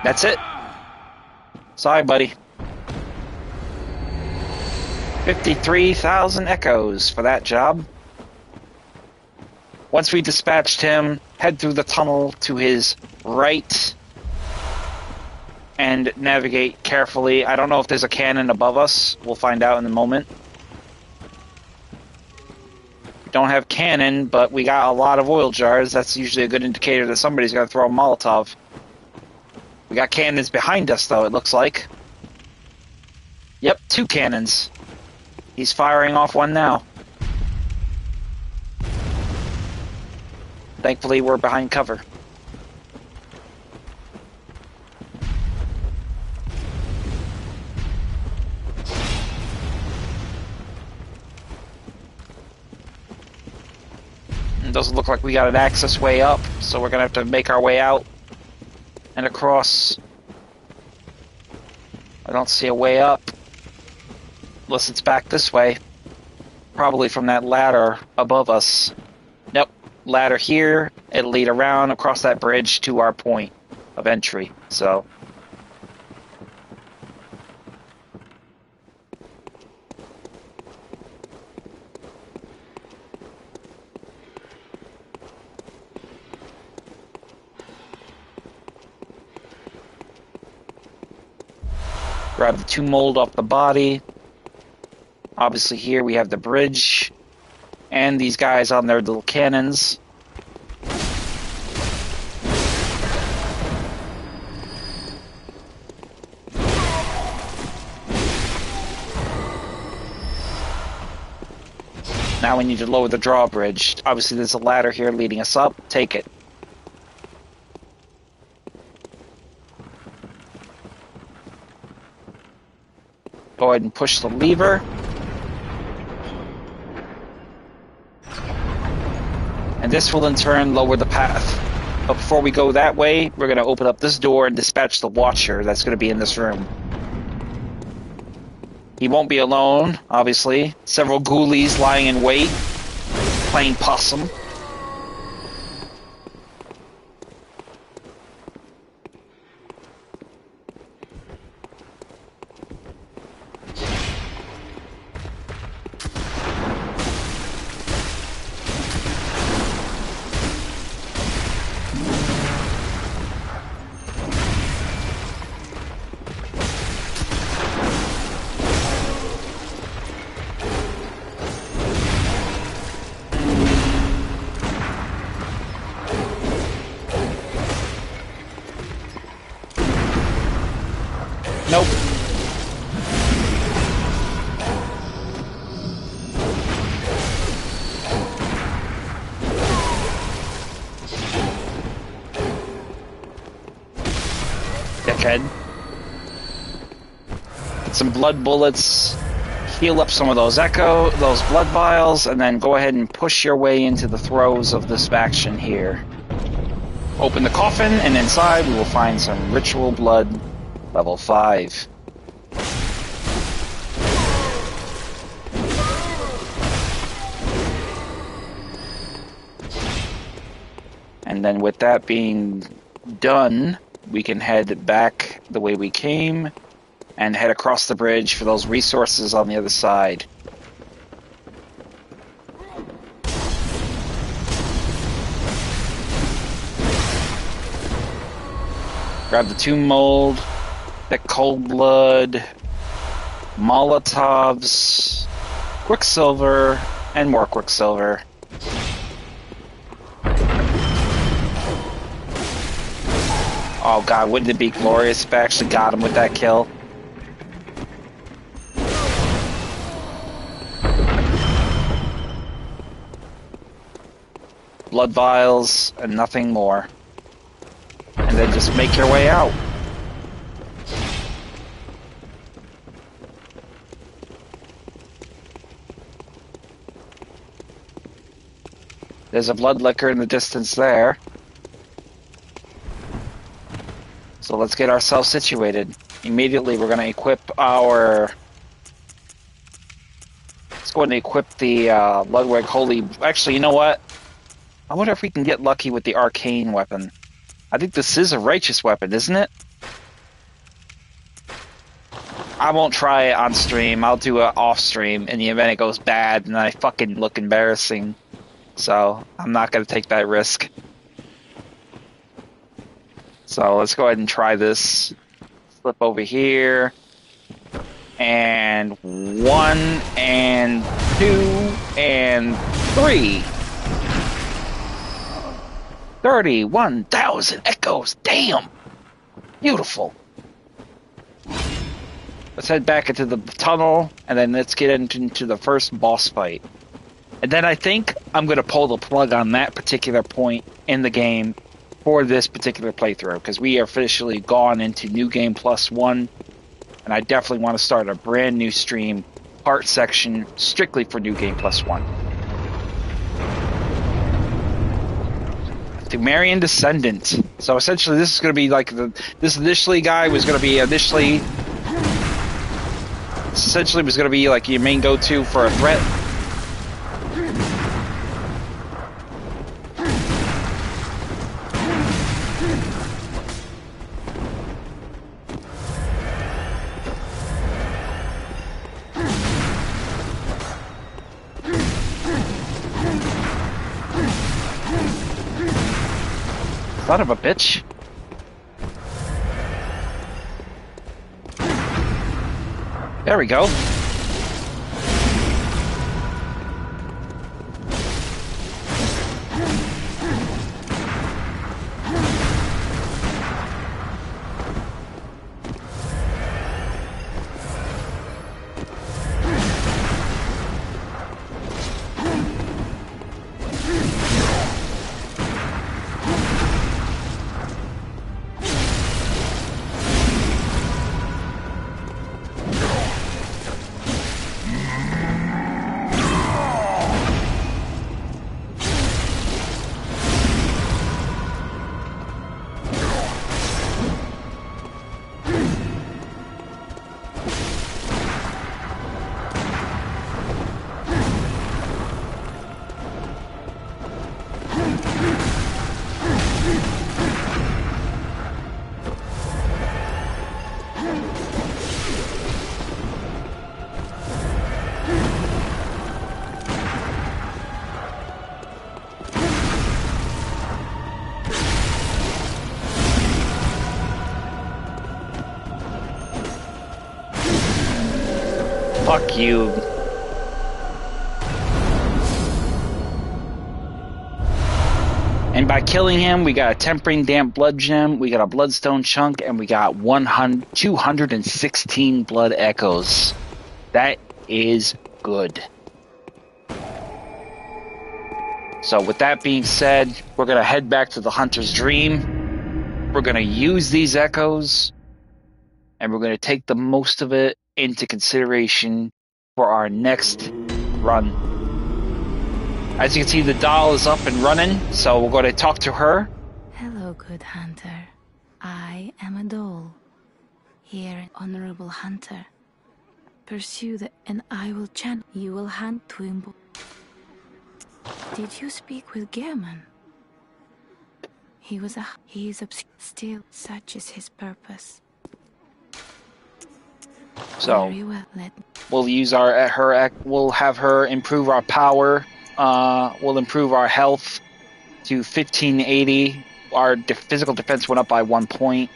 That's it. Sorry, buddy. 53,000 echoes for that job. Once we dispatched him, head through the tunnel to his right and navigate carefully. I don't know if there's a cannon above us. We'll find out in a moment. We don't have cannon, but we got a lot of oil jars. That's usually a good indicator that somebody's going to throw a Molotov. We got cannons behind us, though, it looks like. Yep, 2 cannons. He's firing off one now. Thankfully, we're behind cover. It doesn't look like we got an access way up, so we're gonna have to make our way out and across. I don't see a way up. Unless it's back this way. Probably from that ladder above us. Nope. Ladder here. It'll lead around across that bridge to our point of entry. So. Grab the 2 mold off the body. Obviously here we have the bridge and these guys on their little cannons. Now we need to lower the drawbridge. Obviously there's a ladder here leading us up. Take it. Go ahead and push the lever. And this will in turn lower the path. But before we go that way, we're going to open up this door and dispatch the Watcher that's going to be in this room. He won't be alone, obviously. Several ghoulies lying in wait, playing possum. Nope. Dickhead. Get some blood bullets, heal up some of those blood vials, and then go ahead and push your way into the throes of this faction here. Open the coffin, and inside we will find some ritual blood, level 5. And then with that being done, we can head back the way we came and head across the bridge for those resources on the other side. Grab the tomb mold, that cold blood, Molotovs, Quicksilver, and more Quicksilver. Oh god, wouldn't it be glorious if I actually got him with that kill? Blood vials and nothing more. And then just make your way out. There's a blood liquor in the distance there. So let's get ourselves situated. Immediately we're going to equip our... Let's go ahead and equip the Ludwig Holy... Actually, you know what? I wonder if we can get lucky with the arcane weapon. I think this is a righteous weapon, isn't it? I won't try it on stream. I'll do it off stream in the event it goes bad and I fucking look embarrassing. So I'm not going to take that risk. So let's go ahead and try this. Flip over here. And 1 and 2 and 3. 31,000 echoes. Damn. Beautiful. Let's head back into the tunnel, and then let's get into the first boss fight. And then I think I'm going to pull the plug on that particular point in the game for this particular playthrough, because we are officially gone into New Game Plus 1, and I definitely want to start a brand new stream, part section, strictly for New Game Plus 1. Marian Descendant. So essentially this is going to be like this initially guy was going to be essentially was going to be like your main go-to for a threat. Son of a bitch. There we go. Fuck you. And by killing him, we got a Tempering Damp Blood Gem, we got a Bloodstone Chunk, and we got 216 Blood Echoes. That is good. So with that being said, we're going to head back to the Hunter's Dream. We're going to use these Echoes, and we're going to take the most of it into consideration for our next run. As you can see, the doll is up and running, so we're going to talk to her. Hello, good hunter. I am a doll. Here, honorable hunter. Pursue and I will chant. You will hunt Twimble. Did you speak with Gehrman? He is still, such is his purpose. So very well. we'll use we'll have her improve our power. We'll improve our health to 1580. Our physical defense went up by 1 point.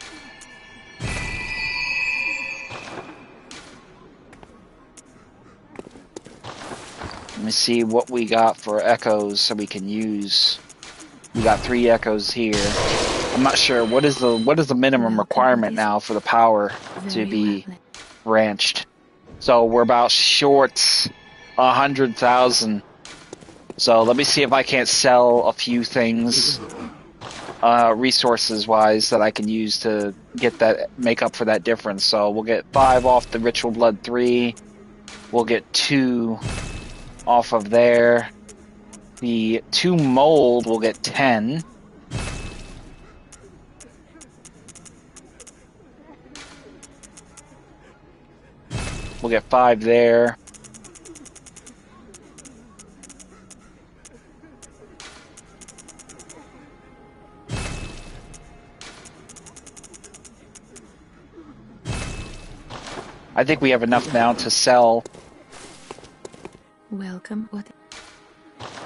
Let me see what we got for echoes so we can use. We got 3 echoes here. I'm not sure what is the minimum requirement now for the power to be branched. So we're about short 100,000. So let me see if I can't sell a few things, resources wise, that I can use to get that, make up for that difference. So we'll get 5 off the Ritual Blood 3. We'll get 2 off of there. The 2 mold will get 10. We'll get 5 there. I think we have enough now to sell. Welcome. What?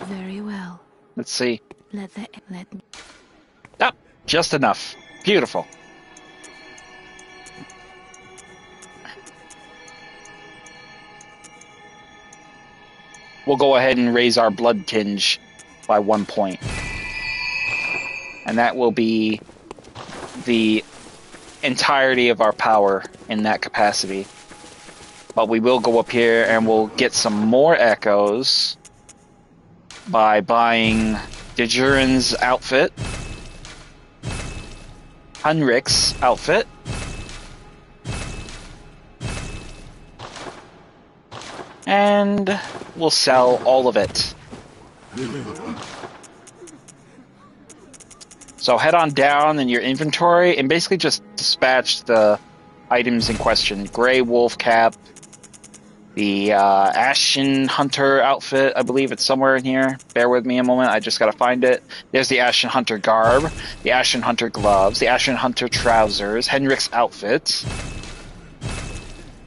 Very well. Let's see. Let me. Oh, just enough. Beautiful. We'll go ahead and raise our blood tinge by 1 point. And that will be the entirety of our power in that capacity. But we will go up here and we'll get some more echoes by buying Dejurin's outfit, Henrik's outfit, and we'll sell all of it. So head on down in your inventory and basically just dispatch the items in question. Grey Wolf Cap, the Ashen Hunter outfit, I believe it's somewhere in here. Bear with me a moment, I just gotta find it. There's the Ashen Hunter garb, the Ashen Hunter gloves, the Ashen Hunter trousers, Henrik's outfit.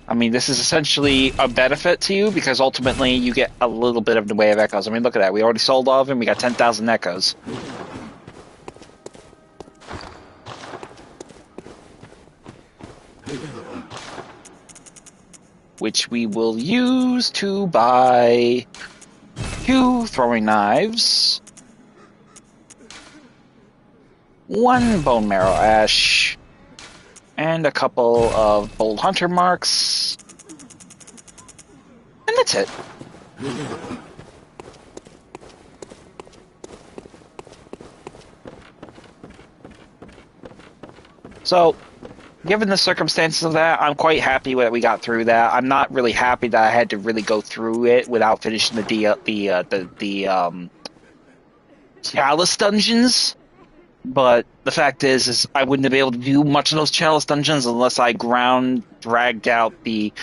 I mean, this is essentially a benefit to you because ultimately you get a little bit of the way of echoes. I mean, look at that. We already sold all of them. We got 10,000 echoes. Which we will use to buy 2 throwing knives, 1 bone marrow ash, and a couple of bold hunter marks. And that's it. So, given the circumstances of that, I'm quite happy that we got through that. I'm not really happy that I had to really go through it without finishing the Chalice dungeons. But the fact is I wouldn't have been able to do much of those Chalice dungeons unless I dragged out the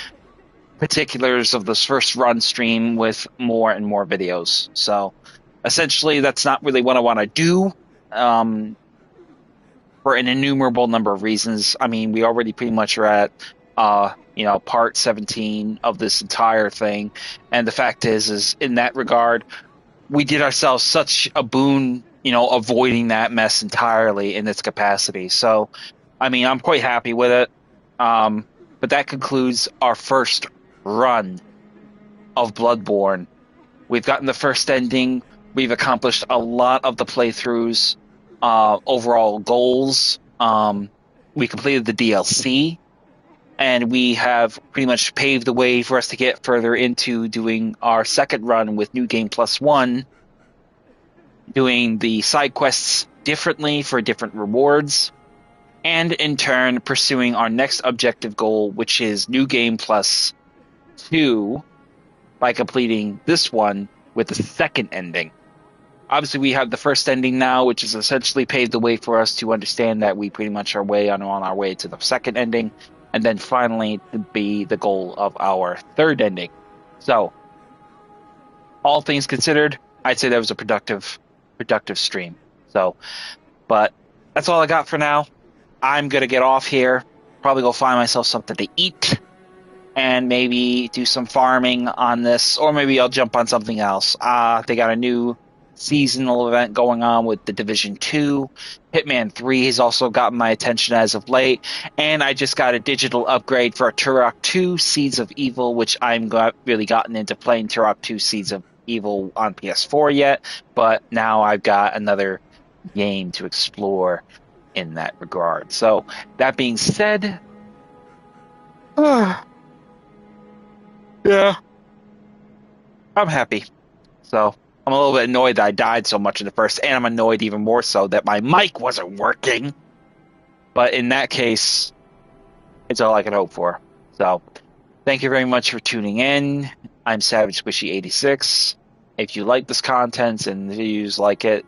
particulars of this first run stream with more and more videos. So, essentially, that's not really what I want to do. For an innumerable number of reasons. I mean, we already pretty much are at, part 17 of this entire thing. And the fact is in that regard, we did ourselves such a boon, avoiding that mess entirely in its capacity. So, I mean, I'm quite happy with it. But that concludes our first run of Bloodborne. We've gotten the first ending. We've accomplished a lot of the playthroughs. Overall goals. We completed the DLC, and we have pretty much paved the way for us to get further into doing our second run with New Game Plus 1, doing the side quests differently for different rewards, and in turn pursuing our next objective goal, which is New Game Plus 2, by completing this one with the second ending. Obviously, we have the first ending now, which has essentially paved the way for us to understand that we pretty much are on our way to the second ending, and then finally to be the goal of our third ending. So, all things considered, I'd say that was a productive stream. So, but that's all I got for now. I'm gonna get off here, probably go find myself something to eat, and maybe do some farming on this, or maybe I'll jump on something else. They got a new seasonal event going on with the Division 2. Hitman 3 has also gotten my attention as of late, and I just got a digital upgrade for Turok 2 Seeds of Evil, which I'm really gotten into playing Turok 2 Seeds of Evil on PS4 yet, but now I've got another game to explore in that regard. So that being said, yeah, I'm happy. So I'm a little bit annoyed that I died so much in the first, and I'm annoyed even more so that my mic wasn't working. But in that case, it's all I can hope for. So thank you very much for tuning in. I'm Savage Squishy 86. If you like this content and the views like it,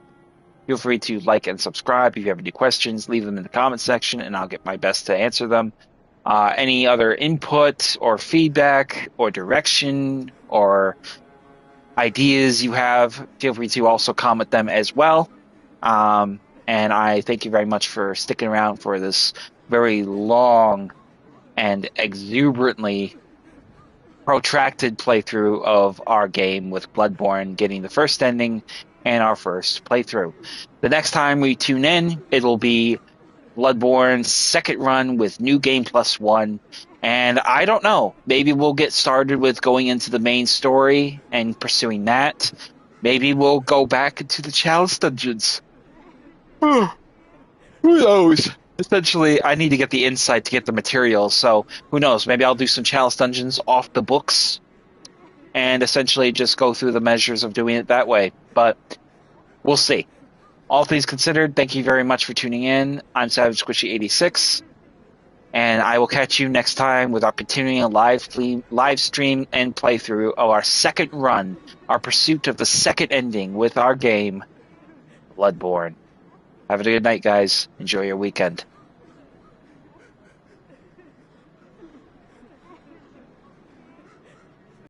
feel free to like and subscribe. If you have any questions, leave them in the comment section, and I'll get my best to answer them. Any other input or feedback or direction or ideas you have, feel free to also comment them as well. And I thank you very much for sticking around for this very long and exuberantly protracted playthrough of our game with Bloodborne, getting the first ending and our first playthrough. The next time we tune in, it'll be Bloodborne's second run with New Game Plus One. And I don't know, maybe we'll get started with going into the main story and pursuing that. Maybe we'll go back into the Chalice dungeons. Who knows? Essentially, I need to get the insight to get the materials, so who knows? Maybe I'll do some Chalice dungeons off the books and essentially just go through the measures of doing it that way. But we'll see. All things considered, thank you very much for tuning in. I'm Savage Squishy 86, and I will catch you next time with our continuing live stream and playthrough of our second run, our pursuit of the second ending with our game, Bloodborne. Have a good night, guys. Enjoy your weekend.